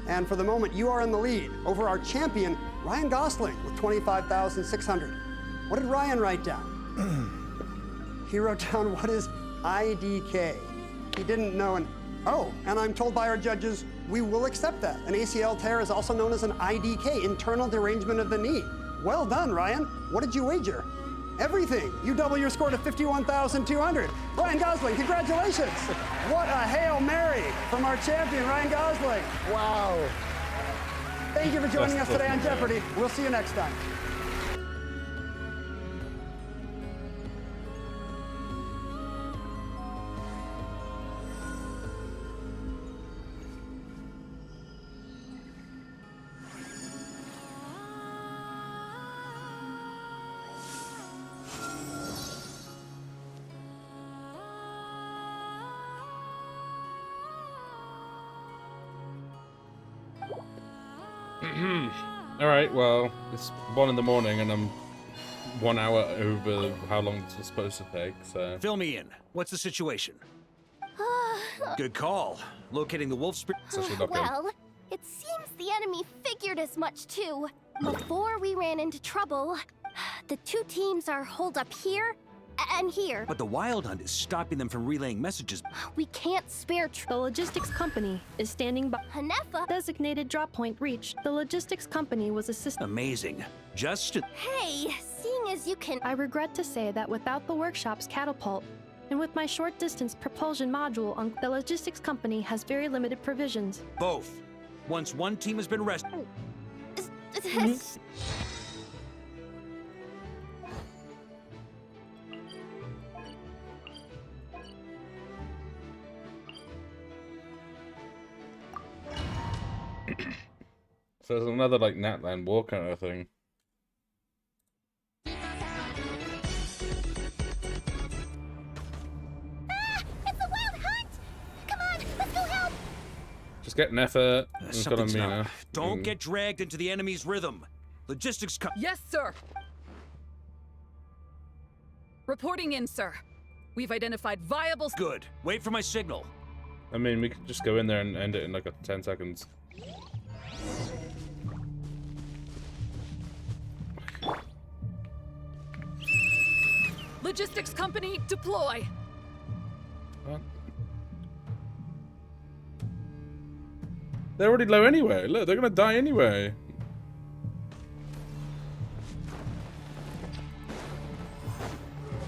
And for the moment, you are in the lead over our champion, Ryan Gosling, with $25,600. What did Ryan write down? He wrote down, what is IDK? He didn't know an... Oh, and I'm told by our judges, we will accept that. An ACL tear is also known as an IDK, internal derangement of the knee. Well done, Ryan. What did you wager? Everything. You double your score to $51,200. Ryan Gosling, congratulations. What a Hail Mary from our champion, Ryan Gosling. Wow. Thank you for joining us today on Jeopardy. We'll see you next time. Alright, well, it's 1 in the morning and I'm 1 hour over how long this was supposed to take, so... Fill me in. What's the situation? Good call. Locating the wolf spirit... Well, it seems the enemy figured as much too. Before we ran into trouble, the two teams are holed up here and here. But the Wild Hunt is stopping them from relaying messages. We can't spare The logistics company is standing by. Hanefa. Designated drop point reached. The logistics company was assisting. Amazing. Just... Hey, seeing as you can... I regret to say that without the workshop's catapult, and with my short-distance propulsion module, the logistics company has very limited provisions. Both. Once one team has been rescued... So there's another, like, Natland War kind of thing. It's a wild hunt! Come on, let's go help! Just get Nefer and Something's Philomena. not. Don't get dragged into the enemy's rhythm. Logistics Yes, sir. Reporting in, sir. We've identified viable... Good. Wait for my signal. I mean, we could just go in there and end it in, like, 10 seconds. Logistics company, deploy. What? They're already low anyway. Look, they're gonna die anyway.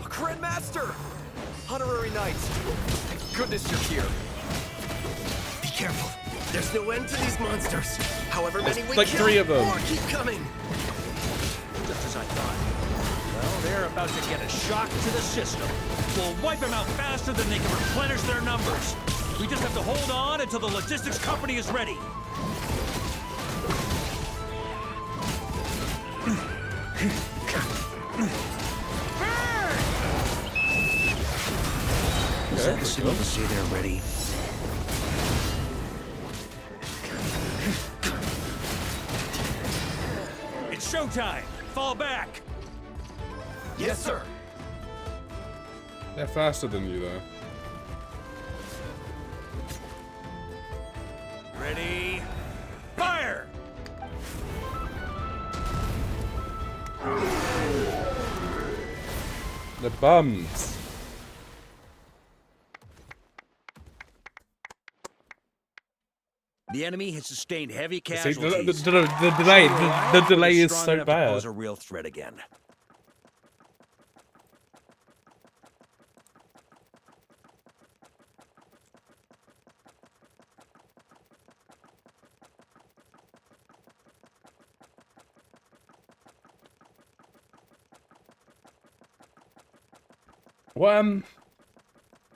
Kren Master! Honorary Knights! Thank goodness you're here. Be careful. There's no end to these monsters. However many we like kill, 3 of them. more keep coming. Just as I thought. Well, they're about to get a shock to the system. We'll wipe them out faster than they can replenish their numbers. We just have to hold on until the logistics company is ready. Is that the signal to say they're ready? It's showtime! Fall back! Yes, sir. They're faster than you, though. Ready? Fire! The bums. The enemy has sustained heavy See, casualties. the delay is so bad. Pose a real threat again.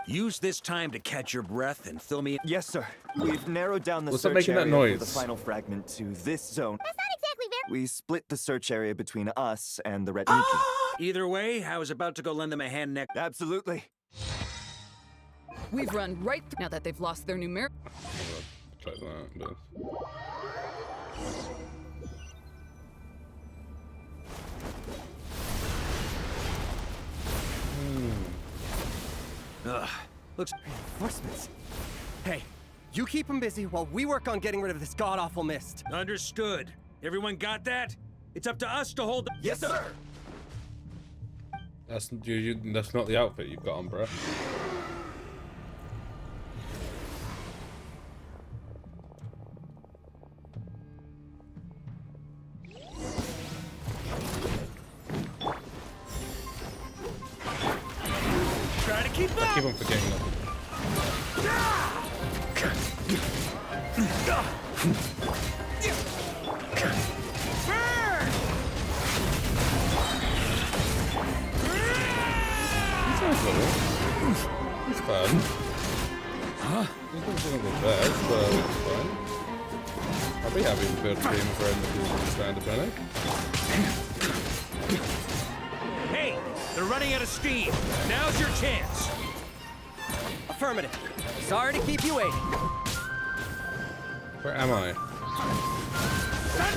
Use this time to catch your breath and fill me. Yes, sir. We've narrowed down the What's that search making that area for noise? the final fragment to this zone. That's not exactly very... We split the search area between us and the Red Nikki. Either way, I was about to go lend them a hand next. Absolutely. We've run right through now that they've lost their numeric. Check that, but... Ugh. Looks... Reinforcements. Hey, you keep them busy while we work on getting rid of this god-awful mist. Understood. Everyone got that? It's up to us to hold the— Yes, sir! That's that's not the outfit you've got on, bro. Try to keep up! I keep on forgetting that. He's fun. Huh? He's not doing the best, but it's fine. I'll be happy to build a team for him if he's stand up in it. Hey, they're running out of steam. Now's your chance. Affirmative. Sorry to keep you waiting. Where am I?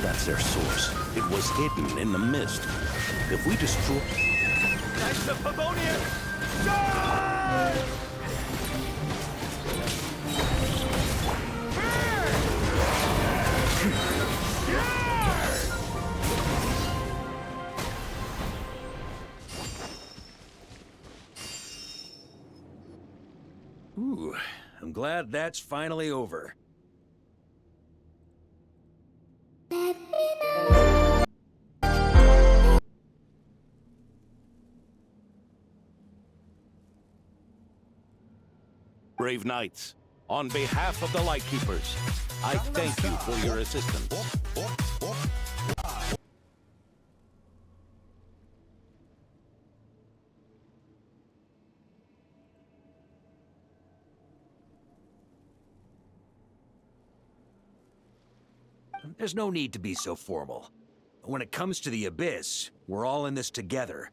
That's their source. It was hidden in the mist. If we destroy... Knights of Pavonia! Charge! Ooh, I'm glad that's finally over. Brave knights, on behalf of the Lightkeepers, I thank you for your assistance. There's no need to be so formal. When it comes to the Abyss, we're all in this together.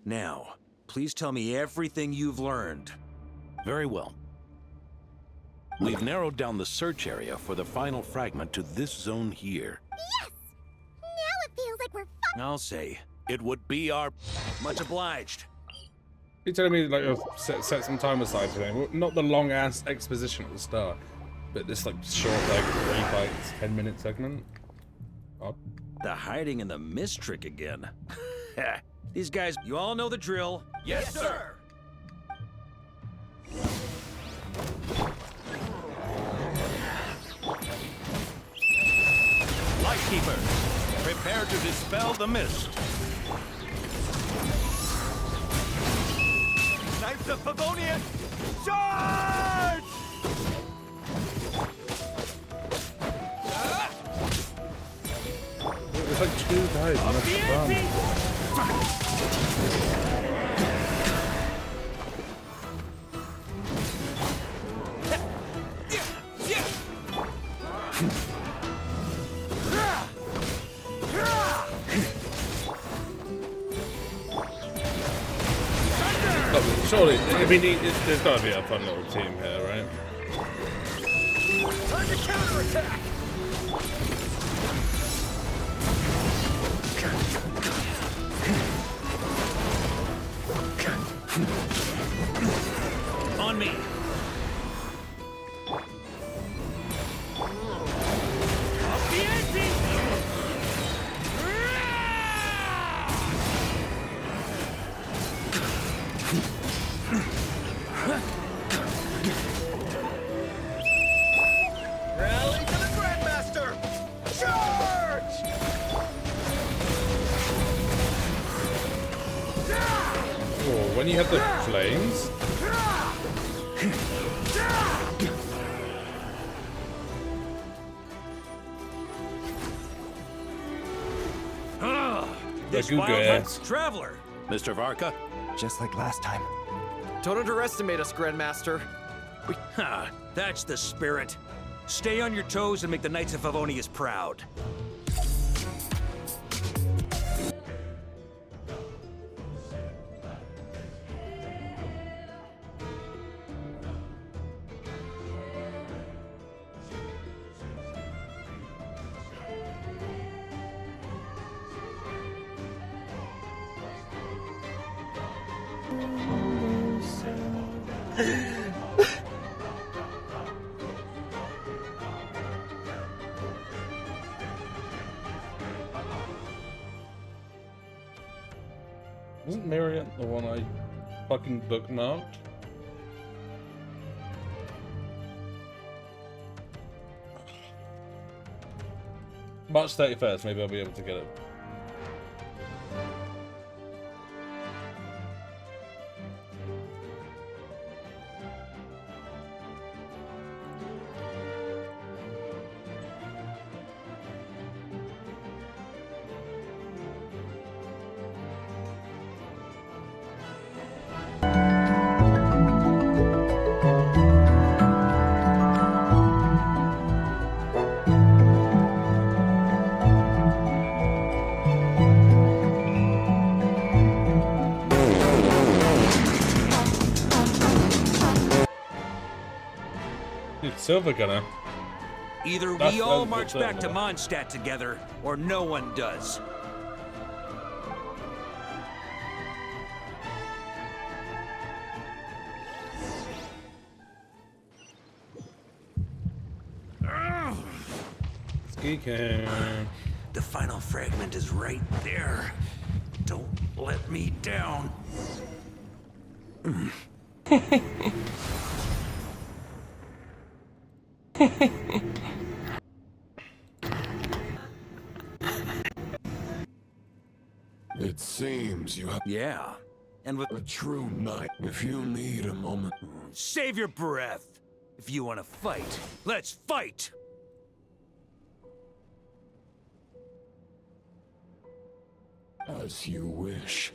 Now, please tell me everything you've learned. Very well. We've narrowed down the search area for the final fragment to this zone here. Yes! Now it feels like we're I'll say. It would be our... Much obliged. You're telling me like you'll set some time aside for them? Well, not the long ass exposition at the start, but this like short like 3 fights, 10-minute segment. Oh. The hiding in the mist trick again. These guys, you all know the drill. Yes, sir! Lightkeepers, prepare to dispel the mist. Knights of Pavonia! Charge! There's like 2 guys and that's surely, I mean, there's got to be a fun little team here, right? Time to counterattack! On me. Up the ante! Rally to the Grandmaster! Charge! Oh, when you have the flames. This wild traveler. Mr. Varka? Just like last time. Don't underestimate us, Grandmaster. Ha! That's the spirit. Stay on your toes and make the Knights of Favonius proud. The one I fucking bookmarked. March 31st, maybe I'll be able to get it. Silver Gunner. Either we all march back to Mondstadt together, or no one does. The final fragment is right there. Don't let me down. It seems you have... Yeah, and with a true knight. If you need a moment... Save your breath. If you want to fight, let's fight! As you wish.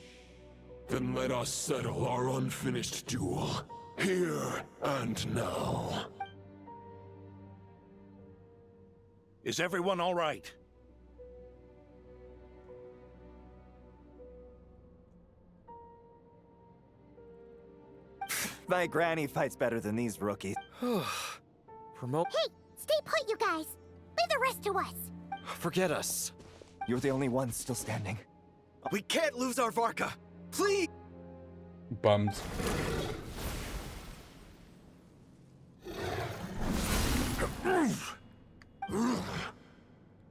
Then let us settle our unfinished duel. Here and now. Is everyone all right? My granny fights better than these rookies. Promote. Hey, stay put, you guys. Leave the rest to us. Forget us. You're the only one still standing. We can't lose our Varka. Please. Bums.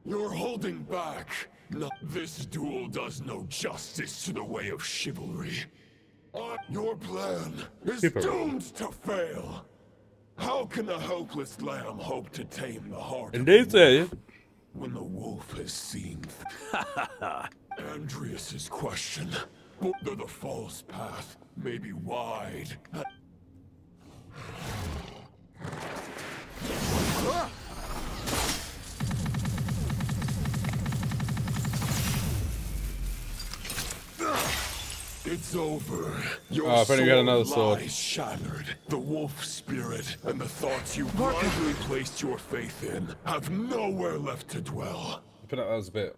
You're holding back. No, this duel does no justice to the way of chivalry. Your plan is doomed to fail. How can a helpless lamb hope to tame the heart? Indeed, say. When the wolf has seen Andreas's question, though the false path may be wide. It's over. Your I've only got another sword. lies shattered. The wolf spirit and the thoughts you blindly placed your faith in have nowhere left to dwell. I feel like that was a bit.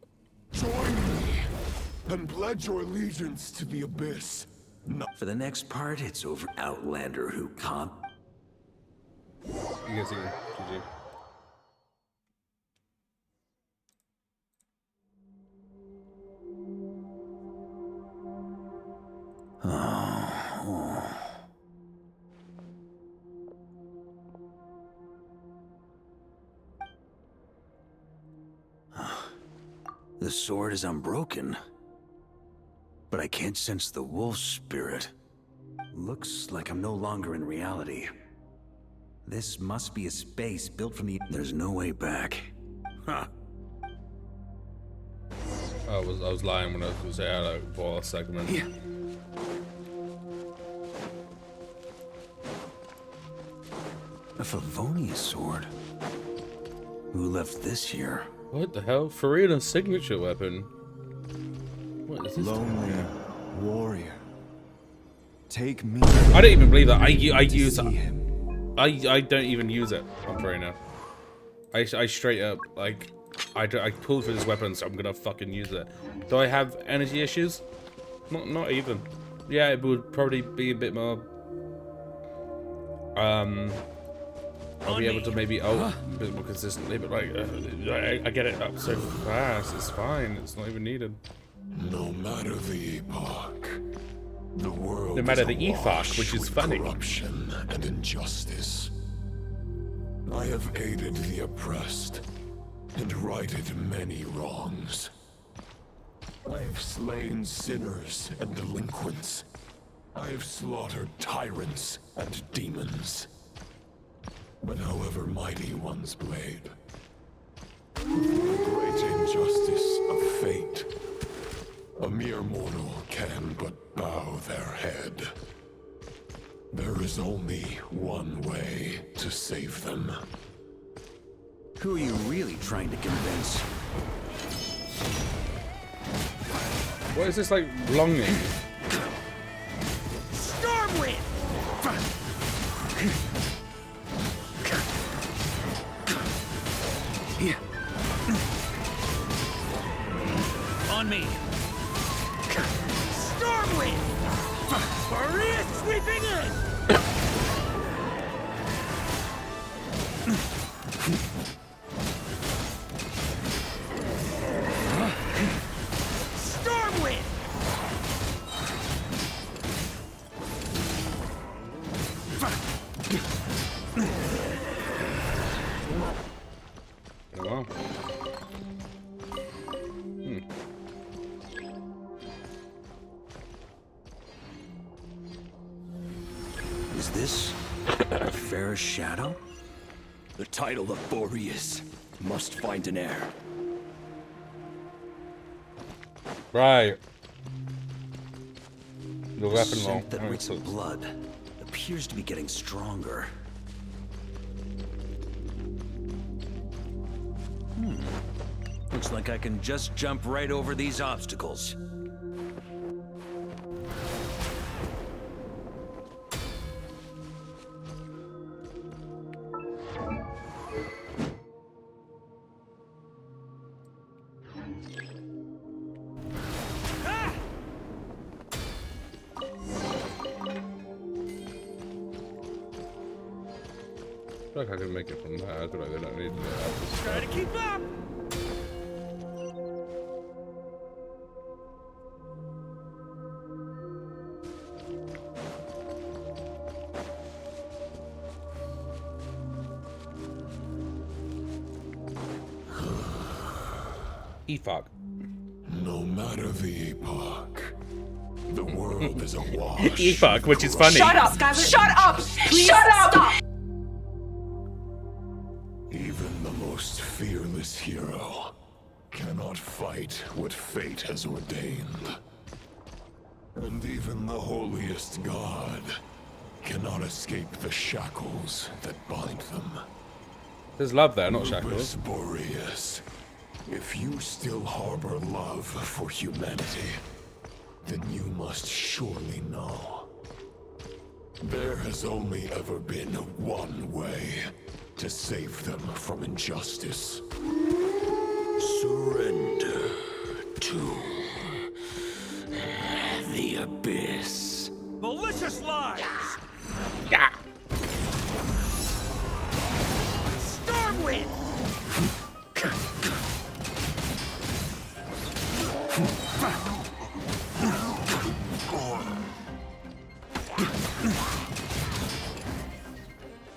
Join me and pledge your allegiance to the abyss. For the next part, it's over Outlander who can't. You guys see GG. The sword is unbroken, but I can't sense the wolf spirit. Looks like I'm no longer in reality. This must be a space built from the... There's no way back. Huh. I was lying when I was saying out for a segment. Yeah. A Favonius sword. Who left this here? What the hell? Farina's signature weapon. What is this? Lonely warrior. Take me. I don't even believe that. I use it. I don't even use it on Farina. I straight up like I pulled for this weapon, so I'm gonna fucking use it. Do I have energy issues? Not even. Yeah, it would probably be a bit more. I'll be able to maybe a bit more consistently, but like I get it up so fast. It's fine. It's not even needed. No matter the epoch, the world. No matter the is awash epoch, which is with funny. Corruption and injustice. I have aided the oppressed and righted many wrongs. I have slain sinners and delinquents I have slaughtered tyrants and demons. But however mighty one's blade, for the great injustice of fate, a mere mortal can but bow their head. There is only one way to save them. Who are you really trying to convince? What is this like longing? Stormwind! On me! Stormwind! Maria sweeping in! Stormwind! Oh, wow. Is this a fair shadow? The title of Boreas must find an heir. Right. The The weapon scent that roll. reeks of blood appears to be getting stronger. Looks like I can just jump right over these obstacles. I feel like I can make it from there. I feel like they don't need to. Try to keep up! Epoch. No matter the epoch, the world is awash. Epoch, which is funny. Shut up, Skylar! Shut up! Please shut up! Stop. Even the most fearless hero cannot fight what fate has ordained. And even the holiest god cannot escape the shackles that bind them. There's love there, not Lupus shackles. Boreas, if you still harbor love for humanity, then you must surely know. There has only ever been one way to save them from injustice. Surrender to the abyss. Malicious lies! Yeah. Stormwind!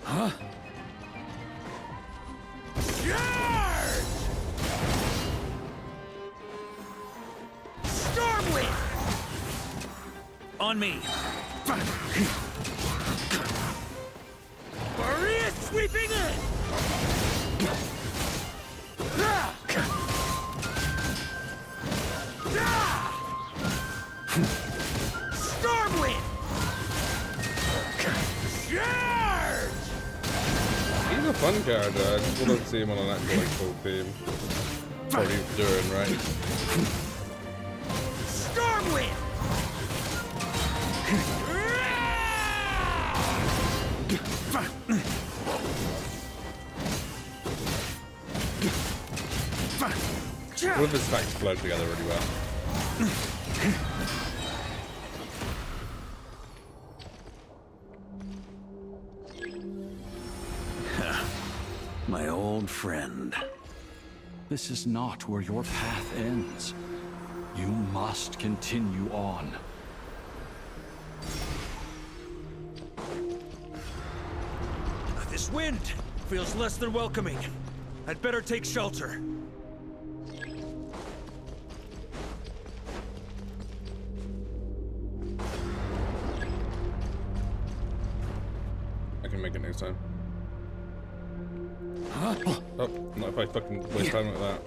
Huh? Charge! Stormwind! On me! Maria sweeping in! Stormwind! Charge! He's a fun character. I just want to see him on an actual like, full team. What he's doing, right? Stormwind! All of his facts flow together really well. My old friend. This is not where your path ends. You must continue on. This wind feels less than welcoming. I'd better take shelter. I can make it next time. Oh, not if I fucking waste time like that.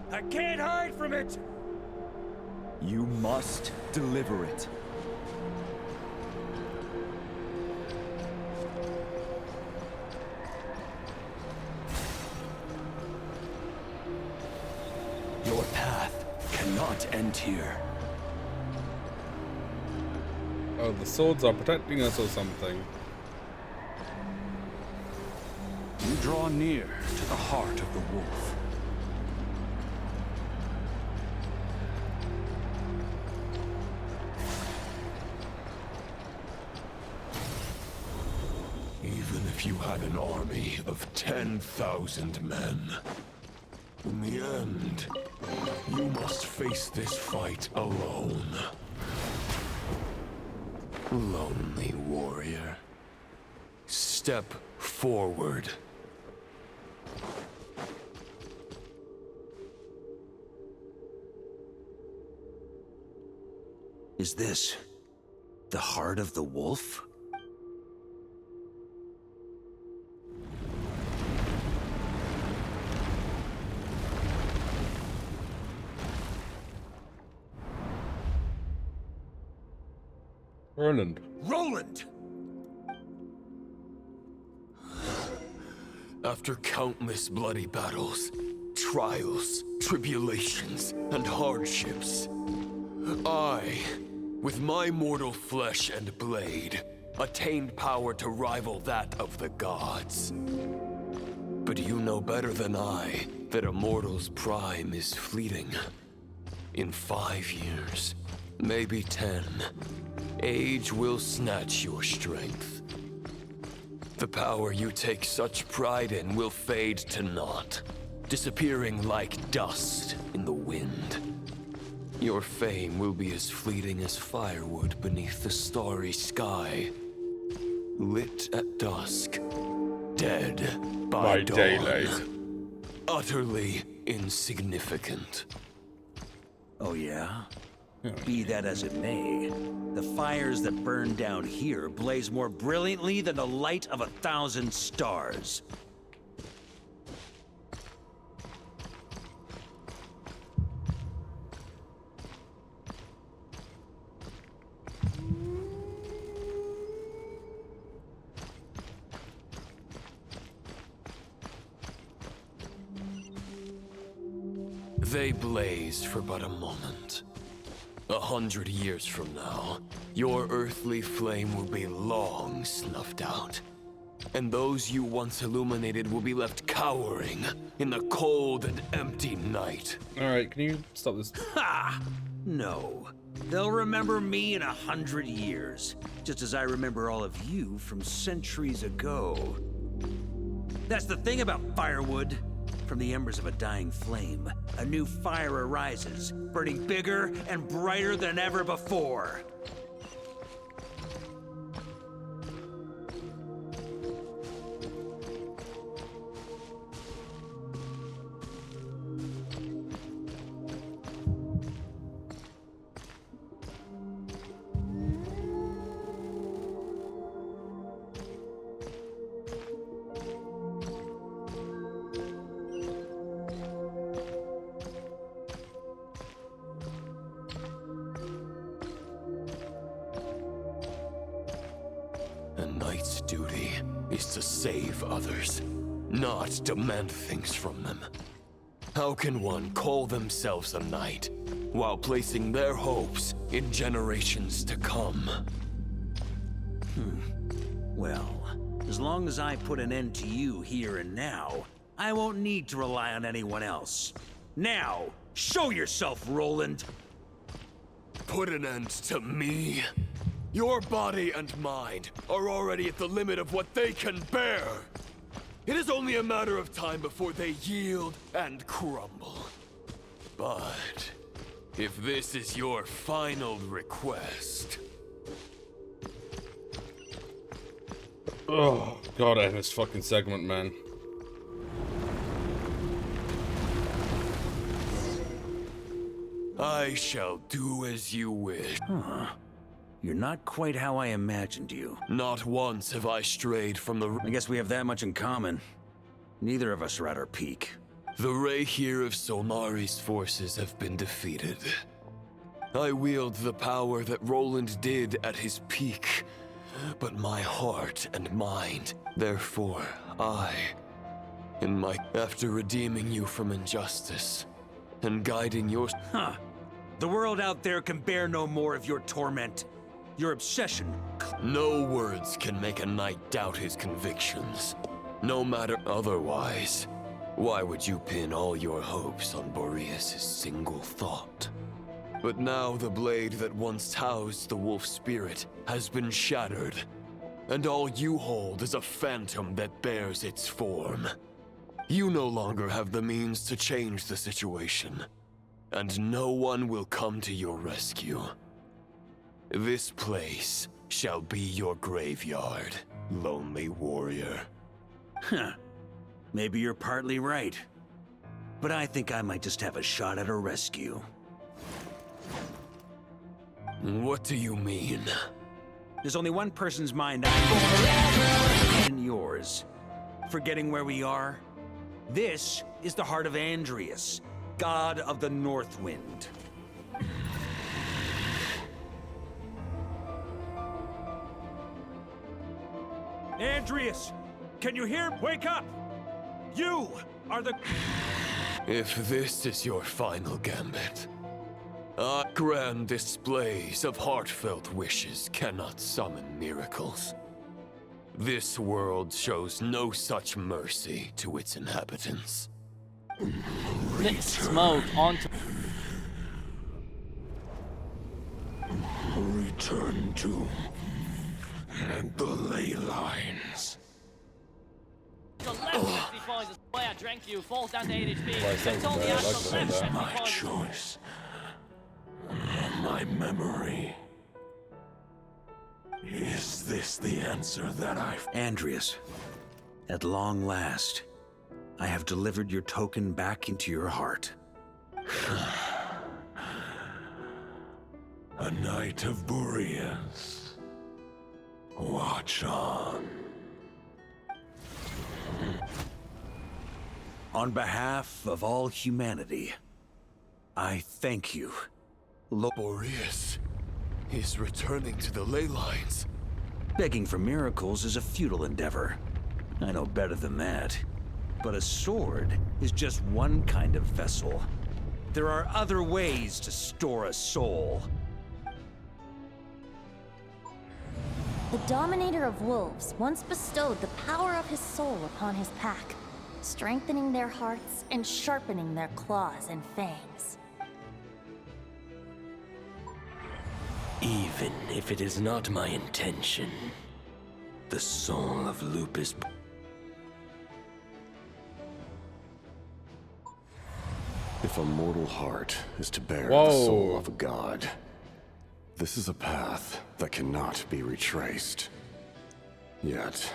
I can't hide from it! You must deliver it. Your path cannot end here. Oh, the swords are protecting us or something. You draw near to the heart of the wolf. Even if you had an army of 10,000 men, in the end, you must face this fight alone. Lonely warrior. Step forward. Is this the heart of the wolf? Roland. Roland! After countless bloody battles, trials, tribulations, and hardships, I, with my mortal flesh and blade, attained power to rival that of the gods. But you know better than I that a mortal's prime is fleeting. In 5 years, maybe 10, age will snatch your strength. The power you take such pride in will fade to naught, disappearing like dust in the wind. Your fame will be as fleeting as firewood beneath the starry sky, lit at dusk, dead by dawn. Daylight. Utterly insignificant. Oh yeah? Be that as it may, the fires that burn down here blaze more brilliantly than the light of 1,000 stars. They blaze for but a moment. 100 years from now, your earthly flame will be long snuffed out. And those you once illuminated will be left cowering in the cold and empty night. Alright, can you stop this? Ha! No. They'll remember me in 100 years, just as I remember all of you from centuries ago. That's the thing about firewood. From the embers of a dying flame, a new fire arises, burning bigger and brighter than ever before. Duty is to save others, not demand things from them. How can one call themselves a knight while placing their hopes in generations to come? Well, as long as I put an end to you here and now, I won't need to rely on anyone else. Now, show yourself, Roland! Put an end to me? Your body and mind are already at the limit of what they can bear. It is only a matter of time before they yield and crumble. But if this is your final request... Oh, God, I hate this fucking segment, man. I shall do as you wish. Huh. You're not quite how I imagined you. Not once have I strayed from the... I guess we have that much in common. Neither of us are at our peak. The Rayhir of Solmari's forces have been defeated. I wield the power that Roland did at his peak, but my heart and mind, therefore, after redeeming you from injustice and guiding your... Huh. The world out there can bear no more of your torment. Your obsession. No words can make a knight doubt his convictions. No matter otherwise, why would you pin all your hopes on Boreas' single thought? But now the blade that once housed the wolf spirit has been shattered, and all you hold is a phantom that bears its form. You no longer have the means to change the situation, and no one will come to your rescue. This place shall be your graveyard, lonely warrior. Huh. Maybe you're partly right. But I think I might just have a shot at a rescue. What do you mean? There's only one person's mind and yours. Forgetting where we are? This is the heart of Andrias, god of the North Wind. Andrias! Can you hear? Wake up! You are the... If this is your final gambit, grand displays of heartfelt wishes cannot summon miracles. This world shows no such mercy to its inhabitants. Smoke onto... Return to the ley lines. The left defines the way I drank you, falls down to 8 HP. It's on the actual left. My choice. My memory. Is this the answer that I've... Andrias, at long last, I have delivered your token back into your heart. A knight of Boreas. Watch on. On behalf of all humanity, I thank you. Boreas is returning to the ley lines. Begging for miracles is a futile endeavor. I know better than that. But a sword is just one kind of vessel. There are other ways to store a soul. The Dominator of Wolves once bestowed the power of his soul upon his pack, strengthening their hearts and sharpening their claws and fangs. Even if it is not my intention, the soul of Lupus... If a mortal heart is to bear Whoa. the soul of a god, this is a path that cannot be retraced. Yet,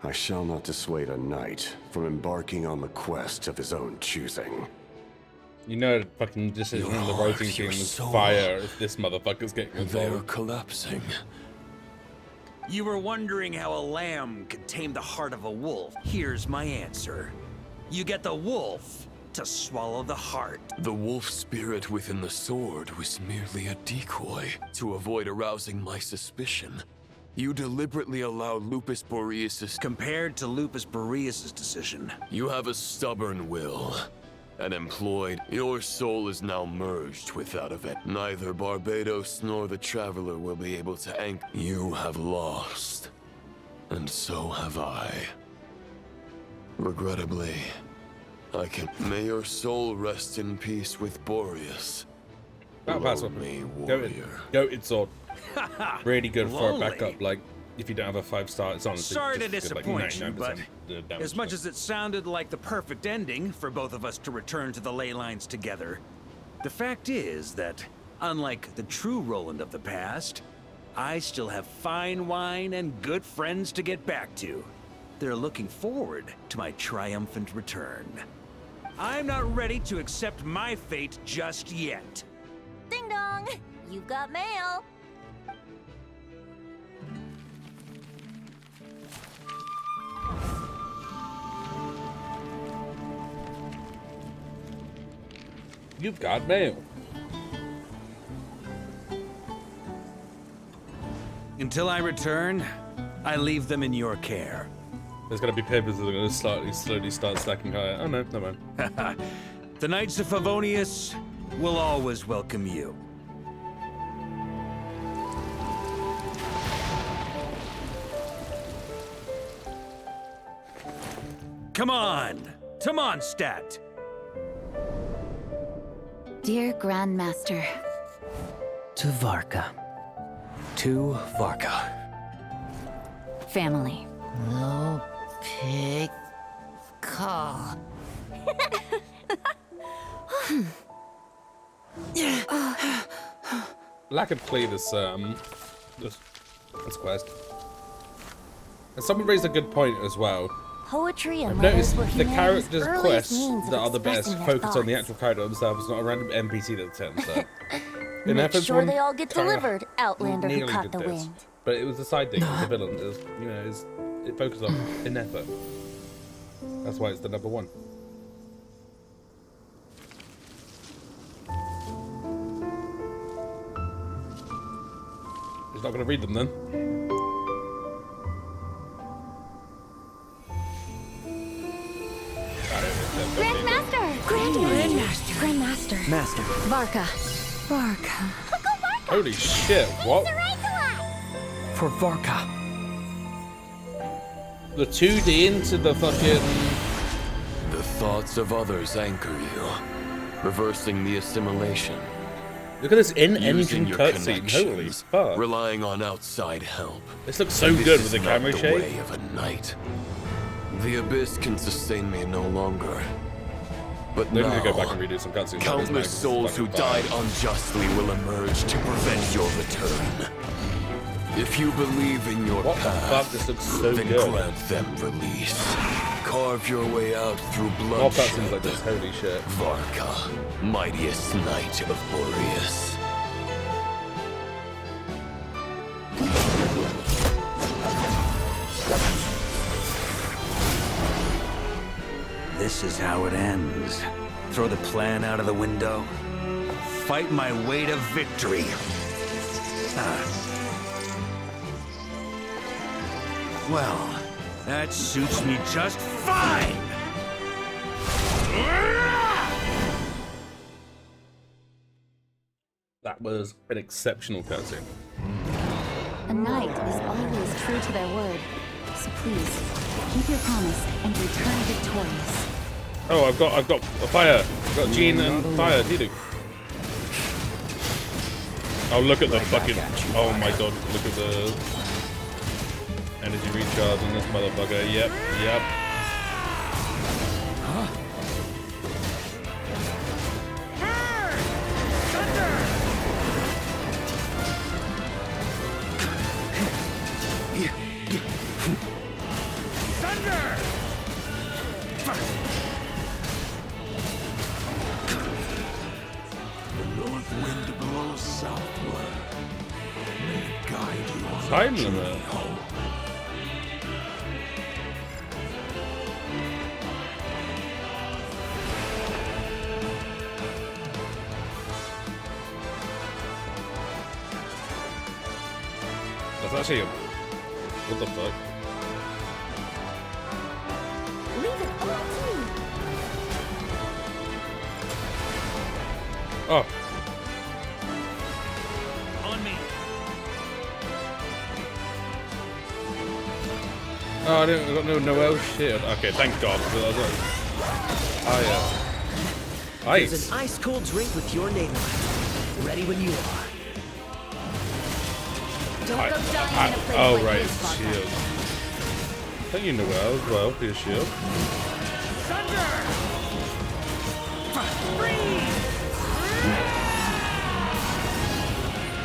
I shall not dissuade a knight from embarking on the quest of his own choosing. You know, fucking decision on the writing team was fire if this motherfucker's getting They're involved. collapsing. You were wondering how a lamb could tame the heart of a wolf. Here's my answer. You get the wolf to swallow the heart. The wolf spirit within the sword was merely a decoy to avoid arousing my suspicion. You deliberately allowed Lupus Boreas... Compared to Lupus Boreas' decision, you have a stubborn will. And employed, your soul is now merged with that of it. Neither Barbados nor the Traveler will be able to anchor. You have lost. And so have I. Regrettably, I can... May your soul rest in peace with Boreas. That pass up. Goated sword. Really good for a backup, like, if you don't have a 5-star, it's honestly sorry to just good, disappoint you, 99% but damage. as much as it sounded like the perfect ending for both of us to return to the ley lines together, the fact is that, unlike the true Roland of the past, I still have fine wine and good friends to get back to. They're looking forward to my triumphant return. I'm not ready to accept my fate just yet. Ding dong! You've got mail. You've got mail. Until I return, I leave them in your care. There's gonna be papers that are gonna slowly start stacking higher. Oh no, never mind. The Knights of Favonius will always welcome you. Come on, to Mondstadt. Dear Grandmaster. To Varka. To Varka. Family. No pig call. Lack of play this quest. And someone raised a good point as well. Poetry and I've letters noticed were the humanity's characters' earliest quests means of that are the best expressing their focus on the thoughts. actual character themselves, not a random NPC that turns up. Make sure they all get delivered, Outlander who nearly caught did the this. wind. But it was the side thing, the villain. It was, you know, it focused on Inefa. That's why it's the number one. He's not going to read them then. Grandmaster. Master. Varka. Holy shit, what? For Varka. The 2D into the fucking... The thoughts of others anchor you, reversing the assimilation. Look at this in-engine Using your cutscene, holy connections, fuck. relying on outside help. This looks so This good is with the not camera the shake. way of a knight. The abyss can sustain me no longer. But They now, need to go back and redo some cutscenes. countless souls who died unjustly will emerge to prevent your return. If you believe in your What the path, fuck? This looks so then good. grant them release. Carve your way out through More bloodshed. cutscenes like this, holy shit. Varka, mightiest knight of Boreas. This is how it ends. Throw the plan out of the window. Fight my way to victory. Well, that suits me just fine! That was an exceptional cutscene. A knight is always true to their word. So please, keep your promise and return victorious. Oh, I've got a fire. I've got Jean and fire. Didu. Oh, look at the fucking. Oh my god, look at the energy recharge in this motherfucker. Yep, yep. Time limit. That's actually a... What the fuck? Leave it all to me. Oh. On me. Oh, I got no Noel shit. Okay, thank God. Ice. There's an ice-cold drink with your name on it. Ready when you are. Don't go dying in a place Oh, like right, this, it's Varka. shield. Thank you, Noel, as well, for your shield.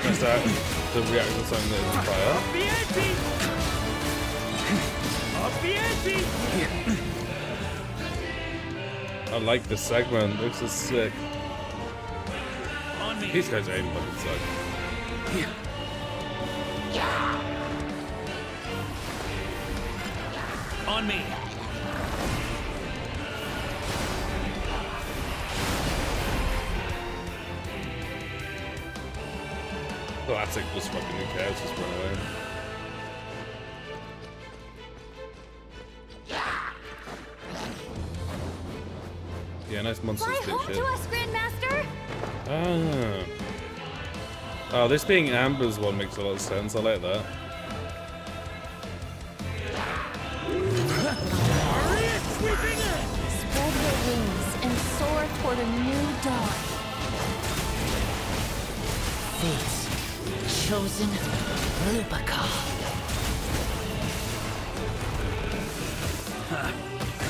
What's that? to react to something that isn't fire. I like this segment. This is sick. These guys are aim fucking suck. On me. Classic, just fucking who cares, just run away. Yeah, nice monster Fly stick home shit. to us, Grandmaster! Ah. Oh, this being Amber's one makes a lot of sense. I like that. Spread your wings and soar toward a new dawn. Fate's chosen Lupica.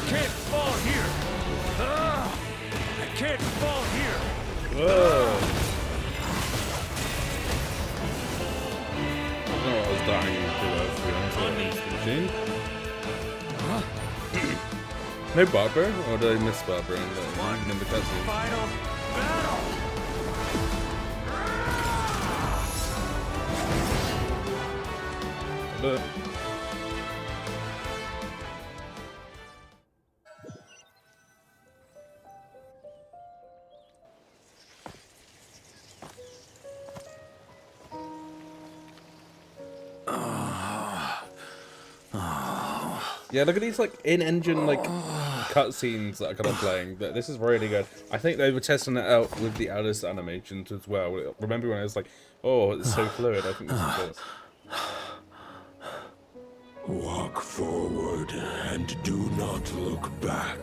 Can't fall here. I can't fall here. Whoa. I don't know what I was dying to that, to be honest. Machine. No Barbara? Or did I miss Barbara in the cutscene? Final battle. Yeah, look at these like in-engine like cutscenes that are kind of playing. This is really good. I think they were testing it out with the Alice animations as well. Remember when I was like, "Oh, it's so fluid." I think this is it. Walk forward and do not look back.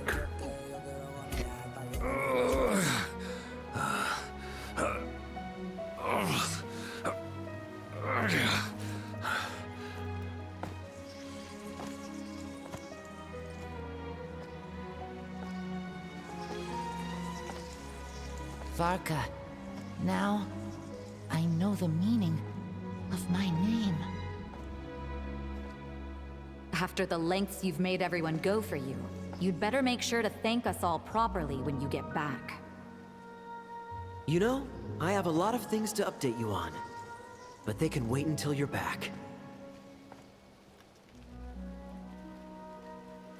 Varka, now I know the meaning of my name. After the lengths you've made everyone go for you, you'd better make sure to thank us all properly when you get back. You know, I have a lot of things to update you on, but they can wait until you're back.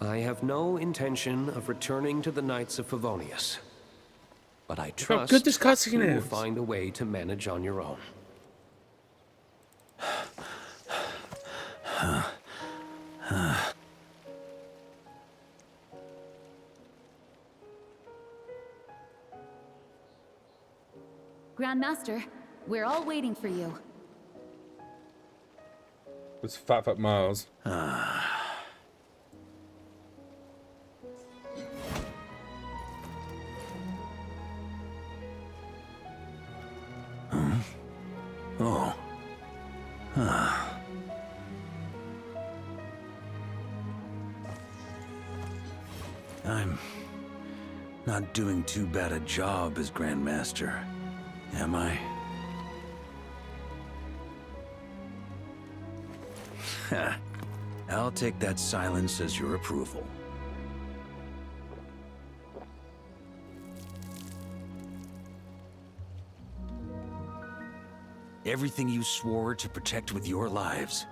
I have no intention of returning to the Knights of Favonius, but I How trust good this cutscene you will is. find a way to manage on your own. Grandmaster, we're all waiting for you. It's Fat Miles. Oh. I'm not doing too bad a job as Grandmaster, am I? I'll take that silence as your approval. Everything you swore to protect with your lives,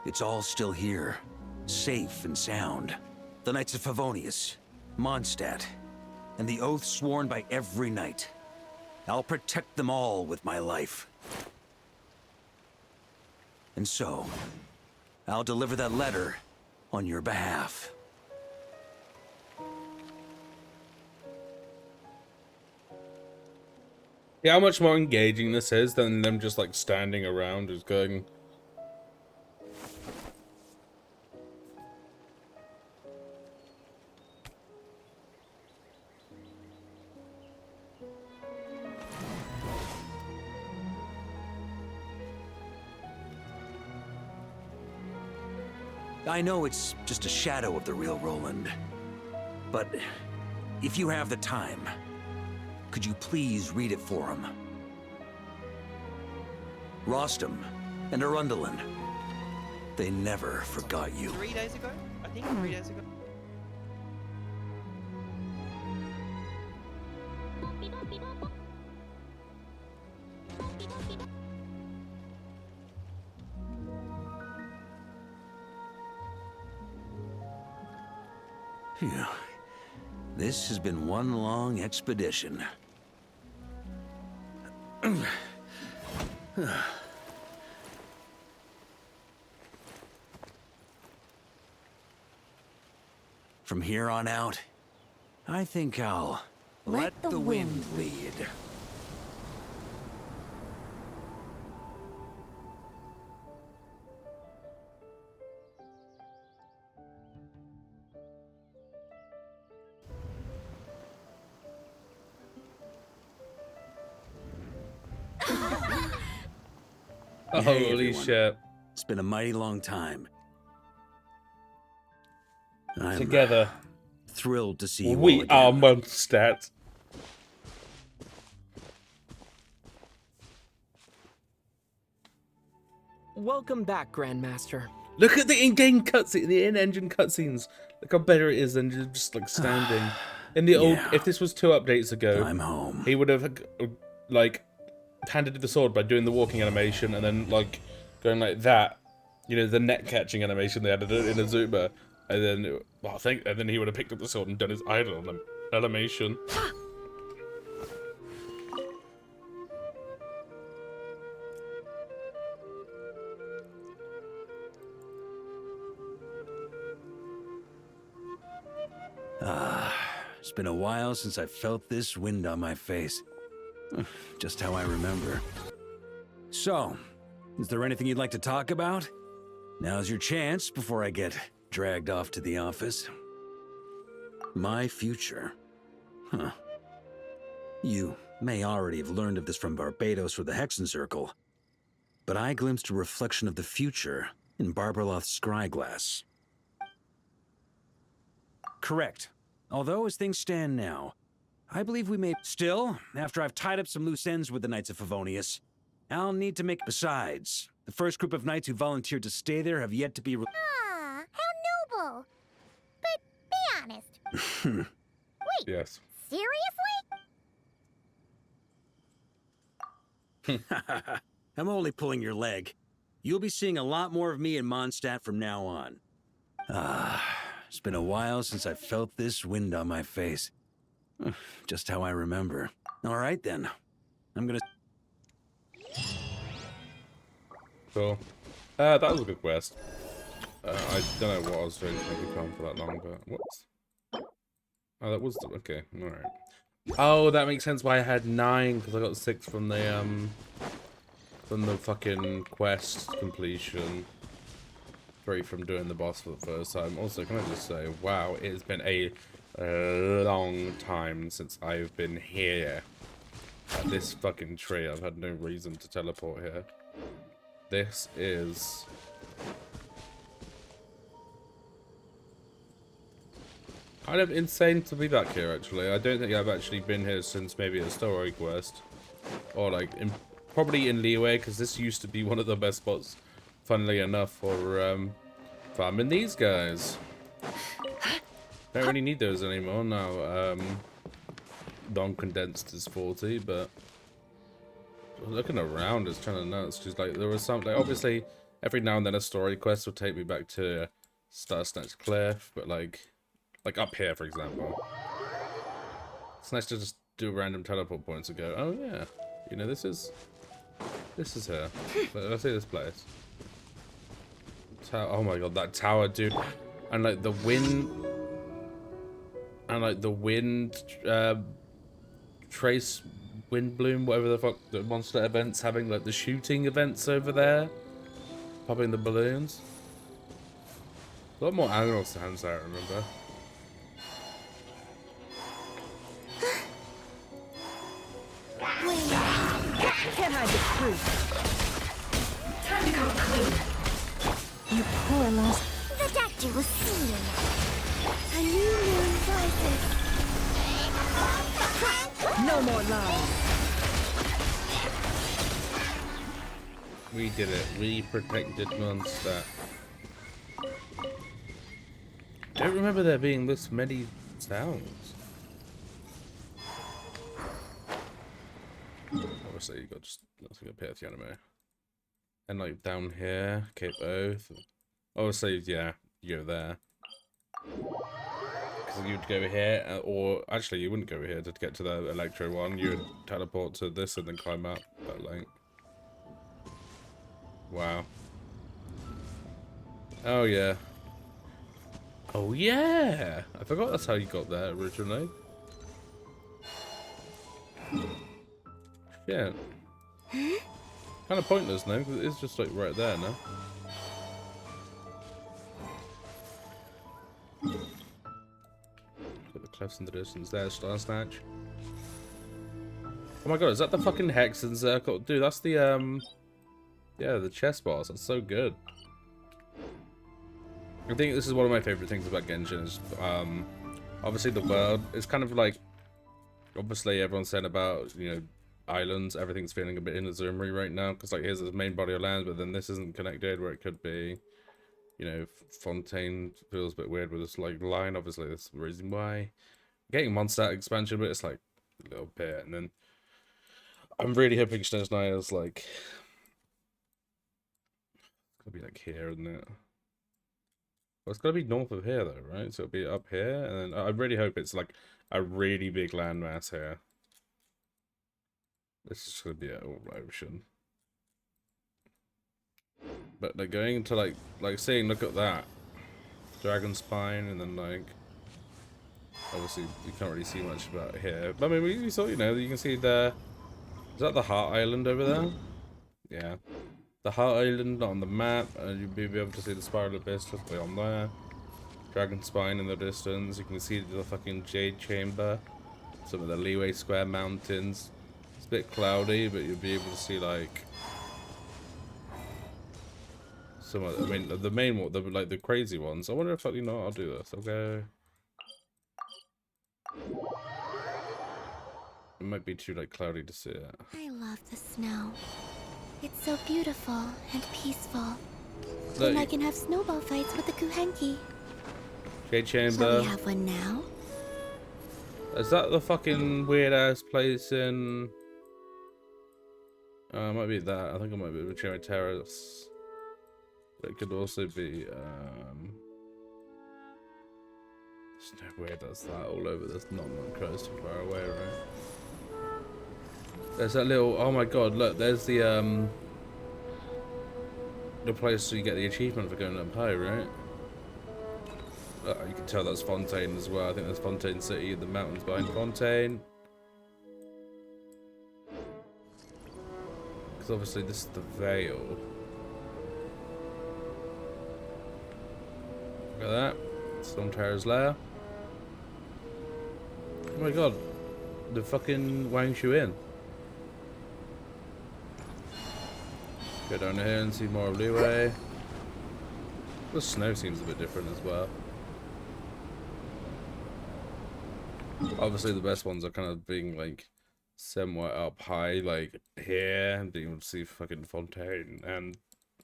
it's all still here, safe and sound. The Knights of Favonius, Mondstadt, and the oath sworn by every knight. I'll protect them all with my life. And so, I'll deliver that letter on your behalf. Yeah, how much more engaging this is than them just like standing around just going. I know it's just a shadow of the real Roland, but if you have the time, could you please read it for him? Rostam and Arundelen. They never forgot you. 3 days ago? I think 3 days ago. Phew. This has been one long expedition. From here on out, I think I'll let the wind lead. Oh, Hey, holy everyone. shit. It's been a mighty long time. I'm Together. thrilled to see you all We again. are Mondstadt. Welcome back, Grandmaster. Look at the in-game cutscene, the in-engine cutscenes. Look how better it is than just like standing. In the old, if this was 2 updates ago, I'm home. He would have like handed the sword by doing the walking animation and then like going like that. You know, the net catching animation they added in Azuma, and then and then he would have picked up the sword and done his idol animation. It's been a while since I felt this wind on my face. Just how I remember. So, is there anything you'd like to talk about? Now's your chance before I get dragged off to the office. My future. Huh. You may already have learned of this from Barbados or the Hexen Circle, but I glimpsed a reflection of the future in Barbarloth's scryglass. Correct. Although, as things stand now, I believe we may... Still, after I've tied up some loose ends with the Knights of Favonius, I'll need to make... Besides, the first group of knights who volunteered to stay there have yet to be... Ah, how noble. But be honest. Wait. Yes. Seriously? I'm only pulling your leg. You'll be seeing a lot more of me in Mondstadt from now on. It's been a while since I felt this wind on my face. Just how I remember. All right, then. I'm gonna... Cool. That was a good quest. I don't know what I was doing to make it calm for that long, but whoops. Oh, that was the... Okay, alright. Oh, that makes sense why I had 9, because I got 6 from the fucking quest completion. 3 from doing the boss for the first time. Also, can I just say, wow, it has been a long time since I've been here. At this fucking tree. I've had no reason to teleport here. This is... kind of insane to be back here, actually. I don't think I've actually been here since maybe a story quest. Or, like, probably in Leeway, because this used to be one of the best spots, funnily enough, for farming these guys. Don't really need those anymore now. Non-condensed is 40, but looking around is kind of nuts. Because, like, there was something, like, obviously, every now and then a story quest will take me back to Star Snatch Cliff, but, like up here, for example. It's nice to just do random teleport points and go, oh yeah, you know, this is here. Let's see this place. Oh my god, that tower, dude. And like the wind, trace wind bloom, whatever the fuck the monster events having, like the shooting events over there, popping the balloons. A lot more animal sounds I remember. Can't hide the truth. Time to come clean. You poor lost. The doctor will see you. A new moon rises. No more lies. We did it. We protected Mondstadt. Don't remember there being this many towns. Obviously, you got just let's go pay the anime. And like down here, Cape Oath. Obviously, yeah, you go there. Because you'd go here, or actually, you wouldn't go here to get to the Electro one. You would teleport to this and then climb up that link. Wow. Oh yeah. Oh yeah! I forgot that's how you got there originally. Yeah. Kind of pointless now, because it is just like right there now. Got the cliffs in the distance there, Star Snatch. Oh my god, is that the fucking Hexen Circle? Dude, that's the, yeah, the chess boss. That's so good. I think this is one of my favorite things about Genshin is, obviously the world is kind of like, obviously everyone's saying about, you know, islands, everything's feeling a bit Inazumari right now, because like here's this main body of land, but then this isn't connected where it could be. You know, Fontaine feels a bit weird with this like line, obviously that's the reason why. Getting Mondstadt expansion, but it's like a little bit, and then I'm really hoping Snows Night is like, it's gonna be like here, isn't it? Well, it's gotta be north of here though, right? So it'll be up here, and then I really hope it's like a really big landmass here. This is gonna be an all ocean. But they're going to like saying, look at that. Dragon Spine, and then like, obviously you can't really see much about here. But I mean, we saw, you know, you can see the, is that the Heart Island over there? Yeah. The Heart Island on the map, and you'll be able to see the Spiral Abyss just way on there. Dragon Spine in the distance, you can see the fucking Jade Chamber. Some of the Leeway Square Mountains. It's a bit cloudy, but you'll be able to see like some of, I mean, the main one, like the crazy ones. I wonder if, you know, I'll do this. Okay. It might be too like cloudy to see it. I love the snow. It's so beautiful and peaceful. Look, and I can have snowball fights with the Kuhenki. Jade Chamber. Shall we have one now? Is that the fucking weird ass place in? It might be that. I think it might be Richmond Terrace. It could also be. There's no way that's that all over. That's not close too far away, right? There's that little. Oh my god! Look, there's the place where you get the achievement for going up high, right? You can tell that's Fontaine as well. I think there's Fontaine City, the mountains behind Fontaine. Because obviously this is the Vale. Look at that. Storm Terror's lair. Oh my god. The fucking Wang Shu Inn. Go down here and see more of Leeway. The snow seems a bit different as well. Obviously the best ones are kind of being like somewhat up high, like here, and being able to see fucking Fontaine and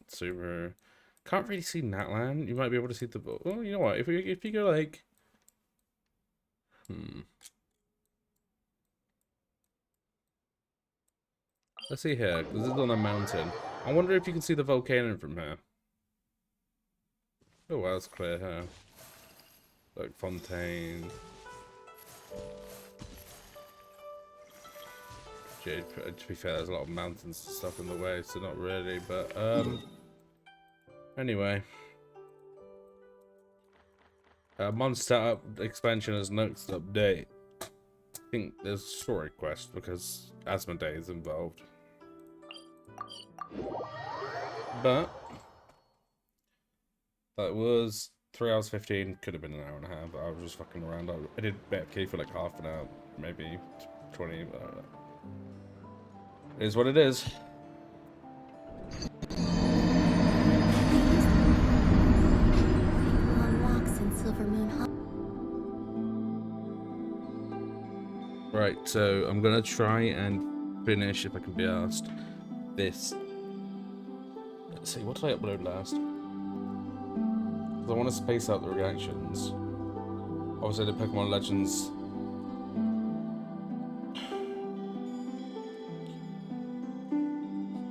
Sumer. Can't really see Natlan. You might be able to see the, well, you know what, if you go like let's see here, because this is on a mountain. I wonder if you can see the volcano from here. Oh wow, it's clear here. Like Fontaine. To be fair, there's a lot of mountains and stuff in the way, so not really, but anyway. Mondstadt expansion is next update. I think there's a story quest because Asmodee is involved. But that was 3 hours 15, could have been an hour and a half, but I was just fucking around. I did BFK for like half an hour, maybe 20, but I don't know. It is what it is. Right, so I'm gonna try and finish, if I can be asked, this Let's see, what did I upload last? Because I want to space out the reactions. Obviously, the Pokemon Legends.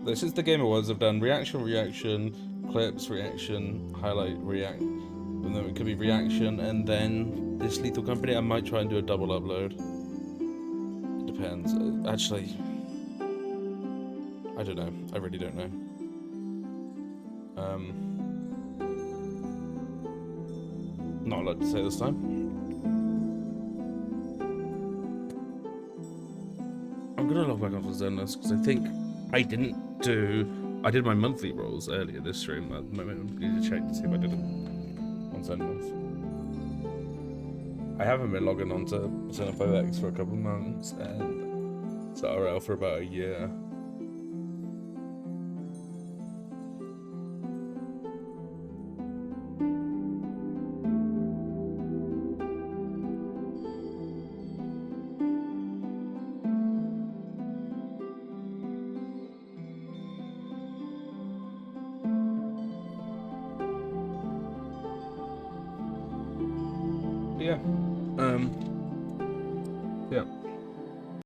This is the Game Awards. I've done reaction, clips, reaction, highlight, react. And then it could be reaction, and then this Lethal Company. I might try and do a double upload. It depends. Actually, I don't know. I really don't know. Not allowed to say this time. I'm gonna log back onto Zenless because I think I did my monthly rolls earlier this stream. I need to check to see if I did them on Zenless. I haven't been logging onto Persona 5X for a couple of months and ZRL for about a year. Yeah. Yeah.